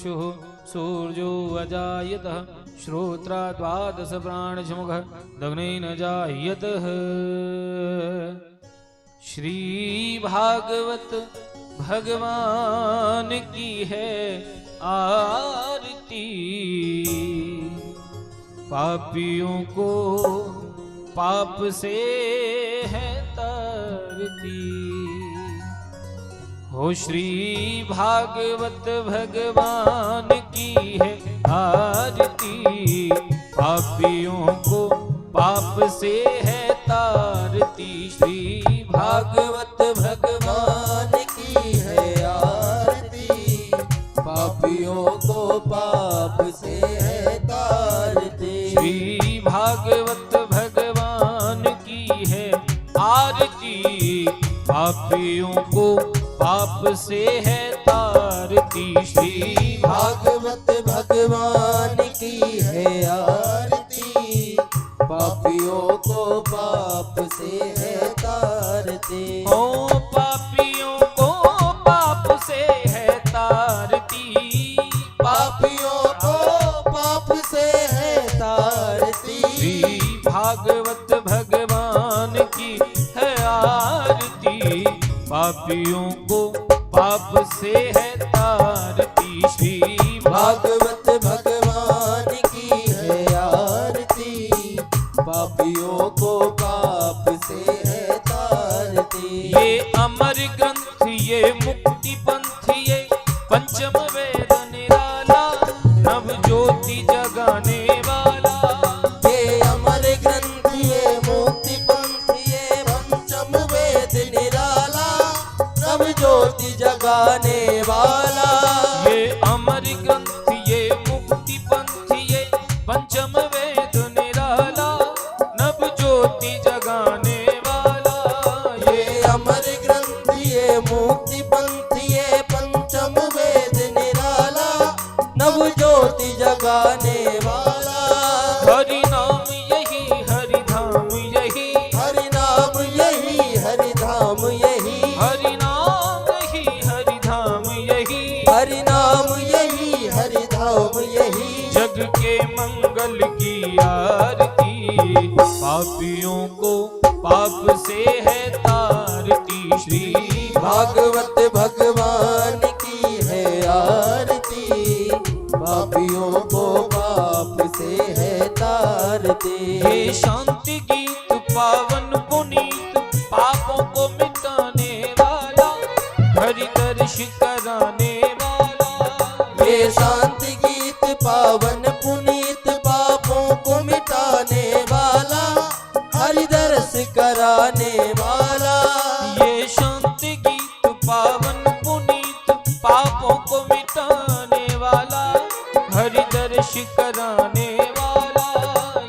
चक्षुः सूर्यो अजायतः श्रोत्रा द्वादश प्राणसमुखः दग्नेन जायतः। श्री भागवत भगवान की है आरती, पापियों को पाप से है तरती। हो श्री भागवत भगवान की है आरती, पापियों को पाप से है तारती। श्री भागवत भगवान की है आरती, पापियों को पाप से है तारती। श्री भागवत भगवान की है आरती, पापियों को पाप से है तारती। श्री भागवत भगवान की है आरती, पापियों को पाप से है तारती। ओ पापियों को पाप से है तारती, पापियों को पाप से है तारती। श्री भागवत भगवान की है आरती, पापियों को पाप से है तारती। श्री भागवत भगवान की है आरती, पापियों को पाप से है तारती। ये अमर ग्रंथ ये मुक्ति पंथ ये पंचम वेद निराला, नव ज्योति जगाने वाला। ये अमर ग्रंथ ये मुक्ति पंथ ये पंचम वेद निराला, नव ज्योति जगाने वाला। ये अमर ग्रंथ ये मुक्ति पंथ ये पंचम वेद निराला, नव ज्योति जगाने वाला। ये अमर ग्रंथ ये मुक्ति पंथ ये पंचम वेद निराला, नव ज्योति जगाने वाला। हरि नाम यही हरि धाम यही, हरि नाम यही हरि धाम यही, हरि नाम यही हरि धाम यही, हरि नाम यही हरि धाम यही। जग के मंगल की आरती, पापियों को पाप से है तारती। श्री भागवत भगवान की है आरती, पापियों को पाप से है तारती। ये शांति गीत पावन पुनीत, पापों को मिटाने वाला, हरि दर्श कराने वाला। ये शांति गीत पावन पुनीत, पापों को मिटाने वाला, हरि दर्श कराने वाला। ये शांति गीत पावन पुनीत, पापों को मिटाने वाला, हरि दर्श कराने वाला।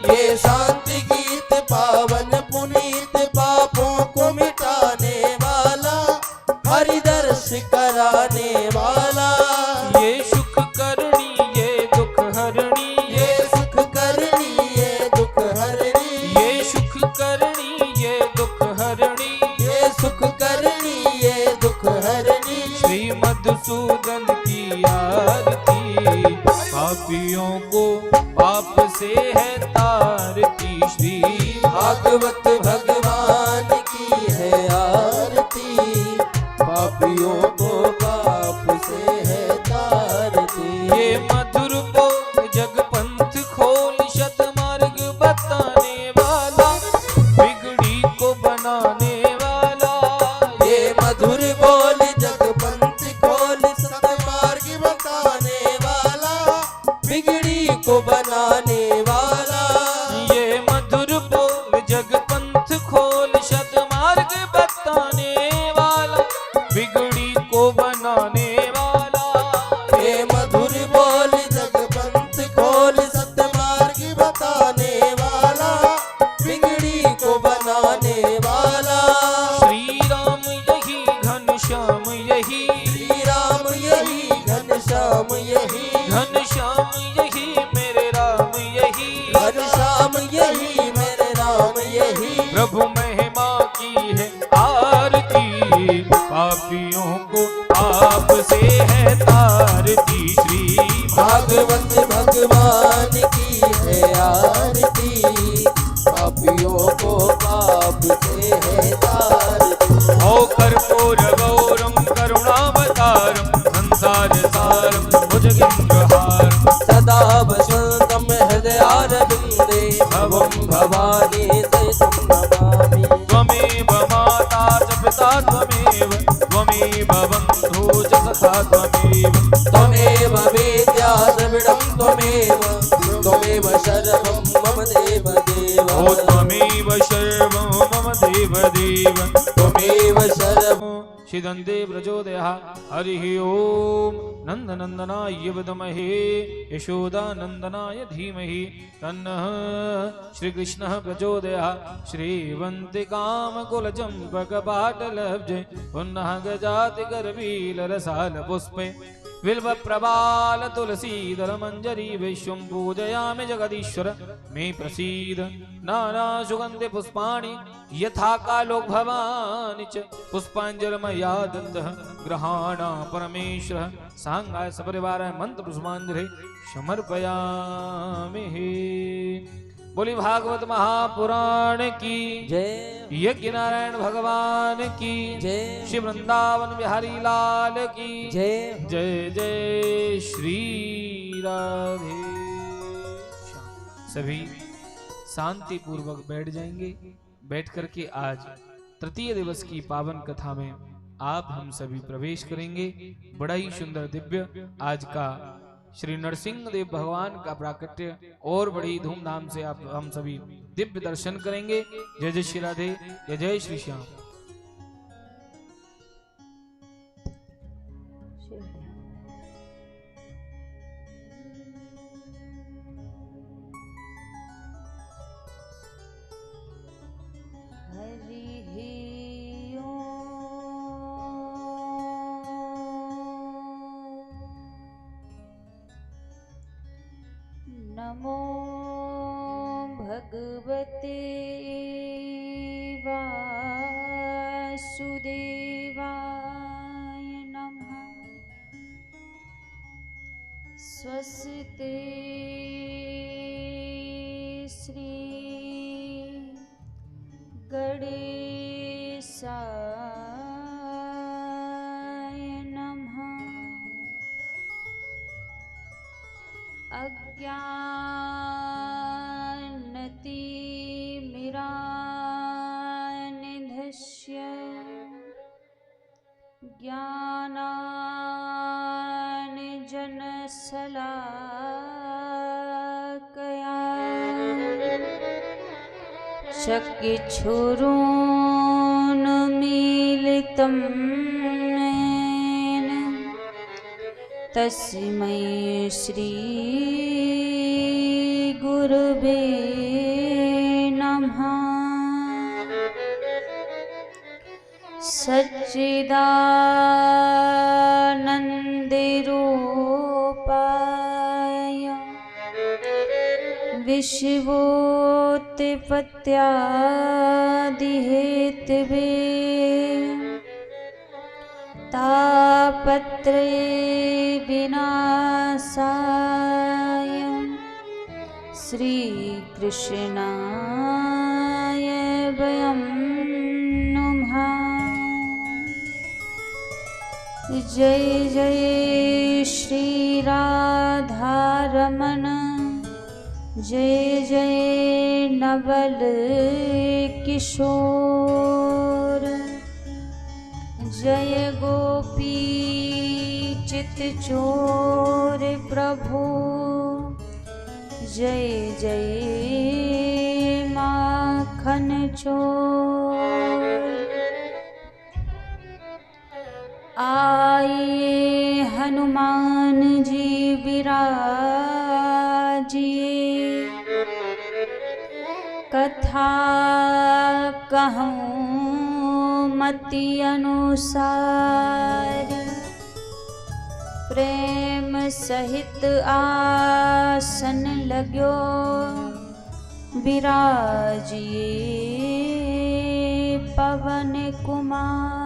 ये शांति गीत पावन पुनीत, पापों को मिटाने वाला, हरि दर्श कराने वाला। ये सुख करणी ये दुख हरणी, ये सुख करणी ये दुख हरणी, ये सुख करणी ये दुख हरणी। ये सुख करणी ये दुख हरणी। श्री मधुसूदन की आरती, पापियों को पाप से है तारती। श्री भागवत भगवान की है आरती, पापियों को पाप से है तारती। ये मधुर बोल जग पंथ खोल, सतमार्ग बताने वाला, बिगड़ी को बनाने वाला। ये मधुर बोल जग पंथ खोल, सतमार्ग बताने वाला, बिगड़ी को बनाने वाला। ये मधुर बोल जग पंथ खोल, सतमार्ग बताने वाला, बिगड़ी को बनाने वाला। ये मधुर बोल जग पंथ खोल, सतमार्ग बताने वाला, बिगड़ी को बनाने वाला। श्री राम यही घनश्याम यही, श्री राम यही घनश्याम यही, घनश्याम यही मेरे राम यही, घनश्याम यही मेरे राम यही। प्रभु महिमा की है आरती, पापियों को पाप से है तारती। श्री भुजगेन्द्रहार सदा वसन्तं हृदयारविन्दे भवं भवानी सहितं नमामि। त्वमेव माता च पिता त्वमेव त्वमेव बन्धु च सखा त्वमेव त्वमेव वेद्या द्रविडं त्वमेव त्वमेव सर्वं मम देव देव ओ त्वमेव सर्वं मम देव देव त्वमेव सर्वं शिदन्ते प्रचोदयः हरिः ओम नन्दनन्दनाय विद्महे यशोदानन्दनाय धीमहि तन्नः श्रीकृष्णः प्रचोदयः श्रीवन्तिकामकुलचम्पकपाटलब्जे पुनः गजाति गर्भीलरसालपुष्पे बिल्वप्रबाल तुलसीदल मंजरी विश्वं पूजयामि जगदीश्वर मे प्रसीद नाना सुगंधे पुष्पाणि यथा कालो भवानि च पुष्पाञ्जलिर्मया दत्तः गृहाणा परमेश्वरः सांगाय सपरिवाराय मंत्र पुष्पाञ्जलिः समर्पयामि। बोली भागवत महापुराण की जय यज्ञ नारायण भगवान की जय श्री वृंदावन बिहारी लाल की जय जय जय श्री राधे श्याम। सभी शांति पूर्वक बैठ जाएंगे। बैठ करके आज तृतीय दिवस की पावन कथा में आप हम सभी प्रवेश करेंगे। बड़ा ही सुंदर दिव्य आज का श्री नरसिंह देव भगवान का प्राकट्य और बड़ी धूमधाम से आप हम सभी दिव्य दर्शन करेंगे। जय जय श्री राधे जय जय श्री श्याम। नमो भगवते वासुदेवाय नमः। स्वस्ति श्री गणेशाय नमः। अज्ञानतिमिरान्धस्य ज्ञानाञ्जनशलाकया चक्षुरुन्मीलितं येन तस्मै श्री गुरुवे नमः। सच्चिदानन्दरूपाय विश्वोत्पत्त्यादिहेतवे तापत्रय विनाशाय श्रीकृष्णाय वयं नमः। जय जय श्री राधारमण जय जय नवल किशोर जय गोपी चित्तचोर प्रभु जय जय माखन चोर। आइए हनुमान जी विराजिए कथा कहूँ मति अनुसार प्रेम सहित आसन लाग्यो विराजिए पवन कुमार।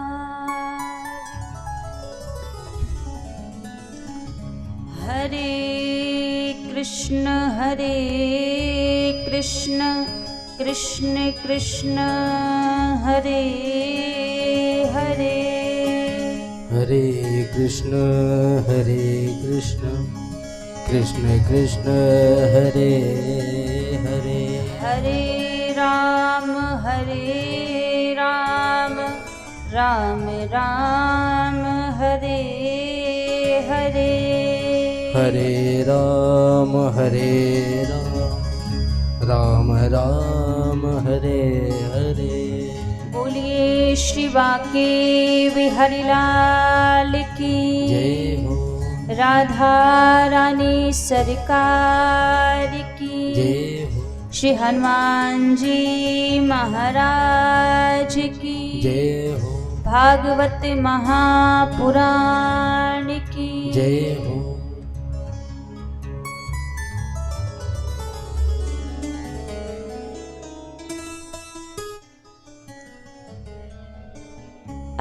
हरे कृष्ण कृष्ण कृष्ण हरे हरे हरे कृष्ण कृष्ण कृष्ण हरे हरे हरे राम राम राम हरे हरे हरे राम राम राम हरे हरे बोलिए श्री बांके बिहारी लाल की जय हो राधा रानी सरकार की जय हो श्री हनुमान जी महाराज की जय हो भागवत महापुराण की जय हो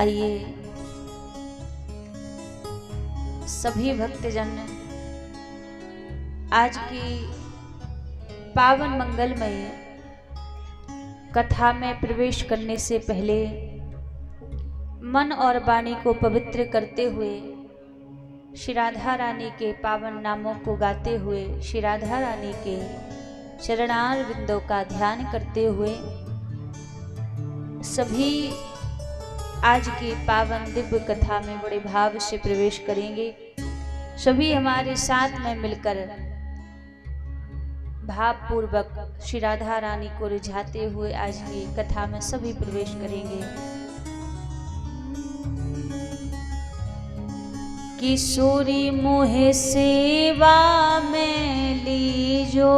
आइए सभी भक्तजन आज की पावन मंगलमय कथा में प्रवेश करने से पहले मन और वाणी को पवित्र करते हुए श्री राधा रानी के पावन नामों को गाते हुए श्री राधा रानी के चरणार बिंदों का ध्यान करते हुए सभी आज की पावन दिव्य कथा में बड़े भाव से प्रवेश करेंगे। सभी हमारे साथ में मिलकर भाव पूर्वक श्री राधा रानी को रिझाते हुए आज की कथा में सभी प्रवेश करेंगे। किशोरी मोहे सेवा में लीजो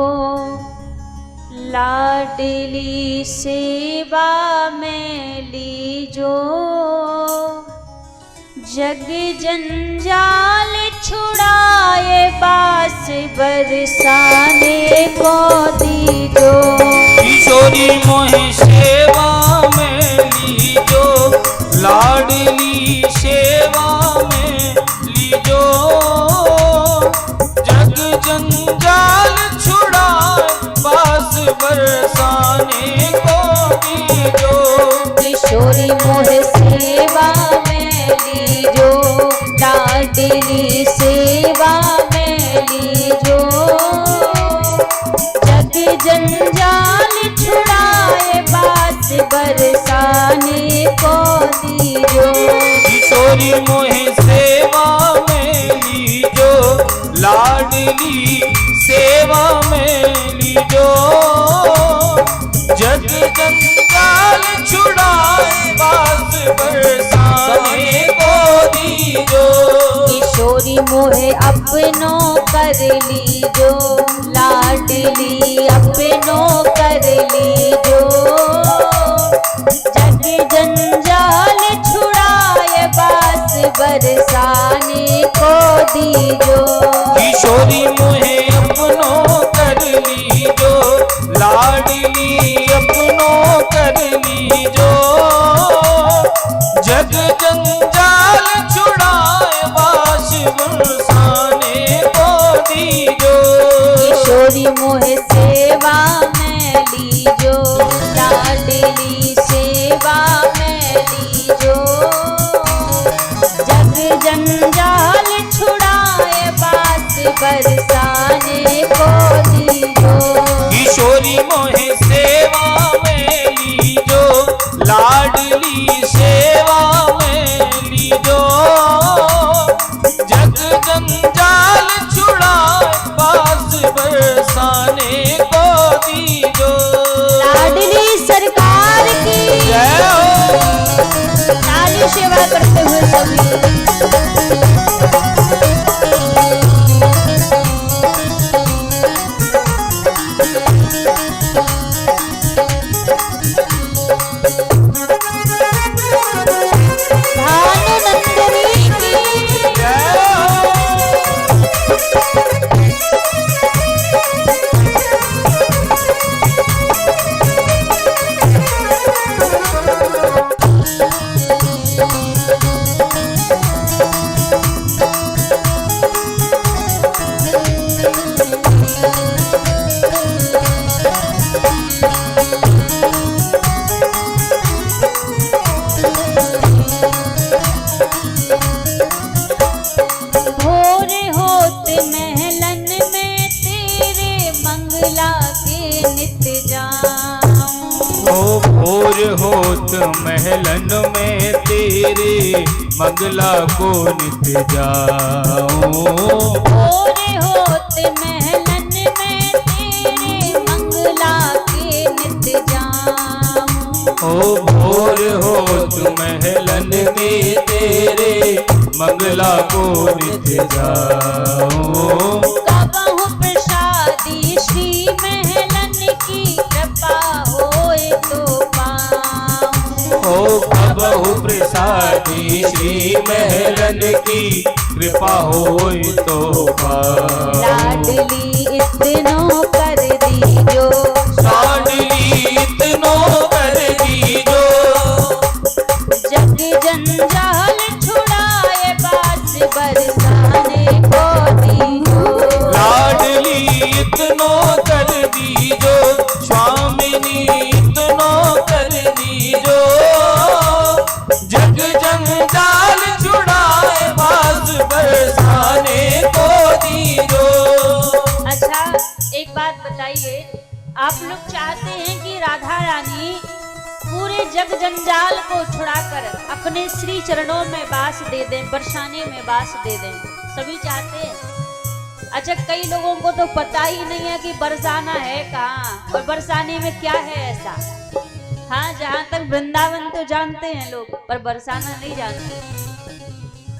लाडली सेवा में लीजो जग जंजाल छुड़ाए बास बरसाने को दीजो किशोरी मोहे सेवा में लीजो लाडली सेवा में लीजो जग जंजाल छुड़ाए बास बरसाने को दीजो किशोरी मोहे सेवा में लीजो लाडली सेवा में लीजो जग जंजाल छुड़ाए बास बरसाने को दीजो किशोरी मोहे सेवा में लीजो लाडली सेवा में लीजो जग जंजाल छुड़ाए बास बरसाने को दीजो किशोरी मोहे अपनों कर लीजो लाडली अपनों कर लीजो जग जंजाल छुड़ाए बास बरसाने को दीजो किशोरी मोहे अपनों कर लीजो लाडली अपनों कर लीजो जग जंजाल छुड़ाए बास बरसाने को दीजो किशोरी मोहे सेवा में लीजो लाडली सेवा में लीजो जग जंजाल छुड़ाए बास बरसाने को दीजो किशोरी मोहे सेवा में लीजो लाडली सेवा में लीजो जग जंजाल छुड़ाए बास बरसाने को दीजो लाडली सरकार की जय हो ताली सेवा करते हुए सभी महलन में तेरे मंगला के नित्य जाऊं। ओ भोर होत महलन में तेरे मंगला को नित्य जाऊं। भोर होत महलन में तेरे मंगला के नित्य जाऊं। ओ भोर होत महलन में तेरे मंगला को नित्य जाऊं। कबहु प्रसादी श्री महलन की कृपा होए तो पाऊं। ओ कबहु प्रसादी श्री महलन की कृपा होए तो पाऊं। लाडली इतनो कर दीजो, लाडली इतनो कर दीजो। जग जंजाल छुड़ाए बास बरसाने को दीजो। लाडली इतनो कर दीजो, स्वामिनी इतनो कर दीजो। जग जंजाल छुड़ाए बास बरसाने को दीजो। अच्छा, एक बात बताइए, आप लोग चाहते हैं कि राधा रानी पूरे जग जंजाल को छुड़ाकर अपने श्री चरणों में वास दे दें, बरसाने में वास दे दें? सभी चाहते हैं। अच्छा, कई लोगों को तो पता ही नहीं है कि बरसाना है कहाँ और बरसाने में क्या है ऐसा। हाँ, जहाँ तक वृंदावन तो जानते हैं लोग, पर बरसाना नहीं जानते।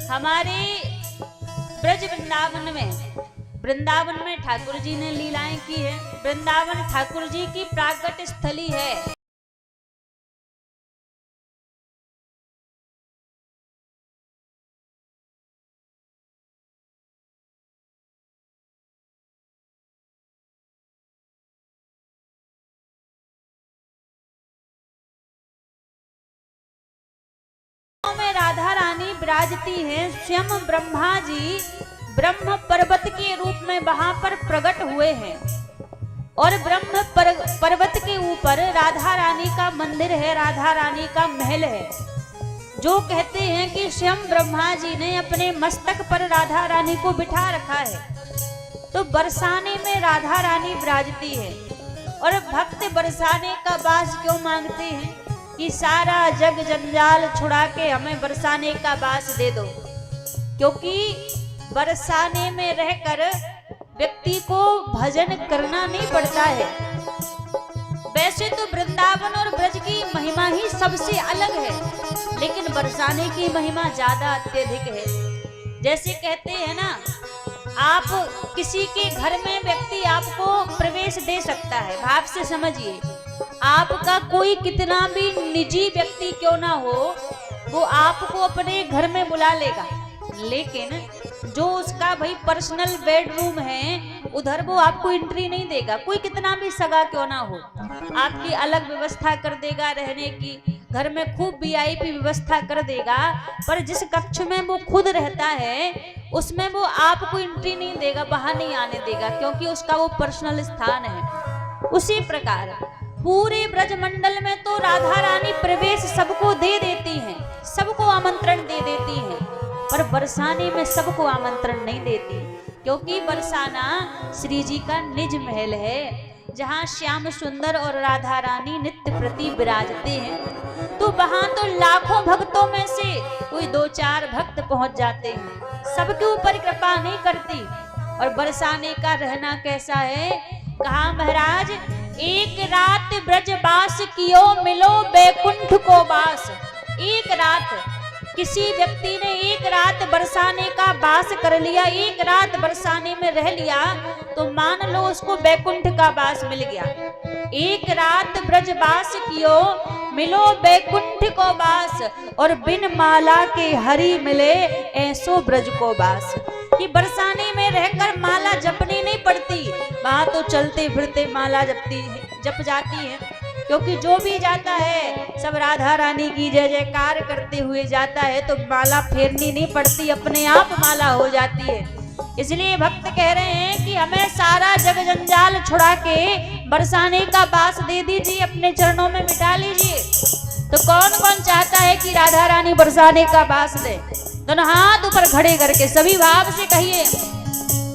हमारे ब्रज वृंदावन में ठाकुर जी ने लीलाएं की है। वृंदावन ठाकुर जी की प्राकट स्थली है। में राधा रानी विराजती हैं। स्वयं ब्रह्मा जी ब्रह्म पर्वत के रूप में वहां पर प्रकट हुए हैं और ब्रह्म पर्वत के ऊपर राधा रानी का मंदिर है, राधा रानी का महल है। जो कहते हैं कि स्वयं ब्रह्मा जी ने अपने मस्तक पर राधा रानी को बिठा रखा है। तो बरसाने में राधा रानी विराजती है और भक्त बरसाने का वास क्यों मांगते हैं कि सारा जग जंजाल छुड़ा के हमें बरसाने का वास दे दो, क्योंकि बरसाने में रहकर व्यक्ति को भजन करना नहीं पड़ता है। वैसे तो वृंदावन और ब्रज की महिमा ही सबसे अलग है, लेकिन बरसाने की महिमा ज्यादा अत्यधिक है। जैसे कहते हैं ना, आप किसी के घर में व्यक्ति आपको प्रवेश दे सकता है। भाव से समझिए, आपका कोई कितना भी निजी व्यक्ति क्यों ना हो, वो आपको अपने घर में बुला लेगा, लेकिन जो उसका भाई पर्सनल बेडरूम है उधर वो आपको एंट्री नहीं देगा। कोई कितना भी सगा क्यों ना हो, आपकी अलग व्यवस्था कर देगा रहने की, घर में खूब वीआईपी व्यवस्था कर देगा, पर जिस कक्ष में वो खुद रहता है उसमें वो आपको एंट्री नहीं देगा, बाहर नहीं आने देगा, क्योंकि उसका वो पर्सनल स्थान है। उसी प्रकार पूरे ब्रज मंडल में तो राधा रानी प्रवेश सबको दे देती हैं, सबको आमंत्रण दे देती हैं, पर बरसाने में सबको आमंत्रण नहीं देती, क्योंकि बरसाना श्री जी का निज महल है, जहाँ श्याम सुंदर और राधा रानी नित्य प्रति विराजते हैं। तो वहां तो लाखों भक्तों में से कोई 2-4 भक्त पहुंच जाते हैं, सबके ऊपर कृपा नहीं करती। और बरसाने का रहना कैसा है, कहा महाराज, एक रात ब्रजवास कियो मिलो बैकुंठ को वास। एक रात किसी व्यक्ति ने एक रात बरसाने का वास कर लिया, एक रात बरसाने में रह लिया, तो मान लो उसको बैकुंठ का वास मिल गया। एक रात ब्रजवास कियो मिलो बैकुंठ को वास, और बिन माला के हरि मिले ऐसो ब्रज को वास। कि बरसाने में रहकर माला जपनी नहीं पड़ती, वहां तो चलते फिरते माला जप जाती है, क्योंकि जो भी जाता है सब राधा रानी की जय जयकार करते हुए जाता है, तो माला फेरनी नहीं पड़ती, अपने आप माला हो जाती है। इसलिए भक्त कह रहे हैं कि हमें सारा जग जंजाल छुड़ा के बरसाने का वास दे दीजिए, अपने चरणों में मिटा लीजिए। तो कौन कौन चाहता है कि राधा रानी बरसाने का वास दे? दोनों हाथ ऊपर खड़े करके सभी भाव से कहिए,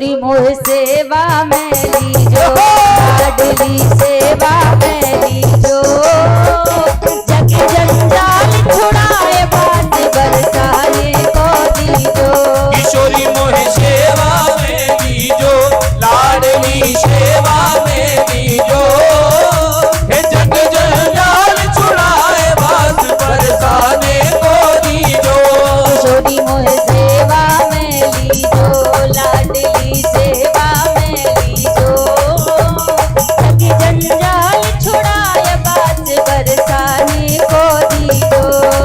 किशोरी मोह सेवा में लीजो, लाडली सेवा में लीजो। जग जंजाल छुड़ाए बात बरसाने को दीजो। किशोरी मोह सेवा में दीजो, लाडली सेवा में दीजो। हे जग जंजाल छुड़ाए बात बरसाने को दीजो। किशोरी मोह सेवा में लीजो, लाडली सेवा में लीजो। जग जंजाल छुड़ाए बात बरसाने को दीजो।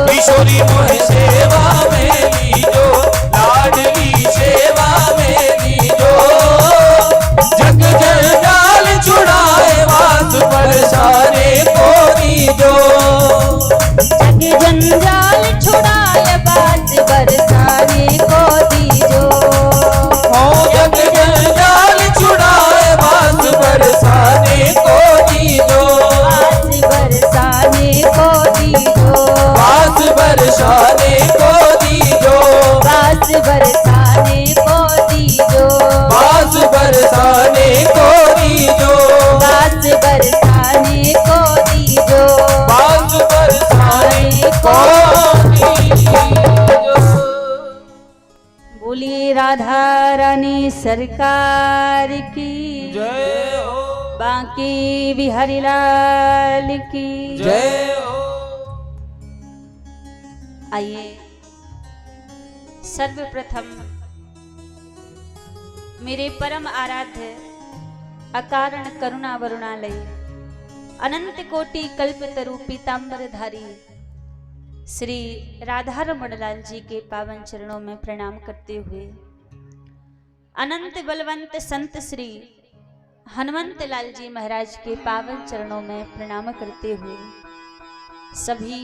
किशोरी मोह सेवा में लीजो, लाडली सेवा में लीजो। जग जंजाल छुड़ाए बात बरसाने को दीजो। जग जंजाल छुड़ाए बात बरसाने को दीजो। हो जग जंजाल छुड़ाए बात बरसाने को दीजो। बात बरसाने को दीजो। बात बरसाने को दीजो। बात बरसाने को दीजो। बात बरसाने को दीजो। बात बरसाने को दीजो। बात बरसाने को दीजो। बोलिए राधा रानी सरकार की जय हो, बांके बिहारी लाल की जय हो। आइए सर्वप्रथम मेरे परम आराध्य अकारण करुणा वरुणालय अनंत कोटि कल्पतरु पीतांबरधारी श्री राधारमण लाल जी के पावन चरणों में प्रणाम करते हुए अनंत बलवंत संत श्री हनुमंत लाल जी महाराज के पावन चरणों में प्रणाम करते हुए सभी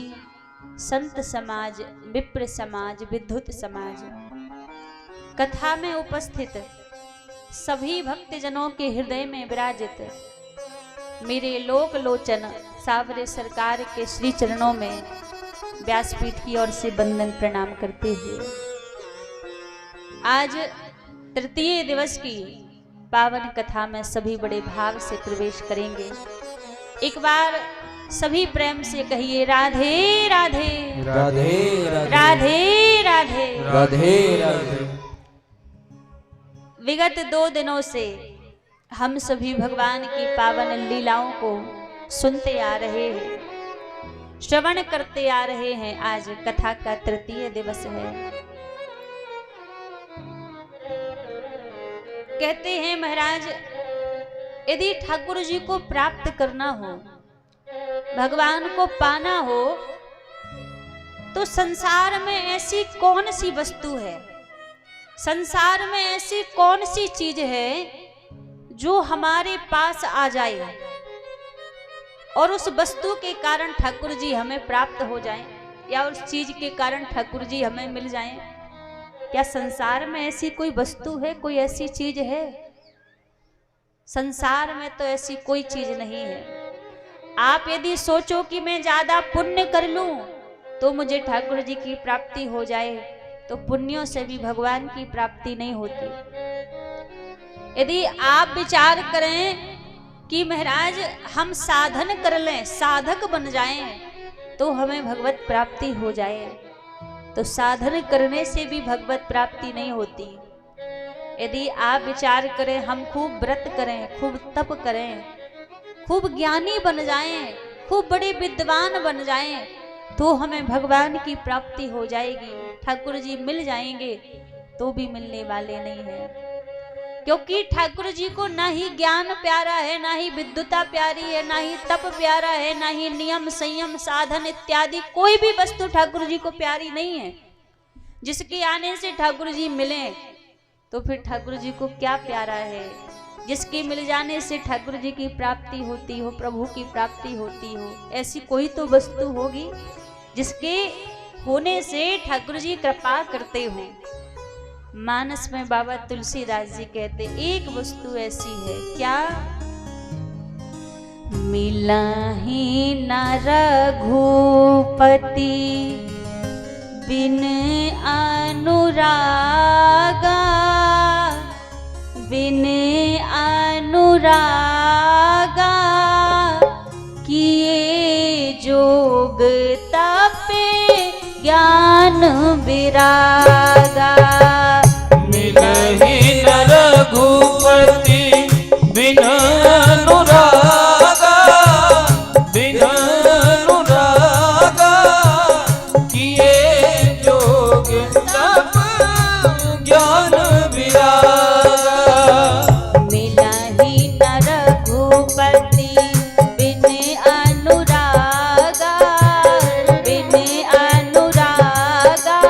संत समाज, विप्र समाज, विद्युत समाज, कथा में उपस्थित सभी भक्तजनों के हृदय में विराजित मेरे लोक लोचन सावरे सरकार के श्री चरणों में व्यासपीठ की ओर से बंदन प्रणाम करते हुए आज तृतीय दिवस की पावन कथा में सभी बड़े भाव से प्रवेश करेंगे। एक बार सभी प्रेम से कहिए राधे राधे राधे राधे राधे राधे राधे। विगत 2 दिनों से हम सभी भगवान की पावन लीलाओं को सुनते आ रहे हैं, श्रवण करते आ रहे हैं। आज कथा का तृतीय दिवस है। कहते हैं महाराज, यदि ठाकुर जी को प्राप्त करना हो, भगवान को पाना हो, तो संसार में ऐसी कौन सी वस्तु है, संसार में ऐसी कौन सी चीज है जो हमारे पास आ जाए और उस वस्तु के कारण ठाकुर जी हमें प्राप्त हो जाएं, या उस चीज के कारण ठाकुर जी हमें मिल जाएं। क्या संसार में ऐसी कोई वस्तु है, कोई ऐसी चीज है? संसार में तो ऐसी कोई चीज नहीं है। आप यदि सोचो कि मैं ज्यादा पुण्य कर लूं तो मुझे ठाकुर जी की प्राप्ति हो जाए, तो पुण्यों से भी भगवान की प्राप्ति नहीं होती। यदि आप विचार करें कि महाराज हम साधन कर लें, साधक बन जाएं, तो हमें भगवत प्राप्ति हो जाए, तो साधन करने से भी भगवत प्राप्ति नहीं होती। यदि आप विचार करें हम खूब व्रत करें, खूब तप करें, खूब ज्ञानी बन जाएं, खूब बड़े विद्वान बन जाएं, तो हमें भगवान की प्राप्ति हो जाएगी, ठाकुर जी मिल जाएंगे, तो भी मिलने वाले नहीं है। क्योंकि ठाकुर जी को ना ही ज्ञान प्यारा है, ना ही विद्युता प्यारी है, ना ही तप प्यारा है, ना ही नियम संयम साधन इत्यादि कोई भी वस्तु ठाकुर जी को प्यारी नहीं है। जिसके आने से ठाकुर जी मिले तो फिर ठाकुर जी को क्या प्यारा है? जिसके मिल जाने से ठाकुर जी की प्राप्ति होती हो, प्रभु की प्राप्ति होती हो, ऐसी कोई तो वस्तु होगी जिसके होने से ठाकुर जी कृपा करते हो। मानस में बाबा तुलसीदास जी कहते एक वस्तु ऐसी है, क्या? मिला ही न रघुपति बिन अनुरागा, बिन अनुरागा किए जोग तपे ज्ञान विरागा। मिलहि न रघुपति बिन अनुरागा, बिन अनुरागा किए जोग तप ज्ञान विरागा। मिलहि न रघुपति बिन अनुरागा, बिन अनुरागा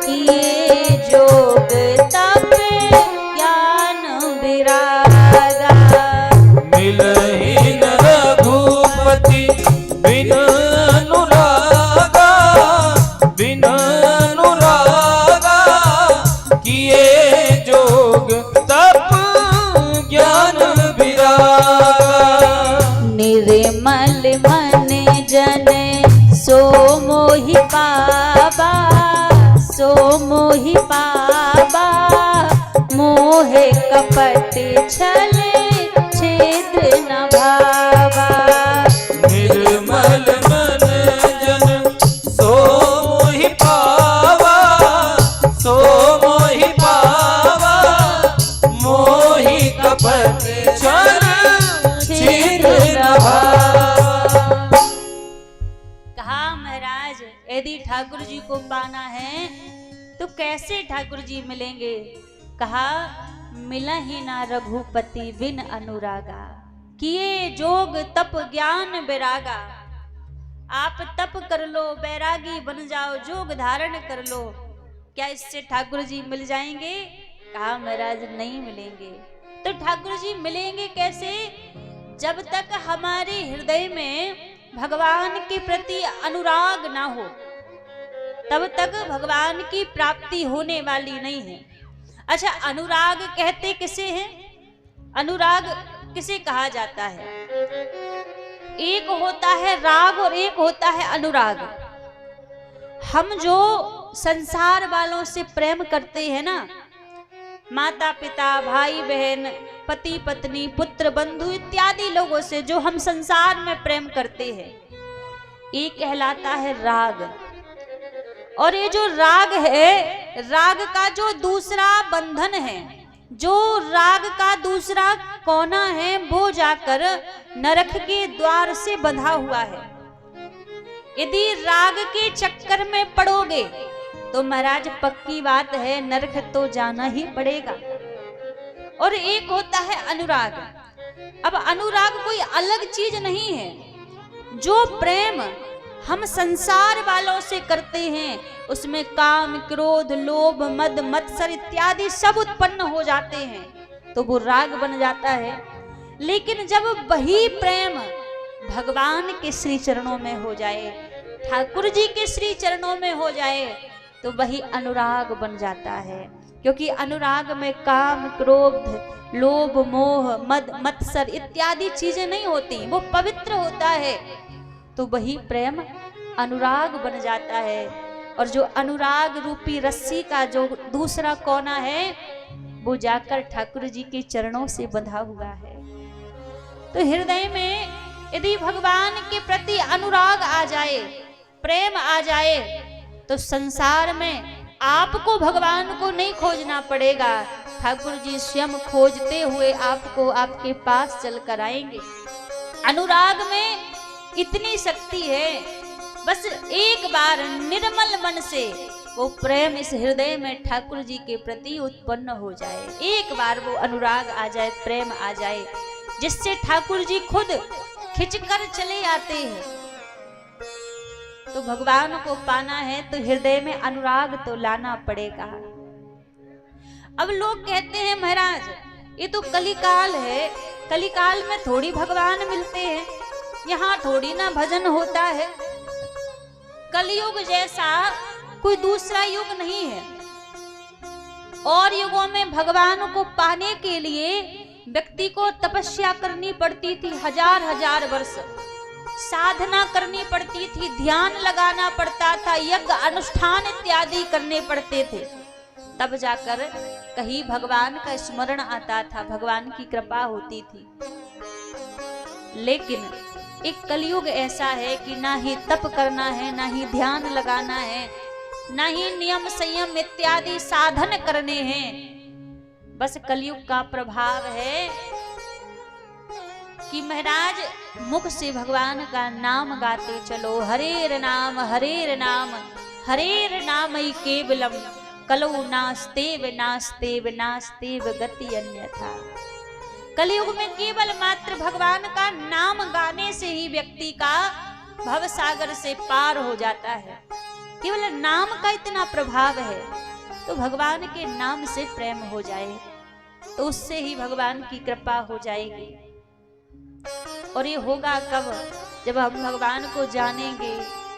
किए जोग तप ज्ञान विरागा। मिलहि न रघुपति बिन अनुरागा, बिन अनुरागा किए जोग तप ज्ञान विरागा। निर्मल मन जन सो मोहि पावा, सो मोहि पावा मोहे कपट छल छेद न भावा। निर्मल मन जन सो मोहि पावा, सो मोहि पावा मोहि कपट छल छेद न भावा। कहा महाराज यदि ठाकुर जी को पाना है तो कैसे ठाकुर जी मिलेंगे? कहा मिलहि ना रघुपति बिन अनुरागा किए जोग तप ज्ञान बैरागा। आप तप कर लो, बैरागी बन जाओ, जोग धारण कर लो, क्या इससे ठाकुर जी मिल जाएंगे? कहा महाराज नहीं मिलेंगे। तो ठाकुर जी मिलेंगे कैसे? जब तक हमारे हृदय में भगवान के प्रति अनुराग ना हो तब तक भगवान की प्राप्ति होने वाली नहीं है। अच्छा, अनुराग कहते किसे हैं? अनुराग किसे कहा जाता है? एक होता है राग और एक होता है अनुराग। हम जो संसार वालों से प्रेम करते हैं ना, माता पिता, भाई बहन, पति पत्नी, पुत्र बंधु इत्यादि लोगों से जो हम संसार में प्रेम करते हैं, ये कहलाता है राग। और ये जो राग है, राग का जो दूसरा बंधन है, जो राग का दूसरा कोना है, वो जाकर नरक के द्वार से बंधा हुआ है। यदि राग के चक्कर में पड़ोगे तो महाराज पक्की बात है नरक तो जाना ही पड़ेगा। और एक होता है अनुराग। अब अनुराग कोई अलग चीज नहीं है। जो प्रेम हम संसार वालों से करते हैं उसमें काम, क्रोध, लोभ, मद, मत्सर इत्यादि सब उत्पन्न हो जाते हैं, तो वो राग बन जाता है। लेकिन जब वही प्रेम भगवान के श्री चरणों में हो जाए, ठाकुर जी के श्री चरणों में हो जाए, तो वही अनुराग बन जाता है। क्योंकि अनुराग में काम, क्रोध, लोभ, मोह, मद, मत्सर इत्यादि चीजें नहीं होती, वो पवित्र होता है। तो वही प्रेम अनुराग बन जाता है। और जो अनुराग रूपी रस्सी का जो दूसरा कोना है, वो जाकर ठाकुर जी के चरणों से बंधा हुआ है। तो हृदय में यदि भगवान के प्रति अनुराग आ जाए, प्रेम आ जाए, तो संसार में आपको भगवान को नहीं खोजना पड़ेगा। ठाकुर जी स्वयं खोजते हुए आपको आपके पास चलकर आएंगे। अनुराग में इतनी शक्ति है, बस एक बार निर्मल मन से वो प्रेम इस हृदय में ठाकुर जी के प्रति उत्पन्न हो जाए, एक बार वो अनुराग आ जाए, प्रेम आ जाए, जिससे ठाकुर जी खुद खिंचकर चले आते हैं। तो भगवान को पाना है तो हृदय में अनुराग तो लाना पड़ेगा। अब लोग कहते हैं महाराज ये तो कलिकाल है, कलिकाल में थोड़ी भगवान मिलते हैं, यहाँ थोड़ी ना भजन होता है। कलयुग जैसा कोई दूसरा युग नहीं है। और युगों में भगवान को पाने के लिए व्यक्ति को तपस्या करनी पड़ती थी, हजार हजार वर्ष साधना करनी पड़ती थी, ध्यान लगाना पड़ता था, यज्ञ अनुष्ठान इत्यादि करने पड़ते थे। तब जाकर कहीं भगवान का स्मरण आता था, भगवान की कृपा होती थी। लेकिन एक कलयुग ऐसा है कि ना ही तप करना है, ना ही ध्यान लगाना है, ना ही नियम संयम इत्यादि साधन करने हैं। बस कलयुग का प्रभाव है कि महाराज मुख से भगवान का नाम गाते चलो। हरेर नाम हरेर नाम ही केवलम, कलौ नास्तेव नास्तेव नास्तेव गति अन्यथा। कलयुग में केवल मात्र भगवान का नाम गाने से ही व्यक्ति का भव सागर से पार हो जाता है। केवल नाम का इतना प्रभाव है, तो भगवान के नाम से प्रेम हो जाए तो उससे ही भगवान की कृपा हो जाएगी। और ये होगा कब? जब हम भगवान को जानेंगे,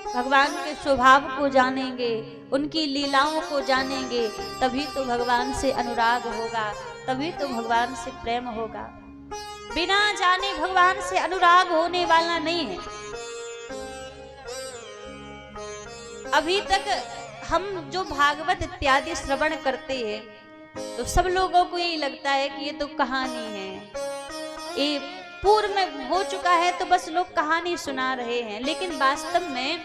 भगवान के स्वभाव को जानेंगे, उनकी लीलाओं को जानेंगे, तभी तो भगवान से अनुराग होगा, तभी तो भगवान से प्रेम होगा। बिना जाने भगवान से अनुराग होने वाला नहीं है। अभी तक हम जो भागवत इत्यादि श्रवण करते हैं तो सब लोगों को यही लगता है कि ये तो कहानी है, ये पूर्व में हो चुका है, तो बस लोग कहानी सुना रहे हैं। लेकिन वास्तव में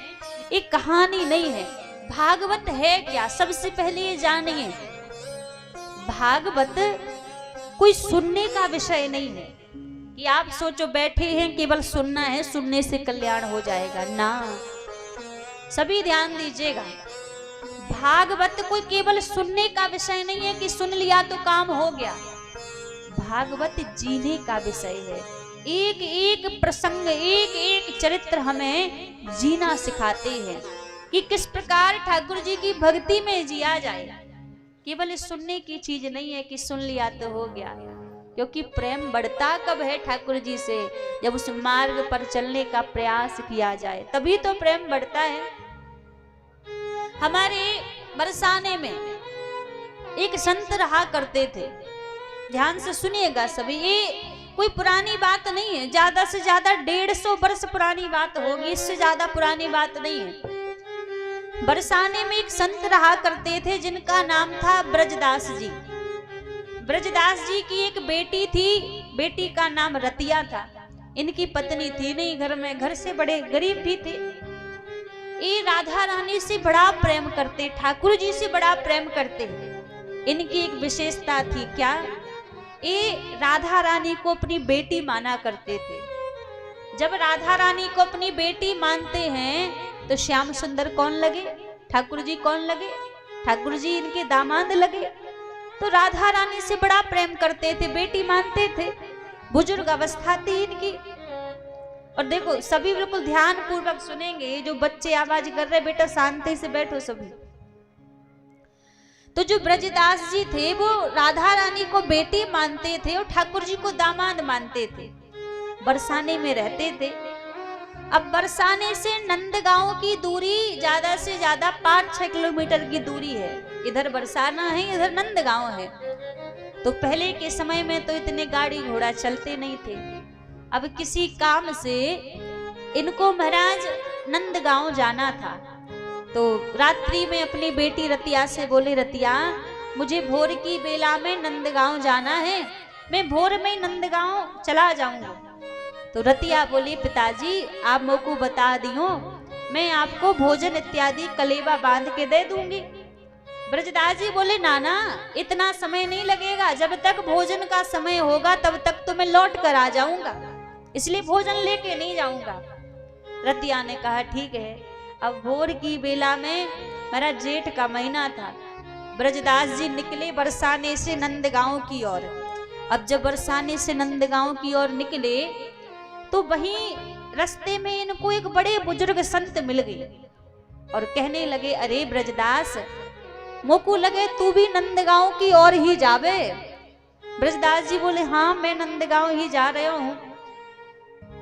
ये कहानी नहीं है। भागवत है क्या? सबसे पहले ये जानिए, भागवत कोई सुनने का विषय नहीं है कि आप सोचो बैठे हैं केवल सुनना है, सुनने से कल्याण हो जाएगा ना। सभी ध्यान दीजिएगा, भागवत कोई केवल सुनने का विषय नहीं है कि सुन लिया तो काम हो गया। भागवत जीने का विषय है। एक एक प्रसंग, एक एक चरित्र हमें जीना सिखाते हैं कि किस प्रकार ठाकुर जी की भक्ति में जिया जाए। केवल सुनने की चीज नहीं है कि सुन लिया तो हो गया, क्योंकि प्रेम बढ़ता कब है ठाकुर जी से? जब उस मार्ग पर चलने का प्रयास किया जाए, तभी तो प्रेम बढ़ता है। हमारे बरसाने में एक संत रहा करते थे, ध्यान से सुनिएगा सभी, ये कोई पुरानी बात नहीं है, ज्यादा से ज्यादा 150 वर्ष पुरानी बात होगी, इससे ज्यादा पुरानी बात नहीं है। बरसाने में एक संत रहा करते थे जिनका नाम था ब्रजदास जी। ब्रजदास जी की एक बेटी थी, बेटी का नाम रतिया था। इनकी पत्नी थी नहीं घर में, घर से बड़े गरीब भी थे। ये राधा रानी से बड़ा प्रेम करते, ठाकुर जी से बड़ा प्रेम करते। इनकी एक विशेषता थी, क्या? ये राधा रानी को अपनी बेटी माना करते थे। जब राधा रानी को अपनी बेटी मानते हैं तो श्याम सुंदर कौन लगे? ठाकुर जी कौन लगे? ठाकुर जी इनके दामाद लगे। तो राधा रानी से बड़ा प्रेम करते थे, बेटी मानते थे। बुजुर्ग अवस्था थी इनकी। और देखो सभी बिल्कुल ध्यान पूर्वक सुनेंगे, जो बच्चे आवाज कर रहे बेटा शांति से बैठो सभी। तो जो ब्रजदास जी थे वो राधा रानी को बेटी मानते थे और ठाकुर जी को दामाद मानते थे। बरसाने में रहते थे। अब बरसाने से नंदगांव की दूरी ज्यादा से ज्यादा 5-6 किलोमीटर की दूरी है। इधर बरसाना है, इधर नंदगांव है। तो पहले के समय में तो इतने गाड़ी घोड़ा चलते नहीं थे। अब किसी काम से इनको महाराज नंदगांव जाना था, तो रात्रि में अपनी बेटी रतिया से बोले, रतिया मुझे भोर की बेला में नंदगांव जाना है, मैं भोर में नंदगांव चला जाऊंगा। तो रतिया बोली, पिताजी आप मोको बता दियो, मैं आपको भोजन इत्यादि कलेवा बांध के दे दूंगी। ब्रजदास जी बोले, नाना इतना समय नहीं लगेगा, जब तक भोजन का समय होगा तब तक तो मैं लौट कर आ जाऊंगा, इसलिए भोजन लेके नहीं जाऊंगा। रतिया ने कहा ठीक है। अब भोर की बेला में मेरा जेठ का महीना था, ब्रजदास जी निकले बरसाने से नंदगांव की ओर। अब जब बरसाने से नंदगांव की ओर निकले तो वहीं रास्ते में इनको एक बड़े बुजुर्ग संत मिल गए और कहने लगे, अरे ब्रजदास मोको लगे तू भी नंदगांव की ओर ही जावे। ब्रजदास जी बोले, हाँ मैं नंदगांव ही जा रहा हूँ।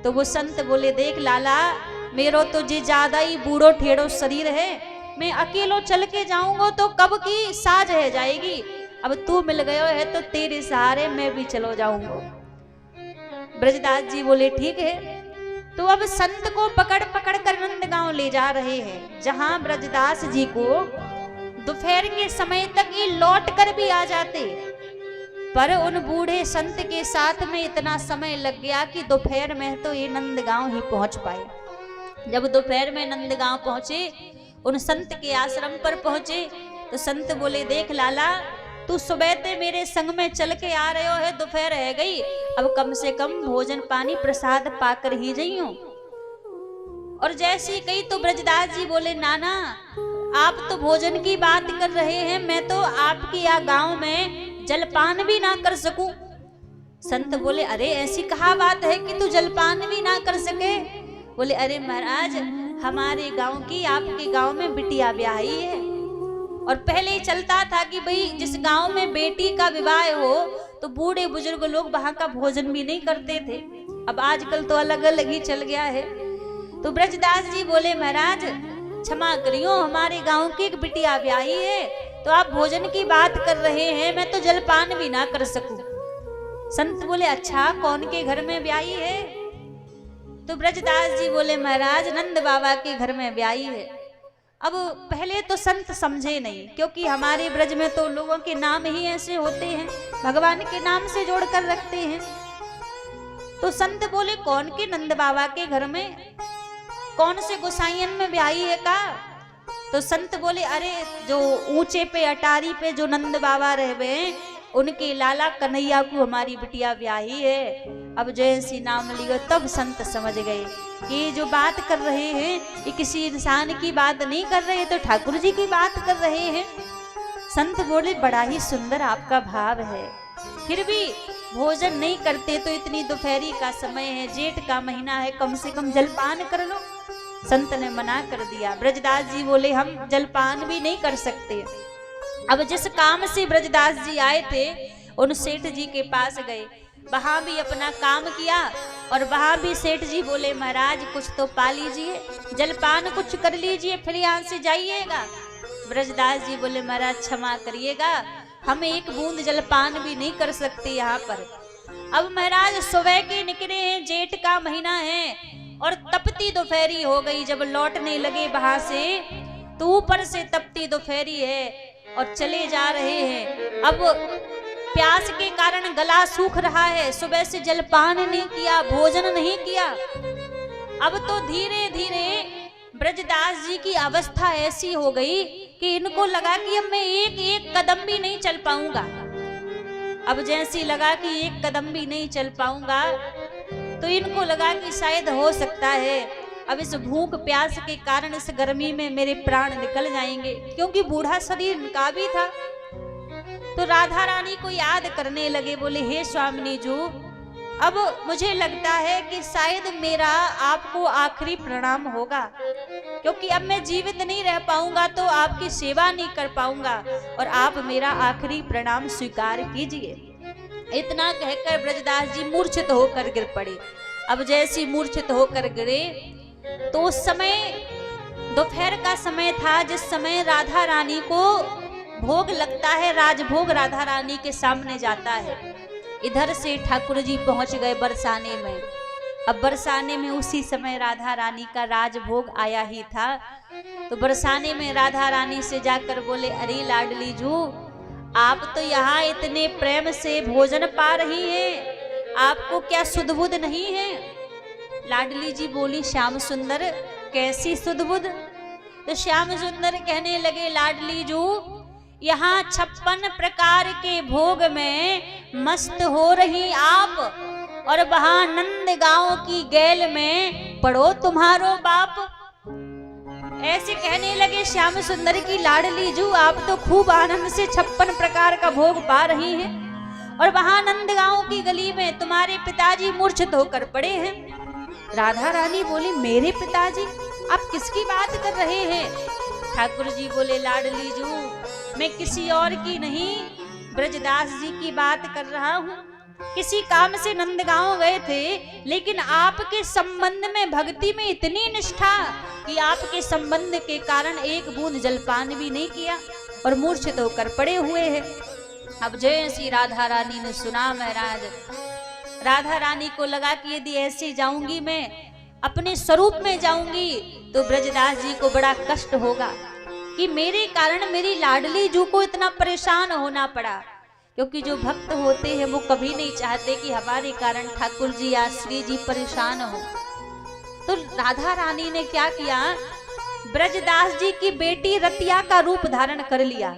तो वो संत बोले, देख लाला मेरो तो जे ज्यादा ही बूढ़ो ठेड़ो शरीर है, मैं अकेलो चल के जाऊंगा तो कब की साज रह जाएगी। अब तू मिल गयो है तो तेरे सहारे मैं भी चलो जाऊंगा। ब्रजदास जी बोले ठीक है। तो अब संत को पकड़ पकड़ कर नंदगांव ले जा रहे हैं, जहां ब्रजदास जी को दोपहर के समय तक ये लौट कर भी आ जाते, पर उन बूढ़े संत के साथ में इतना समय लग गया कि दोपहर में तो ये नंदगांव ही पहुंच पाए। जब दोपहर में नंदगांव पहुंचे, उन संत के आश्रम पर पहुंचे, तो संत बोले, देख लाला, तू सुबह ते मेरे संग में चल के आ रहे हो है, दोपहर रह गई, अब कम से कम भोजन पानी प्रसाद पाकर ही जइयो। और जैसी कही तो ब्रजदास जी बोले, नाना आप तो भोजन की बात कर रहे हैं, मैं तो आपके यहाँ गांव में जलपान भी ना कर सकूं। संत बोले, अरे ऐसी कहा बात है कि तू जलपान भी ना कर सके? बोले, अरे महाराज, हमारे गांव की आपके गांव में बिटिया ब्याही है, और पहले ही चलता था कि भाई जिस गांव में बेटी का विवाह हो तो बूढ़े बुजुर्ग लोग वहां का भोजन भी नहीं करते थे। अब आजकल तो अलग अलग ही चल गया है। तो ब्रजदास जी बोले, महाराज क्षमा करियो, हमारे गांव की एक बिटिया ब्याही है, तो आप भोजन की बात कर रहे हैं, मैं तो जलपान भी ना कर सकूं। संत बोले, अच्छा कौन के घर में ब्याही है? तो ब्रजदास जी बोले, महाराज नंद बाबा के घर में ब्याही है। अब पहले तो संत समझे नहीं, क्योंकि हमारे ब्रज में तो लोगों के नाम ही ऐसे होते हैं, भगवान के नाम से जोड़ कर रखते हैं। तो संत बोले, कौन के नंद बाबा के घर में, कौन से गोसाइयन में ब्याही है का? तो संत बोले, अरे जो ऊंचे पे अटारी पे जो नंद बाबा रहे उनके लाला कन्हैया को हमारी बिटिया ब्याही है। अब जैसी नाम लियो, तब संत समझ गए कि ये जो बात कर रहे हैं ये किसी इंसान की बात नहीं कर रहे, तो ठाकुर जी की बात कर रहे हैं। संत बोले, बड़ा ही सुंदर आपका भाव है, फिर भी भोजन नहीं करते तो इतनी दोपहरी का समय है, जेठ का महीना है, कम से कम जलपान कर लो। संत ने मना कर दिया। ब्रजदास जी बोले, हम जलपान भी नहीं कर सकते। अब जिस काम से ब्रजदास जी आए थे उन सेठ जी के पास गए, वहां भी अपना काम किया, और वहां भी सेठ जी बोले, महाराज कुछ तो पा लीजिए, जलपान कुछ कर लीजिए, फिर यहाँ से जाइएगा। ब्रजदास जी बोले, महाराज क्षमा करिएगा, हम एक बूंद जलपान भी नहीं कर सकते यहाँ पर। अब महाराज सुबह के निकले हैं, जेठ का महीना है, और तपती दोपहरी हो गई। जब लौटने लगे वहां से तो ऊपर से तपती दोपहरी है और चले जा रहे हैं। अब प्यास के कारण गला सूख रहा है, सुबह से जलपान नहीं किया, भोजन नहीं किया। अब तो धीरे धीरे ब्रजदास जी की अवस्था ऐसी हो गई कि इनको लगा कि अब मैं एक एक कदम भी नहीं चल पाऊंगा। अब जैसी लगा कि एक कदम भी नहीं चल पाऊंगा, तो इनको लगा कि शायद हो सकता है अब इस भूख प्यास के कारण इस गर्मी में मेरे प्राण निकल जाएंगे, क्योंकि बूढ़ा शरीर इनका भी था। तो राधा रानी को याद करने लगे, बोले, हे स्वामिनी जी, अब मुझे लगता है कि शायद मेरा आपको आखिरी प्रणाम होगा, क्योंकि अब मैं जीवित नहीं रह पाऊंगा तो आपकी सेवा नहीं कर पाऊंगा, और आप मेरा आखिरी प्रणाम स्वीकार कीजिए। इतना कहकर ब्रजदास जी मूर्छित होकर गिर पड़े। अब जैसी मूर्छित होकर गिरे तो उस समय दोपहर का समय था, जिस समय राधा रानी को भोग लगता है, राजभोग राधा रानी के सामने जाता है। इधर से ठाकुर जी पहुंच गए बरसाने में। अब बरसाने में उसी समय राधा रानी का राजभोग आया ही था। तो बरसाने में राधा रानी से जाकर बोले, अरे लाडली जू, आप तो यहाँ इतने प्रेम से भोजन पा रही हैं, आपको क्या सुध बुध नहीं है? लाडली जी बोली, श्याम सुंदर कैसी सुध बुध? तो श्याम सुंदर कहने लगे, लाडली जू, यहाँ 56 प्रकार के भोग में मस्त हो रही आप, और वहां नंदगांव की गैल में पड़ो तुम्हारो बाप। ऐसे कहने लगे श्याम सुंदर की लाडली जू, आप तो खूब आनंद से 56 प्रकार का भोग पा रही हैं, और वहां नंदगांव की गली में तुम्हारे पिताजी मूर्छित होकर पड़े हैं। राधा रानी बोली, मेरे पिताजी? आप किसकी बात कर रहे हैं? ठाकुर जी बोले, लाडली जू, मैं किसी और की नहीं, ब्रजदास जी की बात कर रहा हूँ। किसी काम से नंदगांव गए थे, लेकिन आपके संबंध में भक्ति में इतनी निष्ठा कि आपके संबंध के कारण एक बूंद जलपान भी नहीं किया, और मूर्छित होकर पड़े हुए हैं। अब जैसी राधा रानी ने सुना, महाराज राधा रानी को लगा कि यदि ऐसे जाऊंगी, मैं अपने स्वरूप में जाऊंगी, तो ब्रजदास जी को बड़ा कष्ट होगा। कि मेरे कारण मेरी लाडली जू को इतना परेशान होना पड़ा। क्योंकि जो भक्त होते हैं वो कभी नहीं चाहते कि हमारे कारण ठाकुर जी या श्री जी परेशान हो। तो राधा रानी ने क्या किया, ब्रजदास जी की बेटी रतिया का रूप धारण कर लिया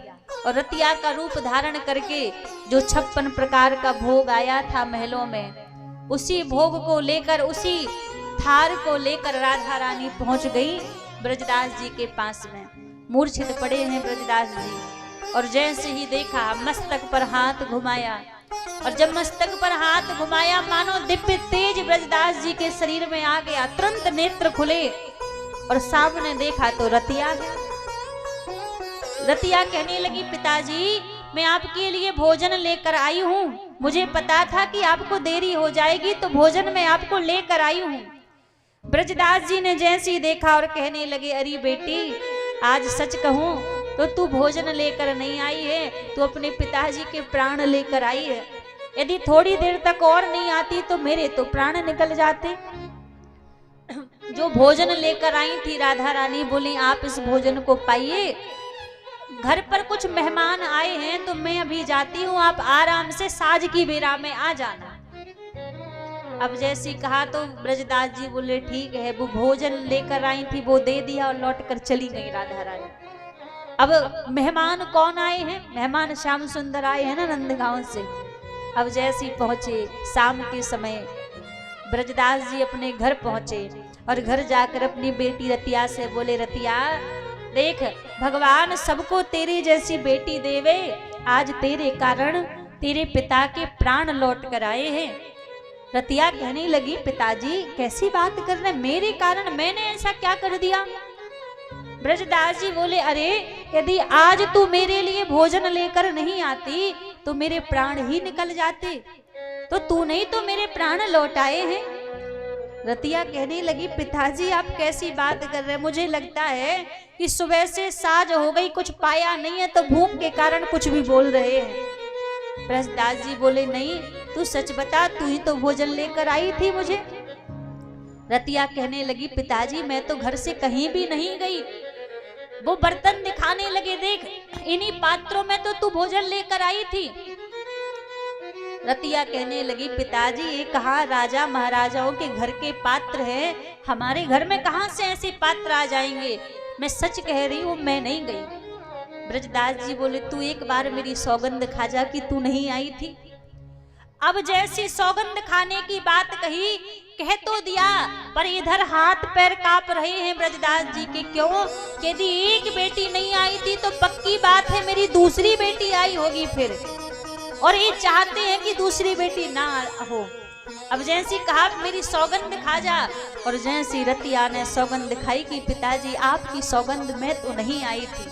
और रतिया का रूप धारण करके जो 56 प्रकार का भोग आया था महलों में, उसी भोग को लेकर, उसी थार को लेकर राधा रानी पहुंच गई ब्रजदास जी के पास में। मूर्छित पड़े हैं ब्रजदास जी, और जैसे ही देखा मस्तक पर हाथ घुमाया, और जब मस्तक पर हाथ घुमाया मानो दिव्य तेज ब्रजदास जी के शरीर में आ गया। तुरंत नेत्र खुले और सामने देखा तो रतिया है। रतिया कहने लगी, पिताजी मैं आपके लिए भोजन लेकर आई हूँ, मुझे पता था कि आपको देरी हो जाएगी तो भोजन मैं आपको लेकर आई हूँ। ब्रजदास जी ने जैसे ही देखा और कहने लगे, अरे बेटी आज सच कहूँ तो तू भोजन लेकर नहीं आई है, तू अपने पिताजी के प्राण लेकर आई है। यदि थोड़ी देर तक और नहीं आती तो मेरे तो प्राण निकल जाते। जो भोजन लेकर आई थी राधा रानी बोली, आप इस भोजन को पाइए, घर पर कुछ मेहमान आए हैं तो मैं अभी जाती हूँ, आप आराम से साँझ की बेरा में आ जाना। अब जैसी कहा तो ब्रजदास जी बोले ठीक है। वो भोजन लेकर आई थी वो दे दिया और लौट कर चली गई राधा रानी। अब मेहमान कौन आए हैं, मेहमान श्याम सुंदर आए हैं ना नंदगांव से। अब जैसे पहुंचे शाम के समय ब्रजदास जी अपने घर पहुंचे और घर जाकर अपनी बेटी रतिया से बोले, रतिया देख भगवान सबको तेरी जैसी बेटी देवे, आज तेरे कारण तेरे पिता के प्राण लौट कर आए हैं। रतिया कहने लगी, पिताजी कैसी बात कर रहे हैं, मेरे कारण मैंने ऐसा क्या कर दिया। ब्रजदास जी बोले, अरे यदि आज तू मेरे लिए भोजन लेकर नहीं आती तो मेरे प्राण ही निकल जाते, तो तू नहीं तो मेरे प्राण लौटाए हैं। रतिया कहने लगी, पिताजी आप कैसी बात कर रहे हैं, मुझे लगता है कि सुबह से साँझ हो गई कुछ पाया नहीं है तो भूख के कारण कुछ भी बोल रहे हैं। ब्रजदास जी बोले, नहीं तू सच बता, तू ही तो भोजन लेकर आई थी मुझे। रतिया कहने लगी, पिताजी मैं तो घर से कहीं भी नहीं गई। वो बर्तन दिखाने लगे, देख इन्हीं पात्रों में तो तू भोजन लेकर आई थी। रतिया कहने लगी, पिताजी ये कहाँ राजा महाराजाओं के घर के पात्र हैं, हमारे घर में कहाँ से ऐसे पात्र आ जाएंगे, मैं सच कह रही हूँ मैं नहीं गई। ब्रजदास जी बोले, तू एक बार मेरी सौगंध खा जा कि तू नहीं आई थी। अब जैसी सौगंध खाने की बात कही, कह तो दिया पर इधर हाथ पैर कांप रहे हैं ब्रजदास जी के। क्यों? यदि एक बेटी नहीं आई थी तो पक्की बात है मेरी दूसरी बेटी आई होगी फिर, और ये चाहते हैं कि दूसरी बेटी ना हो। अब जैसी कहा मेरी सौगंध खा जा, और जैसी रतिया ने सौगंध खाई कि पिताजी आपकी सौगंध में तो नहीं आई थी।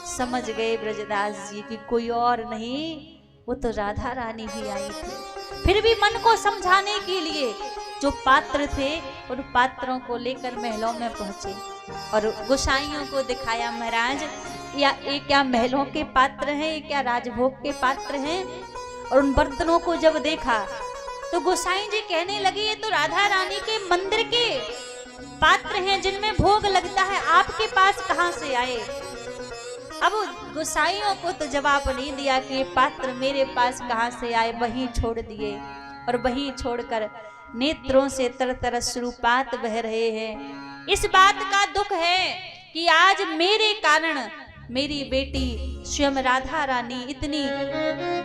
समझ गए ब्रजदास जी की कोई और नहीं, वो तो राधा रानी ही आई थी। फिर भी मन को समझाने के लिए जो पात्र थे उन पात्रों को लेकर महलों में पहुंचे और गोसाइयों को दिखाया, महाराज या ये क्या महलों के पात्र हैं, ये क्या राजभोग के पात्र हैं। और उन बर्तनों को जब देखा तो गोसाई जी कहने लगे, ये तो राधा रानी के मंदिर के पात्र हैं जिनमें भोग लगता है, आपके पास कहाँ से आए। अब गोसाइयों को तो जवाब नहीं दिया कि ये पात्र मेरे पास कहाँ से आए, वहीं छोड़ दिए और वहीं छोड़कर नेत्रों से तरतर अश्रुपात बह रहे हैं। इस बात का दुख है कि आज मेरे कारण मेरी बेटी स्वयं राधा रानी इतनी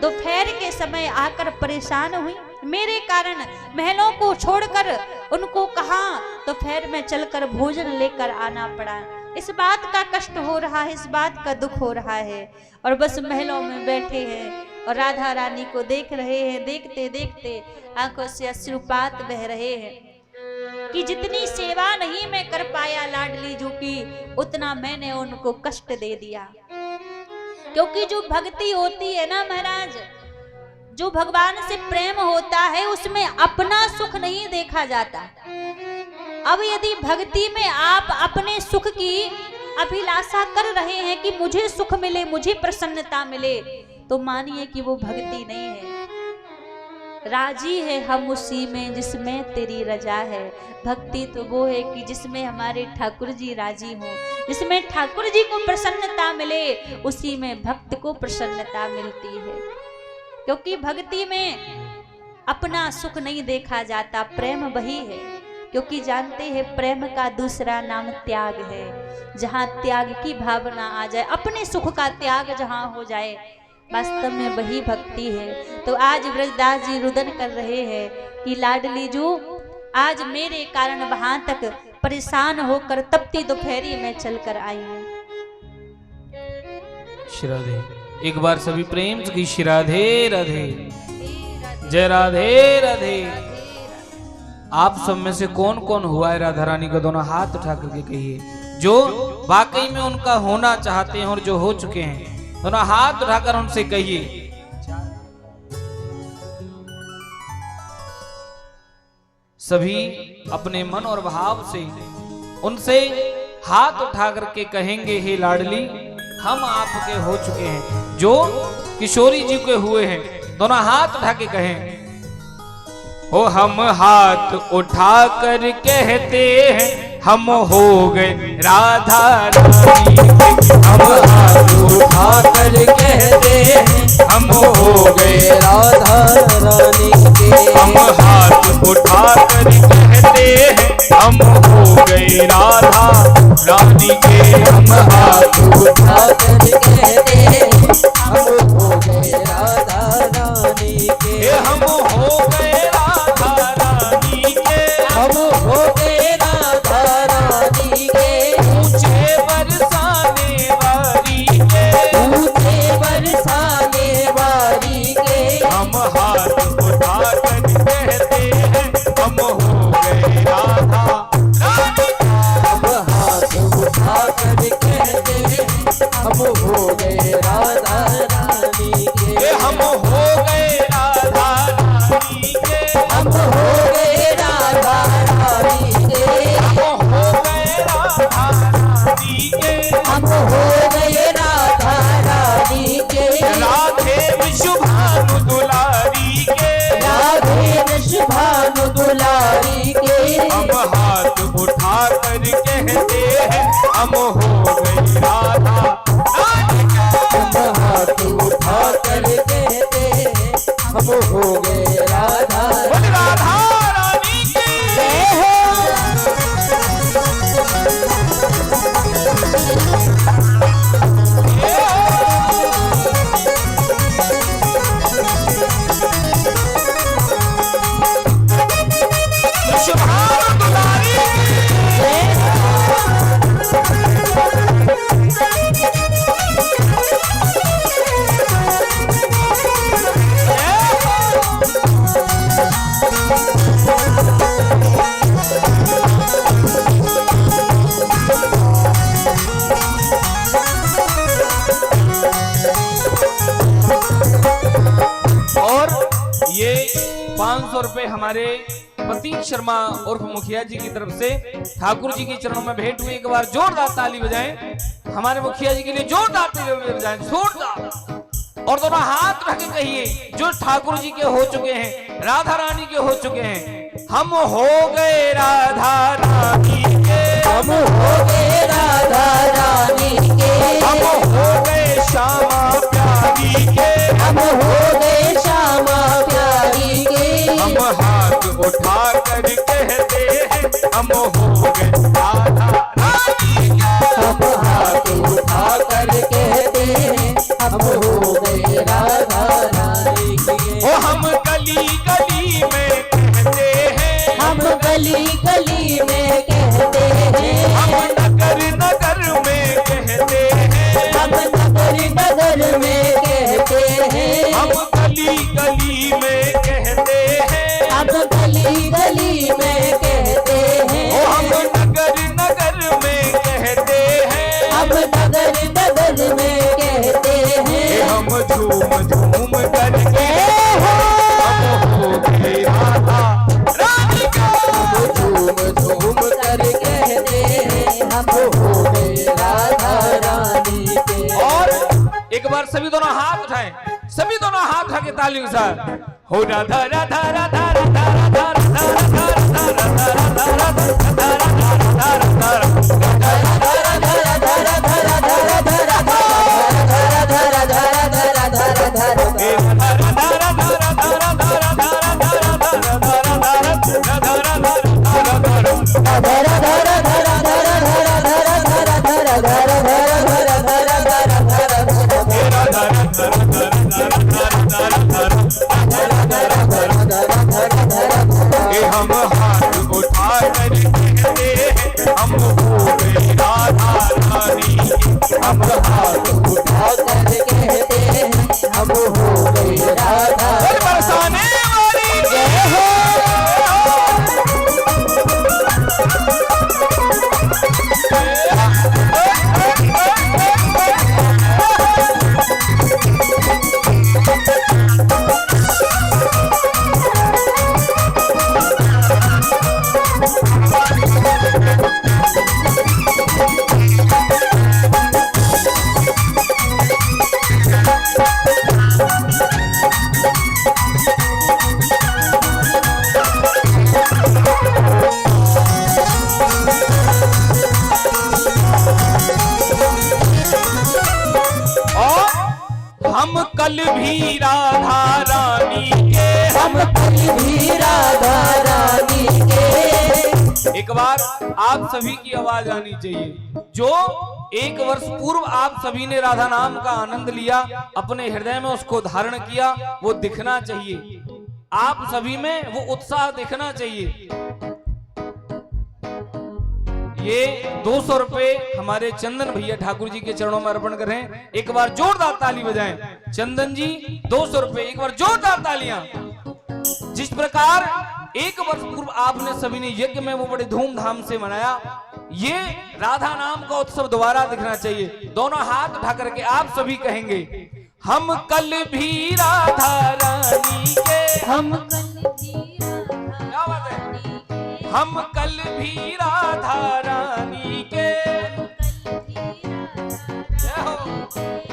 दोपहर के समय आकर परेशान हुई, मेरे कारण महलों को छोड़कर उनको कहाँ दोपहर में चलकर भोजन लेकर आना पड़ा। इस बात का कष्ट हो रहा है, इस बात का दुख हो रहा है, और बस महलों में बैठे हैं और राधा रानी को देख रहे हैं। देखते देखते आंखों से अश्रुपात बह रहे हैं कि जितनी सेवा नहीं मैं कर पाया लाडली जू की, उतना मैंने उनको कष्ट दे दिया। क्योंकि जो भक्ति होती है ना महाराज, जो भगवान से प्रेम होता है उसमें अपना सुख नहीं देखा जाता। अब यदि भक्ति में आप अपने सुख की अभिलाषा कर रहे हैं कि मुझे सुख मिले, मुझे प्रसन्नता मिले, तो मानिए कि वो भक्ति नहीं है। राजी है हम उसी में जिसमें तेरी रजा है। भक्ति तो वो है कि जिसमें हमारे ठाकुर जी राजी हों, जिसमें ठाकुर जी को प्रसन्नता मिले, उसी में भक्त को प्रसन्नता मिलती है। क्योंकि भक्ति में अपना सुख नहीं देखा जाता, प्रेम वही है। क्योंकि जानते हैं प्रेम का दूसरा नाम त्याग है। जहाँ त्याग की भावना आ जाए, अपने सुख का त्याग जहाँ हो जाए, वास्तव में वही भक्ति है। तो आज ब्रजदास जी रुदन कर रहे हैं कि लाडली जू आज मेरे कारण वहां तक परेशान होकर तपती दोपहरी में चलकर आई हूं। श्री राधे। एक बार सभी प्रेम की श्री राधे राधे, जय राधे राधे। आप सब में से कौन कौन हुआ है राधा रानी का दोनों हाथ उठा करके कहिए, जो वाकई में उनका होना चाहते हैं और जो हो चुके हैं, दोनों हाथ उठाकर उनसे कहिए। सभी अपने मन और भाव से उनसे हाथ उठा करके कहेंगे, हे लाडली हम आपके हो चुके हैं, जो किशोरी जी के हुए हैं। दोनों हाथ उठा के कहें, हो हम हाथ उठा कर कहते हैं हम हो गए राधा रानी के। हम हाथ उठा कर कहते हैं हम हो गए राधा रानी के। हम हाथ उठा कर कहते हैं हम हो गए राधा रानी के। हम हाथ उठा कर कहते हैं हम हो गए राधा रानी के। हम हो गए राधा रानी के। हम हो गए राधा रानी के। ऊंचे बरसाने वाली के। ऊंचे बरसाने वाली के। हम हाथ उठा कर कहते हैं हम हो गए राधा रानी के। हम हाथ उठा कर कहते हैं हम हो गए राधा रानी के। हम हो गए राधा रानी के। हम हो गए राधा रानी के। हम हो गए राधा रानी के। हम हो गए राधा रानी के। राधे विशुभानु दुलारी के। राधे विशुभानु दुलारी के। हम हाथ उठा कर कहते हैं हम हो गए राधा रानी के। हम हाथ उठा कर कहते हैं हम हो गए राधा रानी के। जय हो। और ये 500 रुपए हमारे प्रतीक शर्मा उर्फ मुखिया जी की तरफ से ठाकुर जी के चरणों में भेंट हुई। एक बार जोरदार ताली बजाएं हमारे मुखिया जी के लिए, जोरदार ताली बजाएं, जोरदार। और दोनों हाथ रख के कहिए, जो ठाकुर जी के हो चुके हैं, राधा रानी के हो चुके हैं, हम हो गए राधा रानी के। हम हो गए राधा रानी के। हम हो गए श्यामा प्यारी के। हम हो गए श्यामा प्यारी के। हम हाथ उठा कर कहते हैं हम हो गए राधा रानी के। हम हाथ उठा कर कहते हैं हम हो गए राधा रानी के। ओ हम गली गली में कहते हैं। हम गली गली में कहते हैं। हम नगर नगर में कहते हैं। हम नगर नगर में कहते हैं। हम गली गली में कहते हैं। हम गली गली में कहते हैं। ओ हम नगर नगर में कहते हैं। हम नगर नगर में कहते हैं। हम झूम झूम करके हम हो गए राधा रानी के। हम झूम झूम कर कहते हैं हम हो गए राधा रानी के। और एक बार सभी दोनों हाथ उठाएं, सभी दोनों हाथ उठा के ताली के साथ हो राधा राधा राधा राधा राधा राधा हम हाथ उठा कर कहते हैं हम हो गए राधा रानी। हम हाथ उठा कर कहते हैं हम हो गए राधा रानी। बरसाने वाली जय हो। हम कल भी राधा रानी के, हम कल भी राधा रानी के। एक बार आप सभी की आवाज आनी चाहिए। जो 1 वर्ष पूर्व आप सभी ने राधा नाम का आनंद लिया, अपने हृदय में उसको धारण किया, वो दिखना चाहिए। आप सभी में वो उत्साह दिखना चाहिए। ये 200 रुपए हमारे चंदन भैया ठाकुर जी के चरणों में अर्पण करें। एक बार जोरदार ताली बजाएं। चंदन जी 200 रुपए, एक बार जोरदार तालियां। जिस प्रकार 1 वर्ष पूर्व आपने सभी ने यज्ञ में वो बड़े धूमधाम से मनाया, ये राधा नाम का उत्सव दोबारा दिखना चाहिए। दोनों हाथ उठा करके आप सभी कहेंगे, हम कल भी राधा रानी के, हम कल भी राधा रानी के, हम कल भी राधा रानी के,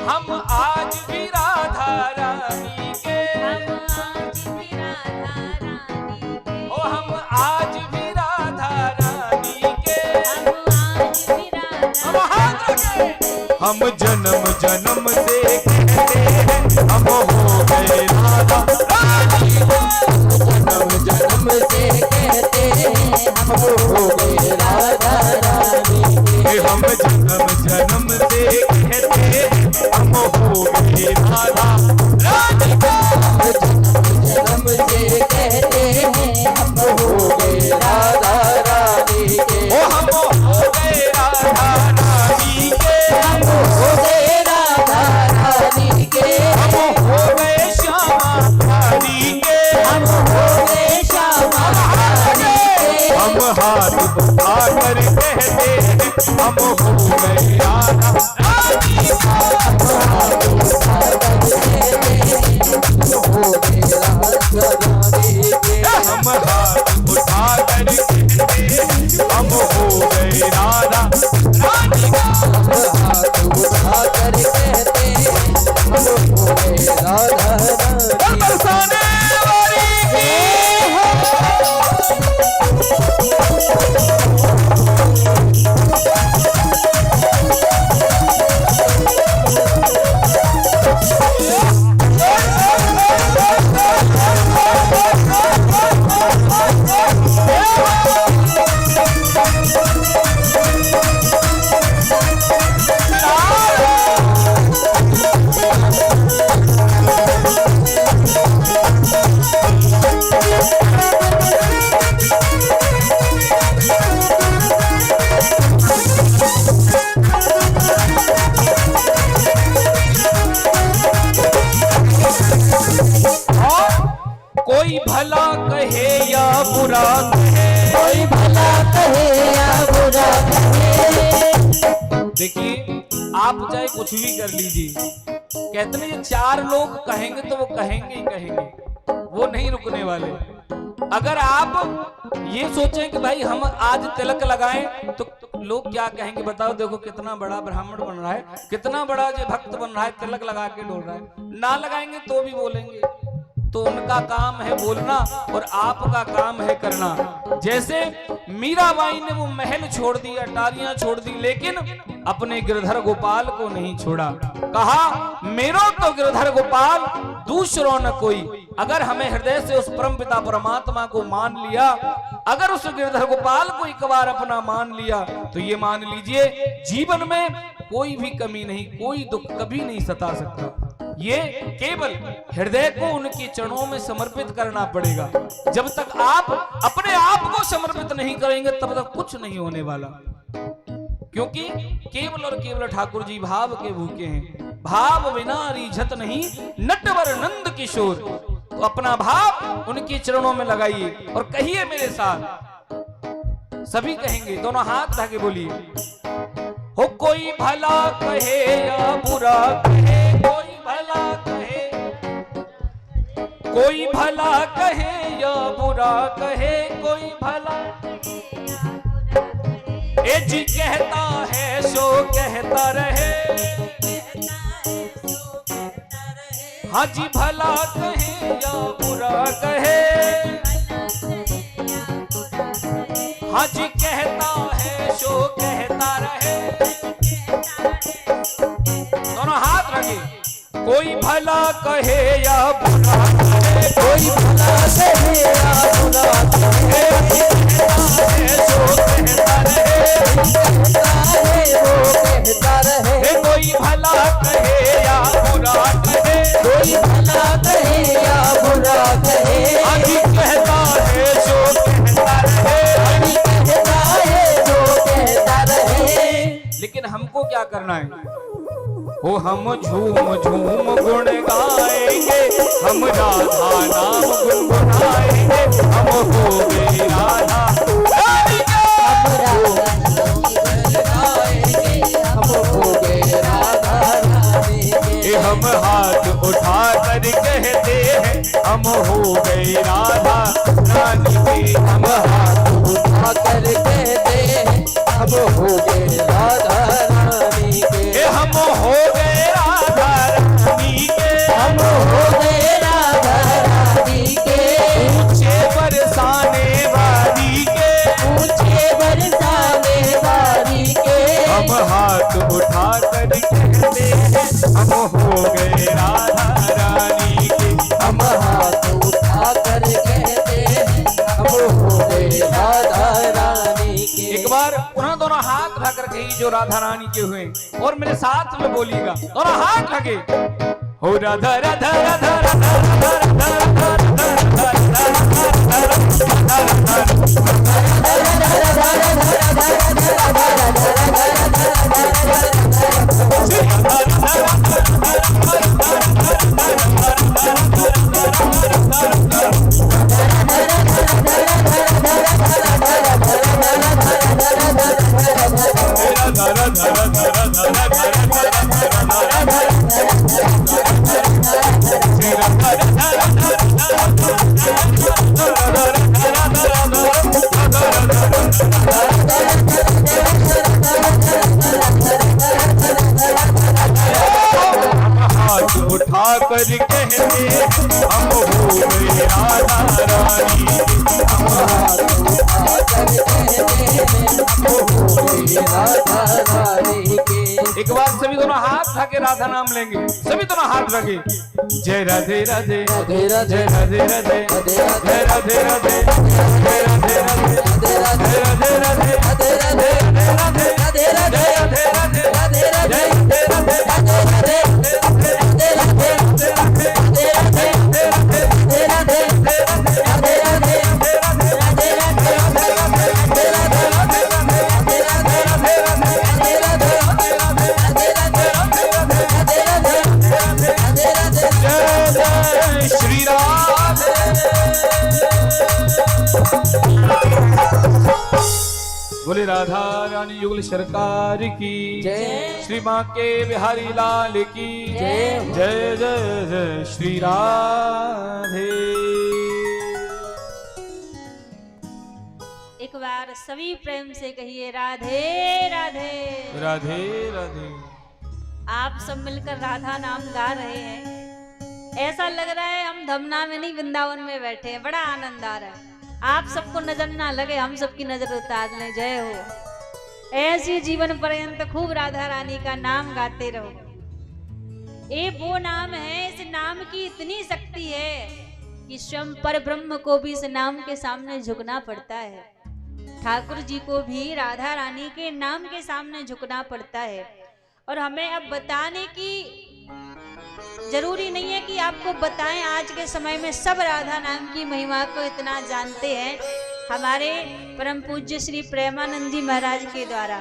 हम आज भी राधा रानी के, ओ हम आज भी राधा रानी के, हम जन्म जन्म से कहते हैं हम हो गए राधा रानी को। जन्म जन्म से कहते हैं हम हो गए राधा रानी के। हम जन्म जन्म से कहते हैं हम हो गए राधा रानी को। जन्म से कहते हैं हम हो गए राधा रानी के। ओ हम हो गए राधा रानी के, हम हो गए राधा रानी के, हम हो गए श्यामा रानी के, हम हो गए श्यामा रानी के। हम हाथ उठा कर कहते हैं हम हो गए राधा रानी को। हाथ उठा कर कहते हैं हम हो गए राधा रानी के। हम हाथ उठा कर कहते हैं हम हो गए राधा रानी को। हाथ उठा कर कहते हैं हम हो गए राधा रानी। बरसाने वाली जय हो। कोई भला कहे या बुरा कहे, कोई भला कहे या बुरा कहे। देखिए आप चाहे कुछ भी कर लीजिए, कहते हैं ये 4 लोग कहेंगे तो वो कहेंगे ही कहेंगे, वो नहीं रुकने वाले। अगर आप ये सोचें कि भाई हम आज तिलक लगाएं तो लोग क्या कहेंगे बताओ। देखो कितना बड़ा ब्राह्मण बन रहा है, कितना बड़ा जो भक्त बन रहा है, तिलक लगा के डोल रहा है। ना लगाएंगे तो भी बोलेंगे। तो उनका काम है बोलना और आपका काम है करना। जैसे मीराबाई ने वो महल छोड़ दिया, अटारियां छोड़ दी, लेकिन अपने गिरधर गोपाल को नहीं छोड़ा। कहा मेरो तो गिरधर गोपाल दूसरों न कोई। अगर हमें हृदय से उस परम पिता परमात्मा को मान लिया, अगर उस गिरधर गोपाल को एक बार अपना मान लिया, तो ये मान लीजिए जीवन में कोई भी कमी नहीं, कोई दुख कभी नहीं सता सकता। ये केवल हृदय को उनके चरणों में समर्पित करना पड़ेगा। जब तक आप अपने आप को समर्पित नहीं करेंगे तब तक कुछ नहीं होने वाला, क्योंकि केवल और केवल ठाकुर जी भाव के भूखे हैं। भाव बिना रीझत नहीं नटवर नंद किशोर। तो अपना भाव उनके चरणों में लगाइए और कहिए मेरे साथ, सभी कहेंगे, दोनों हाथ उठा के बोलिए। हो कोई भला कहे या बुरा कहे, कोई भला कहे, कोई भला कहे या बुरा कहे, कोई भला ए जी कहता है सो कहता रहे, हाँ जी भला कहे या बुरा कहे, हाँ जी कहता है सो कहता रहे। दोनों हाथ रखे। कोई भला कहे या बुरा कहे, कोई भला कहे या बुरा कहे, कहता है सो कहता रहे, कहता है वो कहता रहे। कोई भला कहे या बुरा कहे, कोई भला कहे या बुरा कहे, अभी कहता है सो कहता रहे, अभी कहता है जो कहता रहे। लेकिन हमको क्या करना है? हो हम झूम झूम गुण गाएंगे, हम राधा नाम गुनगुनाएंगे, हम हो गए राधा रानी के, हम हो गए राधा रानी के। हम हाथ उठा कर कहते हैं हम हो गए राधा रानी के, हम हाथ उठा कर कहते हैं हम हो गए राधा रानी के, हम हो गए राधा रानी के, हम हो गए राधा रानी के। ऊंचे बरसाने वाली के, ऊंचे बरसाने वाली के, हम हाथ उठा कर कहते हैं हम हो गए राधा रानी के, हम हाथ उठा कर कहते हैं हम हो गए राधा रानी के। एक बार पुनः दोनों हाथ उठा कर कही जो राधा रानी के हुए, और मेरे साथ में बोलिएगा, दोनों हाथ लगे। हो राधा राधा राधा राधा राधा राधा उठा कर कहते हम हो गए राधा रानी, हम हाथ उठा कर कहते हम हो गए राधा रानी के। एक बार सभी दोनों हाथ उठा के राधा नाम लेंगे, सभी दोनों हाथ रखे। जय राधे राधे राधे राधे राधे राधे जय राधे राधे जय राधे राधे जय राधे राधे राधे राधे राधे राधे राधे राधे राधे राधे बोले राधा रानी युगल सरकार की जय, श्री माँ के बिहारी लाल की जय, जय जय जय श्री राधे। एक बार सभी प्रेम से कहिए राधे राधे राधे राधे। आप सब मिलकर राधा नाम गा रहे हैं, ऐसा लग रहा है हम धमना में नहीं वृंदावन में बैठे हैं, बड़ा आनंद आ रहा है। आप सबको नजर ना लगे, हम सबकी नजर उतार लें। जय हो। ऐसी जीवन पर्यंत खूब राधा रानी का नाम गाते रहो। ये वो नाम है, इस नाम की इतनी शक्ति है कि स्वयं पर ब्रह्म को भी इस नाम के सामने झुकना पड़ता है। ठाकुर जी को भी राधा रानी के नाम के सामने झुकना पड़ता है। और हमें अब बताने की जरूरी नहीं है कि आपको बताएं, आज के समय में सब राधा नाम की महिमा को इतना जानते हैं। हमारे परम पूज्य श्री प्रेमानंद जी महाराज के द्वारा,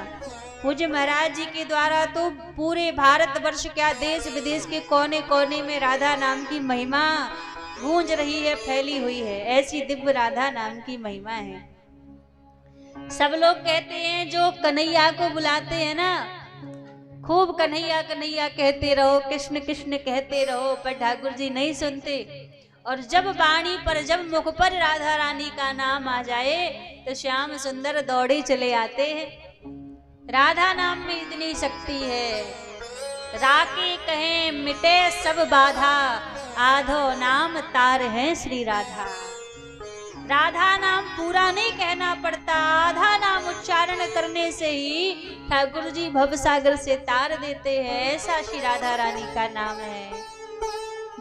पूज्य महाराज जी के द्वारा तो पूरे भारतवर्ष, क्या देश विदेश के कोने कोने में राधा नाम की महिमा गूंज रही है, फैली हुई है। ऐसी दिव्य राधा नाम की महिमा है। सब लोग कहते हैं जो कन्हैया को बुलाते हैं ना, खूब कन्हैया कन्हैया कहते रहो, कृष्ण कृष्ण कहते रहो, पर ठाकुर जी नहीं सुनते। और जब वाणी पर, जब मुख पर राधा रानी का नाम आ जाए तो श्याम सुंदर दौड़े चले आते हैं। राधा नाम में इतनी शक्ति है। राके कहें मिटे सब बाधा, आधो नाम तार है श्री राधा। राधा नाम पूरा नहीं कहना पड़ता, आधा नाम उच्चारण करने से ही ठाकुर जी भवसागर से तार देते हैं। ऐसा श्री राधा रानी का नाम है।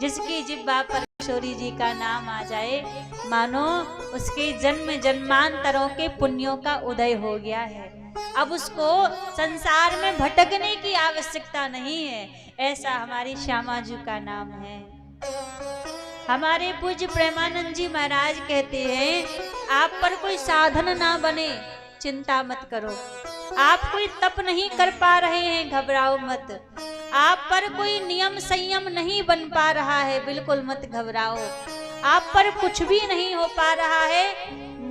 जिसकी जिह्वा पर किशोरी जी का नाम आ जाए, मानो उसके जन्म जन्मांतरों के पुण्यों का उदय हो गया है। अब उसको संसार में भटकने की आवश्यकता नहीं है। ऐसा हमारी श्यामा जी का नाम है। हमारे पूज्य प्रेमानंद जी महाराज कहते हैं, आप पर कोई साधन ना बने, चिंता मत करो। आप कोई तप नहीं कर पा रहे हैं, घबराओ मत। आप पर कोई नियम संयम नहीं बन पा रहा है, बिल्कुल मत घबराओ। आप पर कुछ भी नहीं हो पा रहा है,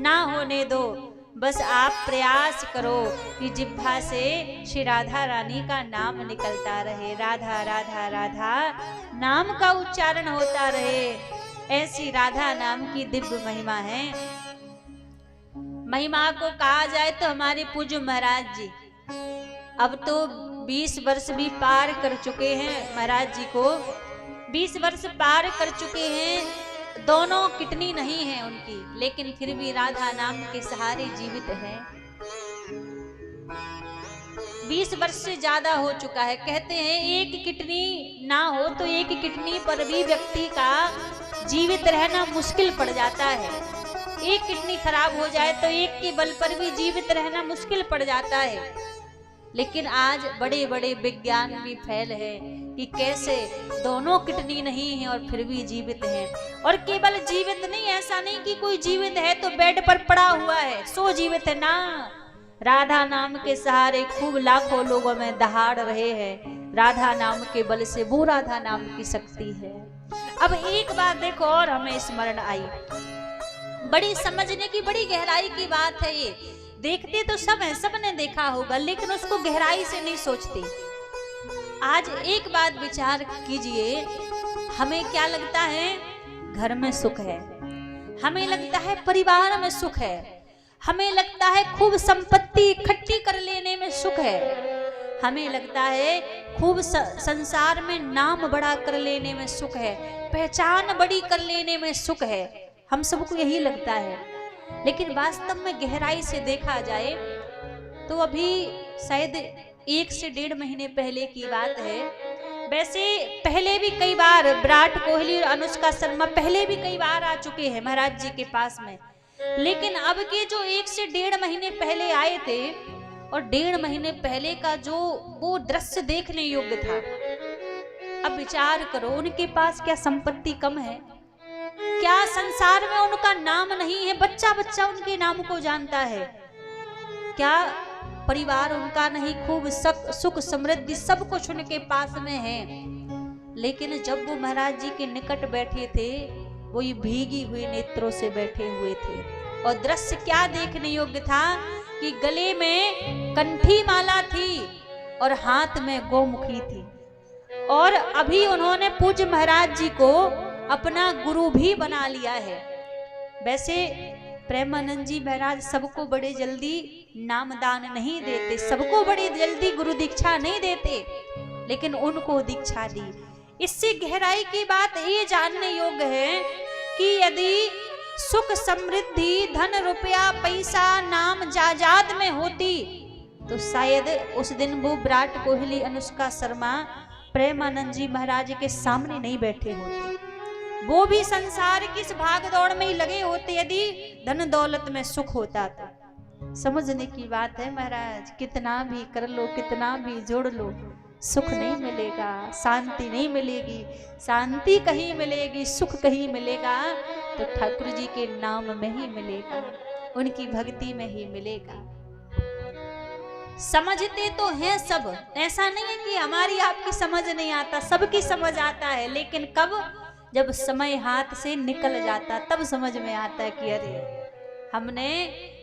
ना होने दो। बस आप प्रयास करो कि जिह्वा से श्री राधा रानी का नाम निकलता रहे। राधा राधा राधा नाम का उच्चारण होता रहे। ऐसी राधा नाम की दिव्य महिमा है। महिमा को कहा जाए तो हमारे पूज्य महाराज जी अब तो 20 वर्ष भी पार कर चुके हैं। महाराज जी को 20 वर्ष पार कर चुके हैं। दोनों किडनी नहीं है उनकी, लेकिन फिर भी राधा नाम के सहारे जीवित है। 20 वर्ष से ज्यादा हो चुका है। कहते हैं एक किडनी ना हो तो एक किडनी पर भी व्यक्ति का जीवित रहना मुश्किल पड़ जाता है। एक किडनी खराब हो जाए तो एक के बल पर भी जीवित रहना मुश्किल पड़ जाता है। लेकिन आज बड़े बड़े विज्ञान भी फैल है कि कैसे दोनों किडनी नहीं है और फिर भी जीवित है। और केवल जीवित नहीं, ऐसा नहीं कि कोई जीवित है तो बेड पर पड़ा हुआ है सो जीवित है ना। राधा नाम के सहारे खूब लाखों लोगों में दहाड़ रहे हैं। राधा नाम के बल से, वो राधा नाम की शक्ति है। अब एक बात देखो और हमें स्मरण आई, बड़ी समझने की, बड़ी गहराई की बात है ये। देखते तो सब है, सबने देखा होगा, लेकिन उसको गहराई से नहीं सोचते। आज एक बात विचार कीजिए, हमें क्या लगता है घर में सुख है, हमें लगता है परिवार में सुख है, हमें लगता है खूब संपत्ति इकट्ठी कर लेने में सुख है, हमें लगता है खूब संसार में नाम बड़ा कर लेने में सुख है, पहचान बड़ी कर लेने में सुख है। हम सबको यही लगता है। लेकिन वास्तव में गहराई से देखा जाए तो अभी शायद 1 से 1.5 महीने पहले की बात है। वैसे पहले भी कई बार विराट कोहली और अनुष्का शर्मा पहले भी कई बार आ चुके हैं महाराज जी के पास में। लेकिन अब के जो 1 से 1.5 महीने पहले आए थे, और 1.5 महीने पहले का जो वो दृश्य देखने योग्य था। अब विचार करो, उनके पास क्या संपत्ति कम है? क्या संसार में उनका नाम नहीं है? बच्चा बच्चा उनके नाम को जानता है। क्या परिवार उनका नहीं? खूब सुख समृद्धि सब कुछ उनके पास में है। लेकिन जब वो महाराज जी के निकट बैठे थे, वो ये भीगी हुई नेत्रों से बैठे हुए थे। और दृश्य क्या देखने योग्य था कि गले में कंठी माला थी और हाथ में गोमुखी थी। और अभी उन्होंने पूज्य महाराज जी को अपना गुरु भी बना लिया है। वैसे प्रेमानंद जी महाराज सबको बड़े जल्दी नामदान नहीं देते, सबको बड़ी जल्दी गुरु दीक्षा नहीं देते, लेकिन उनको दीक्षा दी। इससे गहराई की बात ये जानने योग्य है कि यदि सुख समृद्धि धन रुपया पैसा नाम जायदाद में होती तो शायद उस दिन वो विराट कोहली अनुष्का शर्मा प्रेमानंद जी महाराज के सामने नहीं बैठे होते। वो भी संसार की इस भाग दौड़ में ही लगे होते यदि धन दौलत में सुख होता तो। समझने की बात है महाराज, कितना भी कर लो कितना भी जोड़ लो सुख नहीं मिलेगा, शांति नहीं मिलेगी। शांति कहीं मिलेगी, सुख कहीं मिलेगा तो ठाकुर जी के नाम में ही मिलेगा, उनकी भक्ति में ही मिलेगा। समझते तो हैं सब, ऐसा नहीं है कि हमारी आपकी समझ नहीं आता, सबकी समझ आता है, लेकिन कब, जब समय हाथ से निकल जाता तब समझ में आता है कि अरे हमने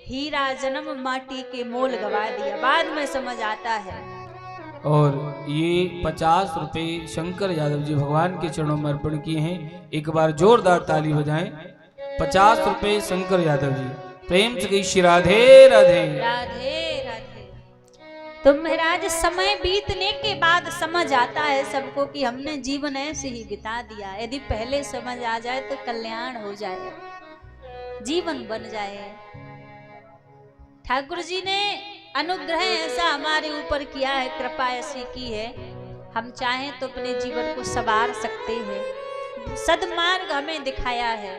हीरा जन्म माटी के मोल गवा दिया, बाद में समझ आता है। और ये 50 रुपए शंकर यादव जी भगवान के चरणों में अर्पण किए हैं। एक बार जोरदार ताली बजाएं। 50 रुपए शंकर यादव जी, प्रेम से गई श्री राधे राधे राधे राधे। तो महाराज समय बीतने के बाद समझ आता है सबको कि हमने जीवन ऐसे ही बिता दिया। यदि पहले समझ आ जाए तो कल्याण हो जाए, जीवन बन जाए। ठाकुर जी ने अनुग्रह ऐसा हमारे ऊपर किया है, कृपा ऐसी की है, हम चाहें तो अपने जीवन को संवार सकते हैं। सदमार्ग हमें दिखाया है।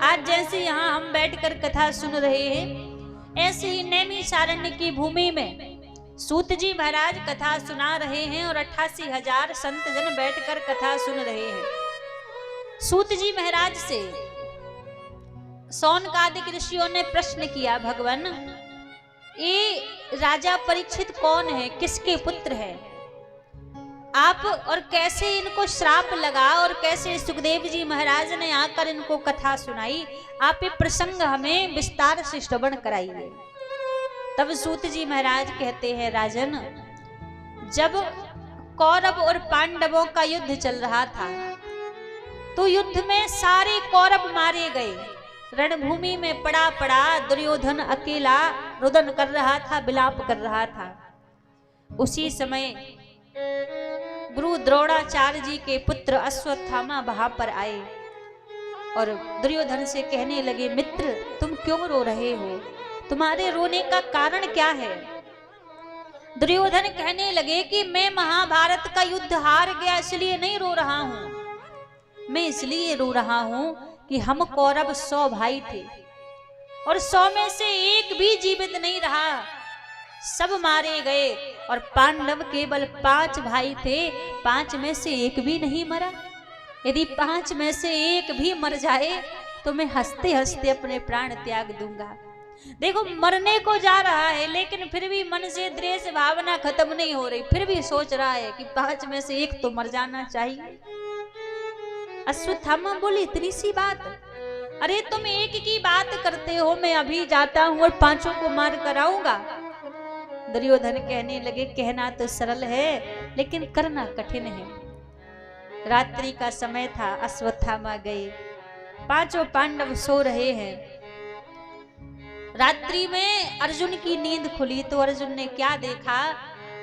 आज जैसे यहाँ हम बैठकर कथा सुन रहे हैं, ऐसे ही नैमिषारण्य की भूमि में सूत जी महाराज कथा सुना रहे हैं और 88,000 संत जन बैठकर कथा सुन रहे हैं। सूत जी महाराज से सौनकादिक ऋषियों ने प्रश्न किया, भगवान ये राजा परीक्षित कौन है, किसके पुत्र है आप, और कैसे इनको श्राप लगा और कैसे सुखदेव जी महाराज ने आकर इनको कथा सुनाई, आप ये प्रसंग हमें विस्तार से श्रवण कराइए। तब सूत जी महाराज कहते हैं, राजन जब कौरव और पांडवों का युद्ध चल रहा था तो युद्ध में सारे कौरव मारे गए। रणभूमि में पड़ा पड़ा दुर्योधन अकेला रुदन कर रहा था, विलाप कर रहा था। उसी समय गुरु द्रोणाचार्य जी के पुत्र अश्वत्थामा वहां पर आए और दुर्योधन से कहने लगे, मित्र तुम क्यों रो रहे हो, तुम्हारे रोने का कारण क्या है। दुर्योधन कहने लगे कि मैं महाभारत का युद्ध हार गया इसलिए नहीं रो रहा हूं, मैं इसलिए रो रहा हूं कि हम कौरव 100 भाई थे और 100 में से एक भी जीवित नहीं रहा, सब मारे गए, और पांडव केवल 5 भाई थे, 5 में से एक भी नहीं मरा। यदि 5 में से एक भी मर जाए तो मैं हंसते हंसते अपने प्राण त्याग दूंगा। देखो मरने को जा रहा है लेकिन फिर भी मन से द्वेष भावना खत्म नहीं हो रही, फिर भी सोच रहा है कि 5 में से एक तो मर जाना चाहिए। अश्वत्थामा बोले, इतनी सी बात, अरे तुम एक की बात करते हो, मैं अभी जाता हूं और 5 को मार कर आऊंगा। दुर्योधन कहने लगे, कहना तो सरल है लेकिन करना कठिन है। रात्रि का समय था, अश्वत्थामा गए, 5 पांडव सो रहे हैं। रात्रि में अर्जुन की नींद खुली तो अर्जुन ने क्या देखा,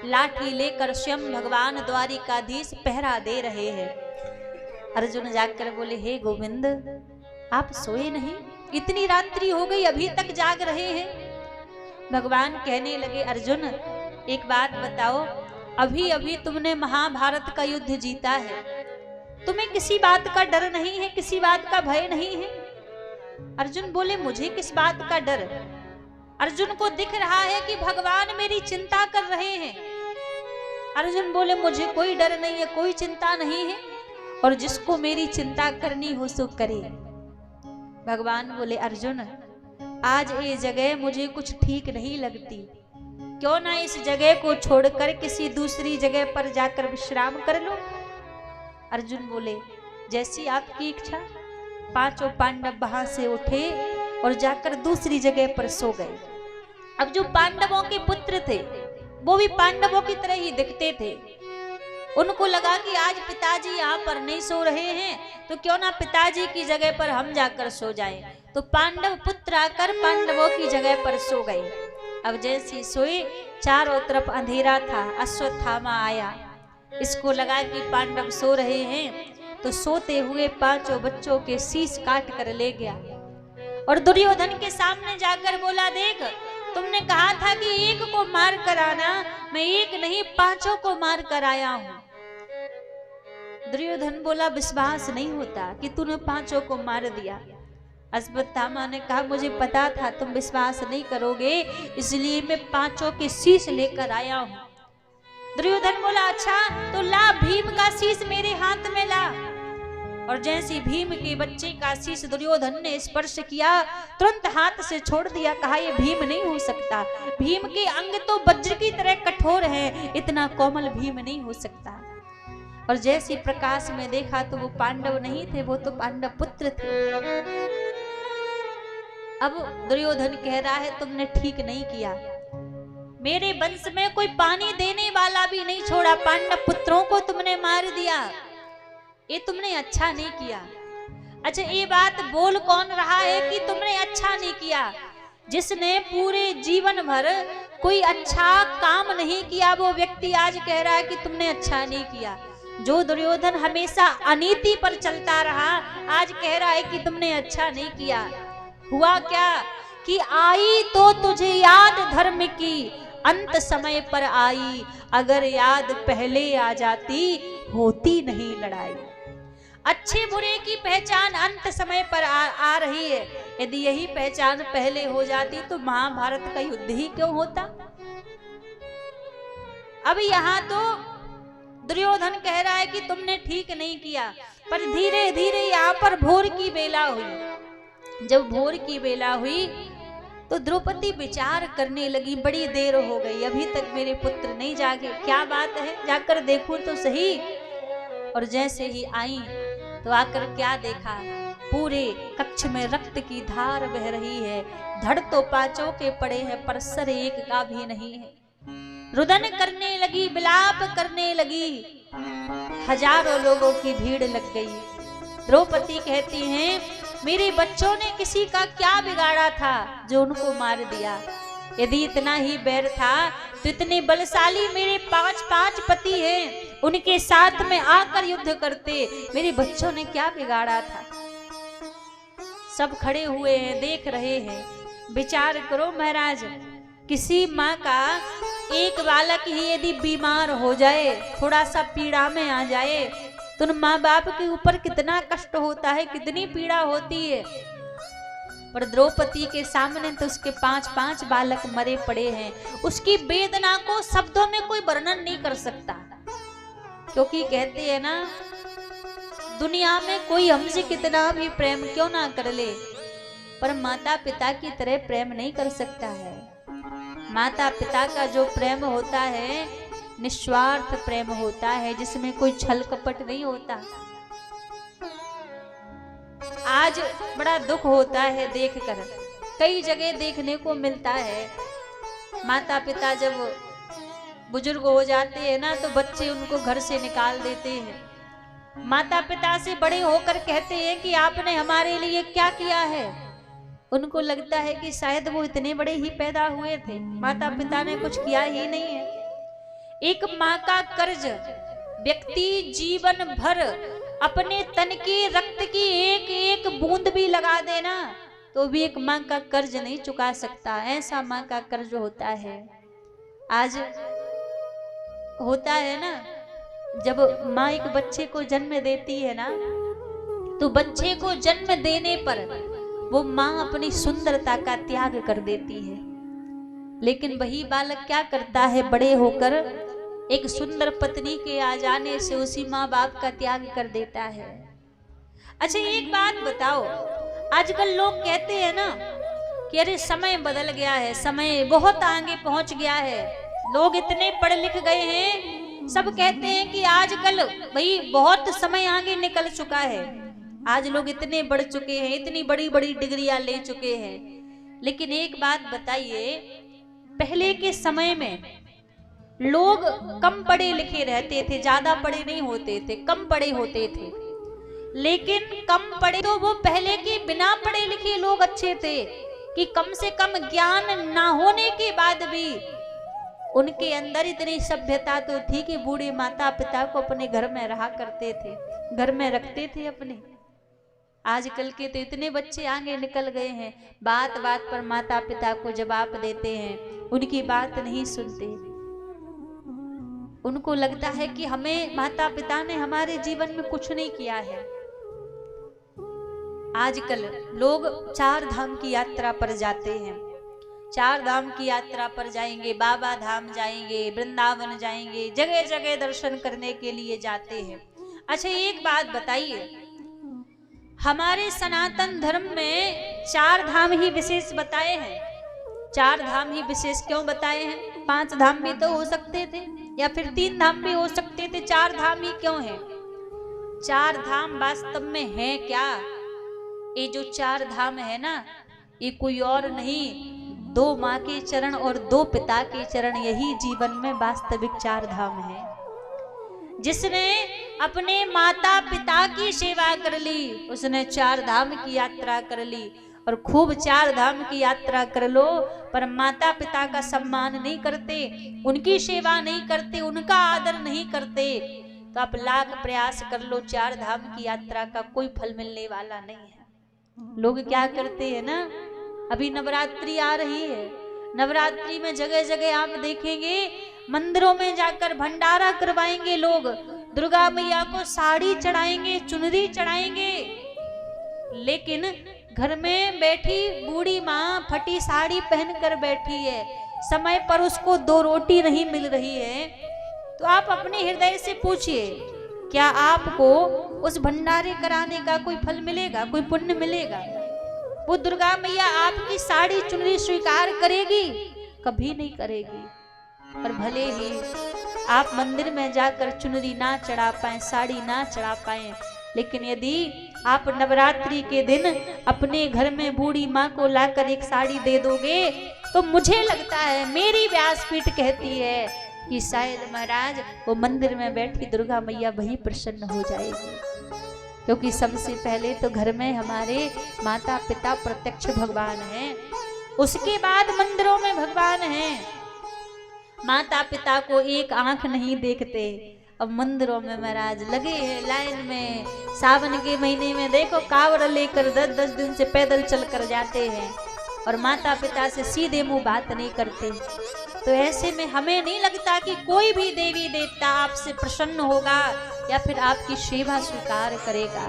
लाठी लेकर स्वयं भगवान द्वारिकाधीश पहरा दे रहे हैं। अर्जुन जाकर बोले, हे गोविंद आप सोए नहीं, इतनी रात्रि हो गई अभी तक जाग रहे हैं। भगवान कहने लगे, अर्जुन एक बात बताओ, अभी अभी तुमने महाभारत का युद्ध जीता है, तुम्हें किसी बात का डर नहीं है, किसी बात का भय नहीं है। अर्जुन बोले, मुझे किस बात का डर। अर्जुन को दिख रहा है कि भगवान मेरी चिंता कर रहे हैं। अर्जुन बोले, मुझे कोई डर नहीं है, कोई चिंता नहीं है, और जिसको मेरी चिंता करनी हो सो करे। भगवान बोले, अर्जुन आज ये जगह मुझे कुछ ठीक नहीं लगती, क्यों ना इस जगह को छोड़कर किसी दूसरी जगह पर जाकर विश्राम कर लो। अर्जुन बोले, जैसी आपकी इच्छा। 5 पांडव वहां से उठे और जाकर दूसरी जगह पर सो गए। अब जो पांडवों के पुत्र थे वो भी पांडवों की तरह ही दिखते थे। उनको लगा कि आज पिताजी यहाँ पर नहीं सो रहे हैं तो क्यों ना पिताजी की जगह पर हम जाकर सो जाएं। तो पांडव पुत्र आकर पांडवों की जगह पर सो गए। अब जैसे सोए, चारों तरफ अंधेरा था। अश्वत्थामा आया, इसको लगा कि पांडव सो रहे हैं, तो सोते हुए पांचों बच्चों के शीश काट कर ले गया और दुर्योधन के सामने जाकर बोला, देख तुमने कहा था कि एक को मार कर आना, मैं एक नहीं पांचों को मार कर आया हूं। दुर्योधन बोला, विश्वास नहीं होता कि तूने पांचों को मार दिया। अश्वत्थामा ने कहा, मुझे पता था तुम विश्वास नहीं करोगे, इसलिए मैं पांचों के शीश लेकर आया हूं। दुर्योधन बोला, अच्छा तो ला भीम का शीश मेरे हाथ में ला। और जैसे भीम के बच्चे का शीश दुर्योधन ने स्पर्श किया, तुरंत हाथ से छोड़ दिया। कहा, यह भीम नहीं हो सकता, भीम के अंग तो वज्र की तरह कठोर है, इतना कोमल भीम नहीं हो सकता। और जैसे प्रकाश में देखा तो वो पांडव नहीं थे, वो तो पांडव पुत्र थे। अब दुर्योधन कह रहा है, तुमने ठीक नहीं किया, मेरे वंश में कोई पानी देने वाला भी नहीं छोड़ा, पांडव पुत्रों को तुमने मार दिया, ये तुमने अच्छा नहीं किया। अच्छा, ये बात बोल कौन रहा है कि तुमने अच्छा नहीं किया? जिसने पूरे जीवन भर कोई अच्छा काम नहीं किया, वो व्यक्ति आज कह रहा है कि तुमने अच्छा नहीं किया। जो दुर्योधन हमेशा अनीति पर चलता रहा, आज कह रहा है कि तुमने अच्छा नहीं किया। हुआ क्या कि आई तो तुझे याद धर्म की, अंत समय पर आई, अगर याद पहले आ जाती, होती नहीं लड़ाई। अच्छे बुरे की पहचान अंत समय पर आ रही है, यदि यही पहचान पहले हो जाती तो महाभारत का युद्ध ही क्यों होता। अब यहाँ तो दुर्योधन कह रहा है कि तुमने ठीक नहीं किया, पर धीरे धीरे यहाँ पर भोर की बेला हुई। जब भोर की बेला हुई तो द्रौपदी विचार करने लगी, बड़ी देर हो गई, अभी तक मेरे पुत्र नहीं जागे, क्या बात है, जाकर देखूं तो सही। और जैसे ही आई तो आकर क्या देखा, पूरे कक्ष में रक्त की धार बह रही है, धड़ तो पांचों के पड़े हैं पर सर एक का भी नहीं है। रुदन करने लगी, विलाप करने लगी, हजारों लोगों की भीड़ लग गई। द्रौपदी कहती हैं, मेरे बच्चों ने किसी का क्या बिगाड़ा था जो उनको मार दिया? यदि इतना ही बैर था तो इतने बलशाली मेरे पांच पति हैं, उनके साथ में आकर युद्ध करते, मेरे बच्चों ने क्या बिगाड़ा था? सब खड़े हुए हैं, देख रहे हैं। विचार करो महाराज, किसी माँ का एक बालक ही यदि बीमार हो जाए, थोड़ा सा पीड़ा में आ जाए, तो माँ बाप के ऊपर कितना कष्ट होता है, कितनी पीड़ा होती है। पर द्रौपदी के सामने तो उसके 5 बालक मरे पड़े हैं, उसकी वेदना को शब्दों में कोई वर्णन नहीं कर सकता। क्योंकि कहते हैं ना, दुनिया में कोई हमसे कितना भी प्रेम क्यों ना कर ले, पर माता पिता की तरह प्रेम नहीं कर सकता है। माता पिता का जो प्रेम होता है, निस्वार्थ प्रेम होता है, जिसमें कोई छल कपट नहीं होता। आज बड़ा दुख होता है देखकर, कई जगह देखने को मिलता है, माता पिता जब बुजुर्ग हो जाते हैं ना, तो बच्चे उनको घर से निकाल देते हैं। माता पिता से बड़े होकर कहते हैं कि आपने हमारे लिए क्या किया है। उनको लगता है कि शायद वो इतने बड़े ही पैदा हुए थे, माता पिता ने कुछ किया ही नहीं है। एक माँ का कर्ज व्यक्ति जीवन भर अपने तन की रक्त की एक एक बूंद भी लगा देना तो भी एक माँ का कर्ज नहीं चुका सकता, ऐसा माँ का कर्ज होता है। आज होता है ना, जब माँ एक बच्चे को जन्म देती है ना, तो बच्चे को जन्म देने पर वो माँ अपनी सुंदरता का त्याग कर देती है, लेकिन वही बालक क्या करता है, बड़े होकर एक सुंदर पत्नी के आ जाने से उसी माँ बाप का त्याग कर देता है। अच्छा, एक बात बताओ, आजकल लोग कहते हैं ना कि अरे समय बदल गया है, समय बहुत आगे पहुंच गया है, लोग इतने पढ़ लिख गए हैं, सब कहते हैं कि आजकल भाई बहुत समय आगे निकल चुका है, आज लोग इतने बढ़ चुके हैं, इतनी बड़ी बड़ी डिग्रियां ले चुके हैं। लेकिन एक बात बताइए, पहले के समय में लोग कम पढ़े लिखे रहते थे, ज्यादा पढ़े नहीं होते थे, कम पढ़े होते थे, लेकिन कम पढ़े तो वो पहले के बिना पढ़े लिखे लोग अच्छे थे कि कम से कम ज्ञान ना होने के बाद भी उनके अंदर इतनी सभ्यता तो थी कि बूढ़े माता पिता को अपने घर में रहा करते थे, घर में रखते थे अपने। आजकल के तो इतने बच्चे आगे निकल गए हैं, बात बात पर माता पिता को जवाब देते हैं, उनकी बात नहीं सुनते। उनको लगता है कि हमें माता पिता ने हमारे जीवन में कुछ नहीं किया है। आजकल लोग 4 धाम की यात्रा पर जाते हैं, 4 धाम की यात्रा पर जाएंगे, बाबा धाम जाएंगे, वृंदावन जाएंगे, जगह जगह दर्शन करने के लिए जाते हैं। अच्छा एक बात बताइए, हमारे सनातन धर्म में 4 धाम ही विशेष बताए हैं। 4 धाम ही विशेष क्यों बताए हैं? 5 धाम भी तो हो सकते थे, या फिर 3 धाम भी हो सकते थे, 4 धाम ही क्यों है? 4 धाम वास्तव में है क्या? ये जो 4 धाम है ना, ये कोई और नहीं, 2 माँ के चरण और 2 पिता के चरण, यही जीवन में वास्तविक 4 धाम है। जिसने अपने माता पिता की सेवा कर ली, उसने 4 धाम की यात्रा कर ली। और खूब 4 धाम की यात्रा कर लो, पर माता पिता का सम्मान नहीं करते, उनकी सेवा नहीं करते, उनका आदर नहीं करते, तो आप लाख प्रयास कर लो, 4 धाम की यात्रा का कोई फल मिलने वाला नहीं है। लोग क्या करते हैं ना, अभी नवरात्रि आ रही है, नवरात्रि में जगह जगह आप देखेंगे मंदिरों में जाकर भंडारा करवाएंगे लोग, दुर्गा मैया को साड़ी चढ़ाएंगे, चुनरी चढ़ाएंगे, लेकिन घर में बैठी बूढ़ी माँ फटी साड़ी पहनकर बैठी है, समय पर उसको 2 रोटी नहीं मिल रही है, तो आप अपने हृदय से पूछिए, क्या आपको उस भंडारे कराने का कोई फल मिलेगा, कोई पुण्य मिलेगा? वो दुर्गा मैया आपकी साड़ी चुनरी स्वीकार करेगी? कभी नहीं करेगी। पर भले ही आप मंदिर में जाकर चुनरी ना चढ़ा पाए, साड़ी ना चढ़ा पाए, लेकिन यदि आप नवरात्रि के दिन अपने घर में बूढ़ी माँ को लाकर एक साड़ी दे दोगे, तो मुझे लगता है, मेरी व्यासपीठ कहती है कि शायद महाराज वो मंदिर में बैठी दुर्गा मैया वही प्रसन्न हो जाएगी। क्योंकि सबसे पहले तो घर में हमारे माता पिता प्रत्यक्ष भगवान हैं, उसके बाद मंदिरों में भगवान हैं। माता पिता को एक आंख नहीं देखते, अब मंदिरों में महाराज लगे हैं लाइन में। सावन के महीने में देखो कावड़ लेकर 10-10 दिन से पैदल चल कर जाते हैं, और माता पिता से सीधे मुंह बात नहीं करते। तो ऐसे में हमें नहीं लगता कि कोई भी देवी देवता आपसे प्रसन्न होगा या फिर आपकी सेवा स्वीकार करेगा।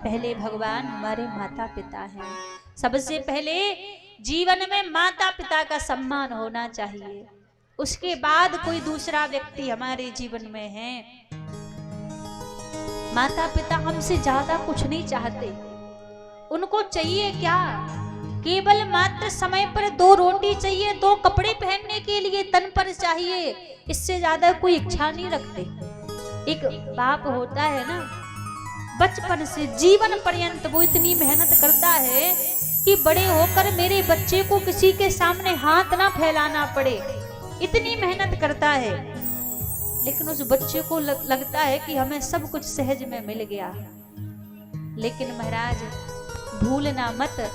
पहले भगवान हमारे माता पिता हैं। सबसे पहले जीवन में माता पिता का सम्मान होना चाहिए, उसके बाद कोई दूसरा व्यक्ति हमारे जीवन में है। माता पिता हमसे ज्यादा कुछ नहीं चाहते, उनको चाहिए क्या? केवल मात्र समय पर 2 रोटी चाहिए, 2 कपड़े पहनने के लिए तन पर चाहिए, इससे ज्यादा कोई इच्छा नहीं रखते। एक बाप होता है ना, बचपन से जीवन पर्यंत वो इतनी मेहनत करता है कि बड़े होकर मेरे बच्चे को किसी के सामने हाथ ना फैलाना पड़े, इतनी मेहनत करता है। लेकिन उस बच्चे को लगता है कि हमें सब कुछ सहज में मिल गया। लेकिन महाराज भूलना मत,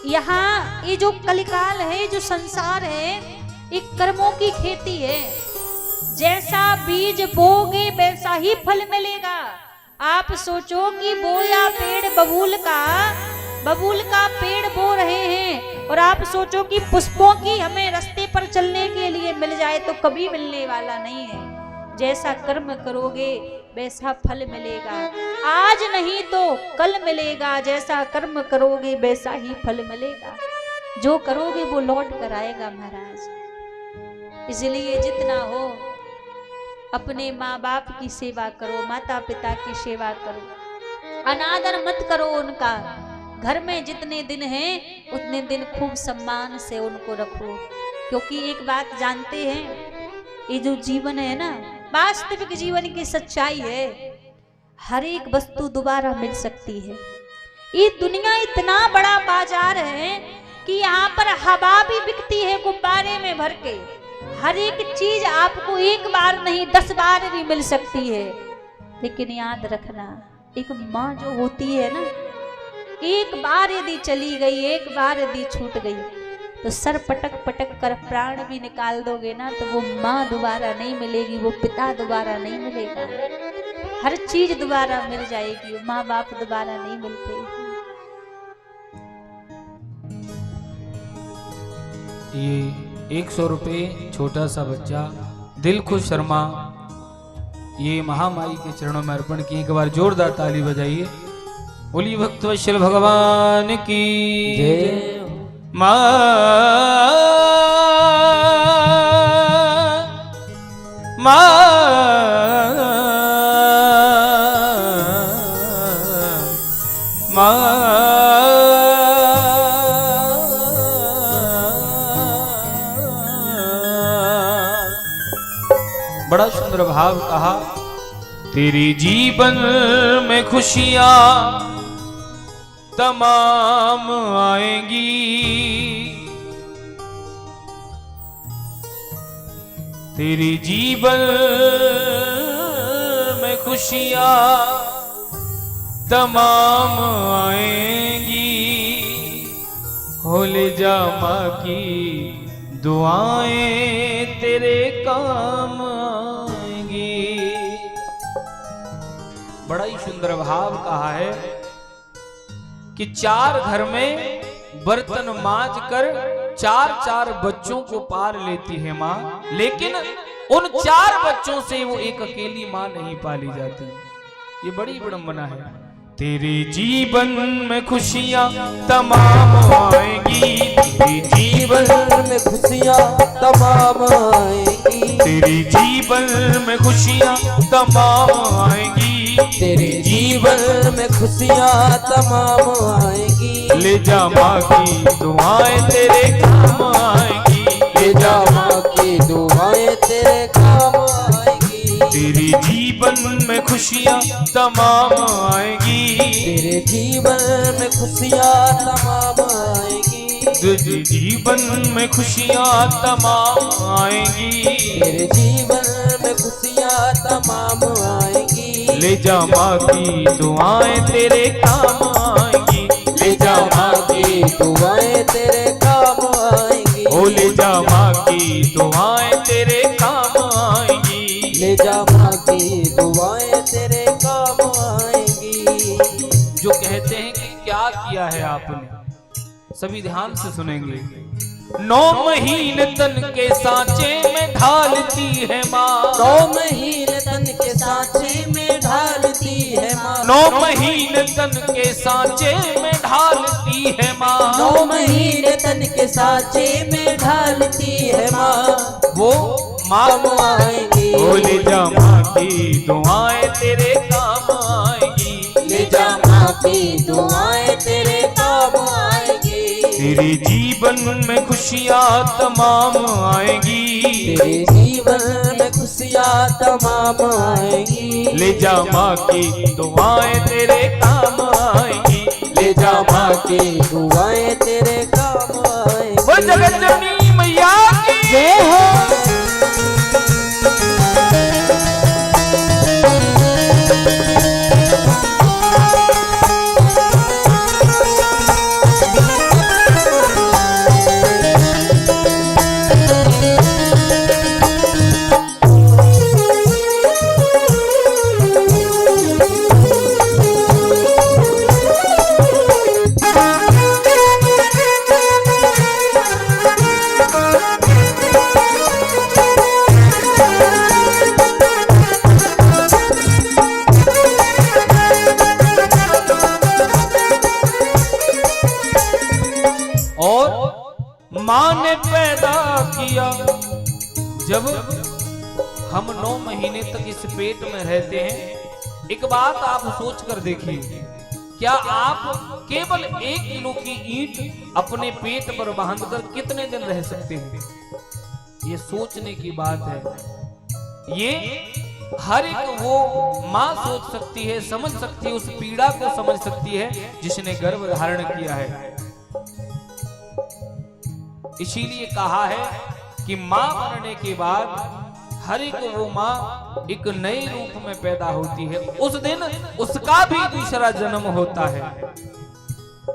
यहाँ ये जो कलिकाल है, जो संसार है, एक कर्मों की खेती है। जैसा बीज बोगे वैसा ही फल मिलेगा। आप सोचो कि बोया पेड़ बबूल का पेड़ बो रहे हैं, और आप सोचो कि पुष्पों की हमें रास्ते पर चलने के लिए मिल जाए, तो कभी मिलने वाला नहीं है। जैसा कर्म करोगे वैसा फल मिलेगा, आज नहीं तो कल मिलेगा। जैसा कर्म करोगे वैसा ही फल मिलेगा, जो करोगे वो लौट कर आएगा महाराज। इसलिए जितना हो अपने माँ बाप की सेवा करो, माता पिता की सेवा करो, अनादर मत करो उनका। घर में जितने दिन हैं उतने दिन खूब सम्मान से उनको रखो, क्योंकि एक बात जानते हैं, ये जो जीवन है ना, वास्तविक जीवन की सच्चाई है, हर एक वस्तु दोबारा मिल सकती है। ये दुनिया इतना बड़ा बाजार है कि यहाँ पर हवा भी बिकती है गुब्बारे में भर के। हर एक चीज आपको एक बार नहीं 10 बार भी मिल सकती है। लेकिन याद रखना, एक माँ जो होती है ना, एक बार यदि चली गई, एक बार यदि छूट गई, तो सर पटक पटक कर प्राण भी निकाल दोगे ना तो वो माँ दोबारा नहीं मिलेगी, वो पिता दोबारा नहीं मिलेगा। हर चीज दोबारा मिल जाएगी, माँ बाप दोबारा नहीं मिलते। ये 100 रुपये छोटा सा बच्चा दिल खुश शर्मा ये महामाई के चरणों में अर्पण की। एक बार जोरदार ताली बजाइए। बोलिए भक्तवत्सल भगवान की जय। माँ बड़ा सुंदर भाव कहा। तेरे जीवन में खुशियां तमाम आएंगी, तेरे जीवन में खुशियां तमाम आएंगी। हो ले जा माँ की दुआएं तेरे काम आएंगी। बड़ा ही सुंदर भाव कहा है कि 4 घर में बर्तन मांज कर 4 बच्चों को पार लेती है माँ, लेकिन उन 4 बच्चों से वो एक अकेली माँ नहीं पाली जाती। ये बड़ी विडंबना है। तेरे जीवन में खुशियाँ तमाम आएंगी, तेरे जीवन में खुशियाँ तमाम आएंगी, तेरे जीवन में खुशियाँ तमाम आएंगी, तेरे जीवन में खुशियाँ तमाम आएंगी। ले जा माँ की दुआएं तेरे काम आएंगी, ले जा माँ की दुआएं तेरे काम आएंगी। तेरे जीवन में खुशियाँ तमाम आएंगी, तेरे जीवन में खुशियाँ तमाम आएंगी, तेरे जीवन में खुशियाँ तमाम आएंगी, तेरे जीवन में खुशियाँ तमाम आएंगी। ले जा माँ की दुआएं तेरे काम आएंगी, ले जा माँ की दुआएं तेरे काम आएंगी, ओ ले जा माँ की दुआएं तेरे काम आएंगी, ले जा माँ की दुआएं तेरे काम आएंगी। जो कहते हैं कि क्या किया है आपने, सभी ध्यान से सुनेंगे। 9 महीने तन के सांचे में ढालती है माँ, 9 महीने तन के सांचे में ढालती है माँ, 9 महीने तन के सांचे में ढालती है माँ, 9 महीने तन के सांचे में ढालती है माँ। वो माँ काम आएंगी, ओ ले जा माँ की दुआएं तेरे काम आएगी, ले जा माँ की दुआएं तेरे काम आएगी। तेरे जीवन में खुशियाँ तमाम आएंगी, तेरे जीवन में खुशियाँ तमाम आएंगी। ले जा माँ की दुआएं तेरे काम आएंगी, ले जा माँ की दुआएं तेरे काम आएंगी। वो जगत जननी मैया की जय हो। माँ ने पैदा किया। जब हम 9 महीने तक इस पेट में रहते हैं, एक बात आप सोच कर देखिए, क्या आप केवल 1 किलो की ईंट अपने पेट पर बांधकर कितने दिन रह सकते हैं? ये सोचने की बात है। ये हर एक वो माँ सोच सकती है, समझ सकती है, उस पीड़ा को समझ सकती है जिसने गर्भ धारण किया है। इसीलिए कहा है कि माँ मरने के बाद हर एक वो माँ एक नए रूप में पैदा होती है। उस दिन उसका भी दूसरा जन्म होता है।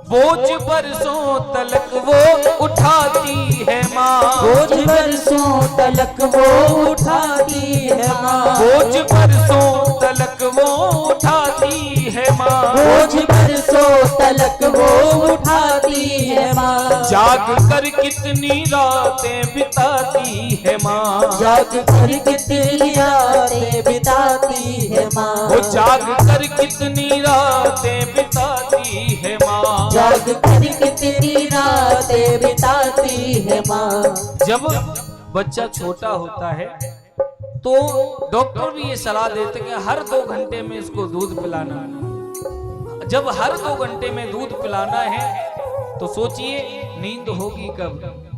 बोझ बरसों तलक वो उठाती है माँ, बोझ बरसों तलक वो उठाती है माँ, बोझ बरसों तलक वो उठाती है माँ, बोझ बरसों तलक वो उठाती है माँ, जाग कर कितनी रातें बिताती है माँ, जाग कर कितनी रातें बिताती है माँ, वो जाग कर कितनी रातें बिताती है माँ, जाग कर कितनी रातें बिताती है माँ। जब बच्चा छोटा होता है तो डॉक्टर भी ये सलाह देते हैं कि हर 2 घंटे में इसको दूध पिलाना। जब हर 2 घंटे में दूध पिलाना है तो सोचिए नींद होगी कब,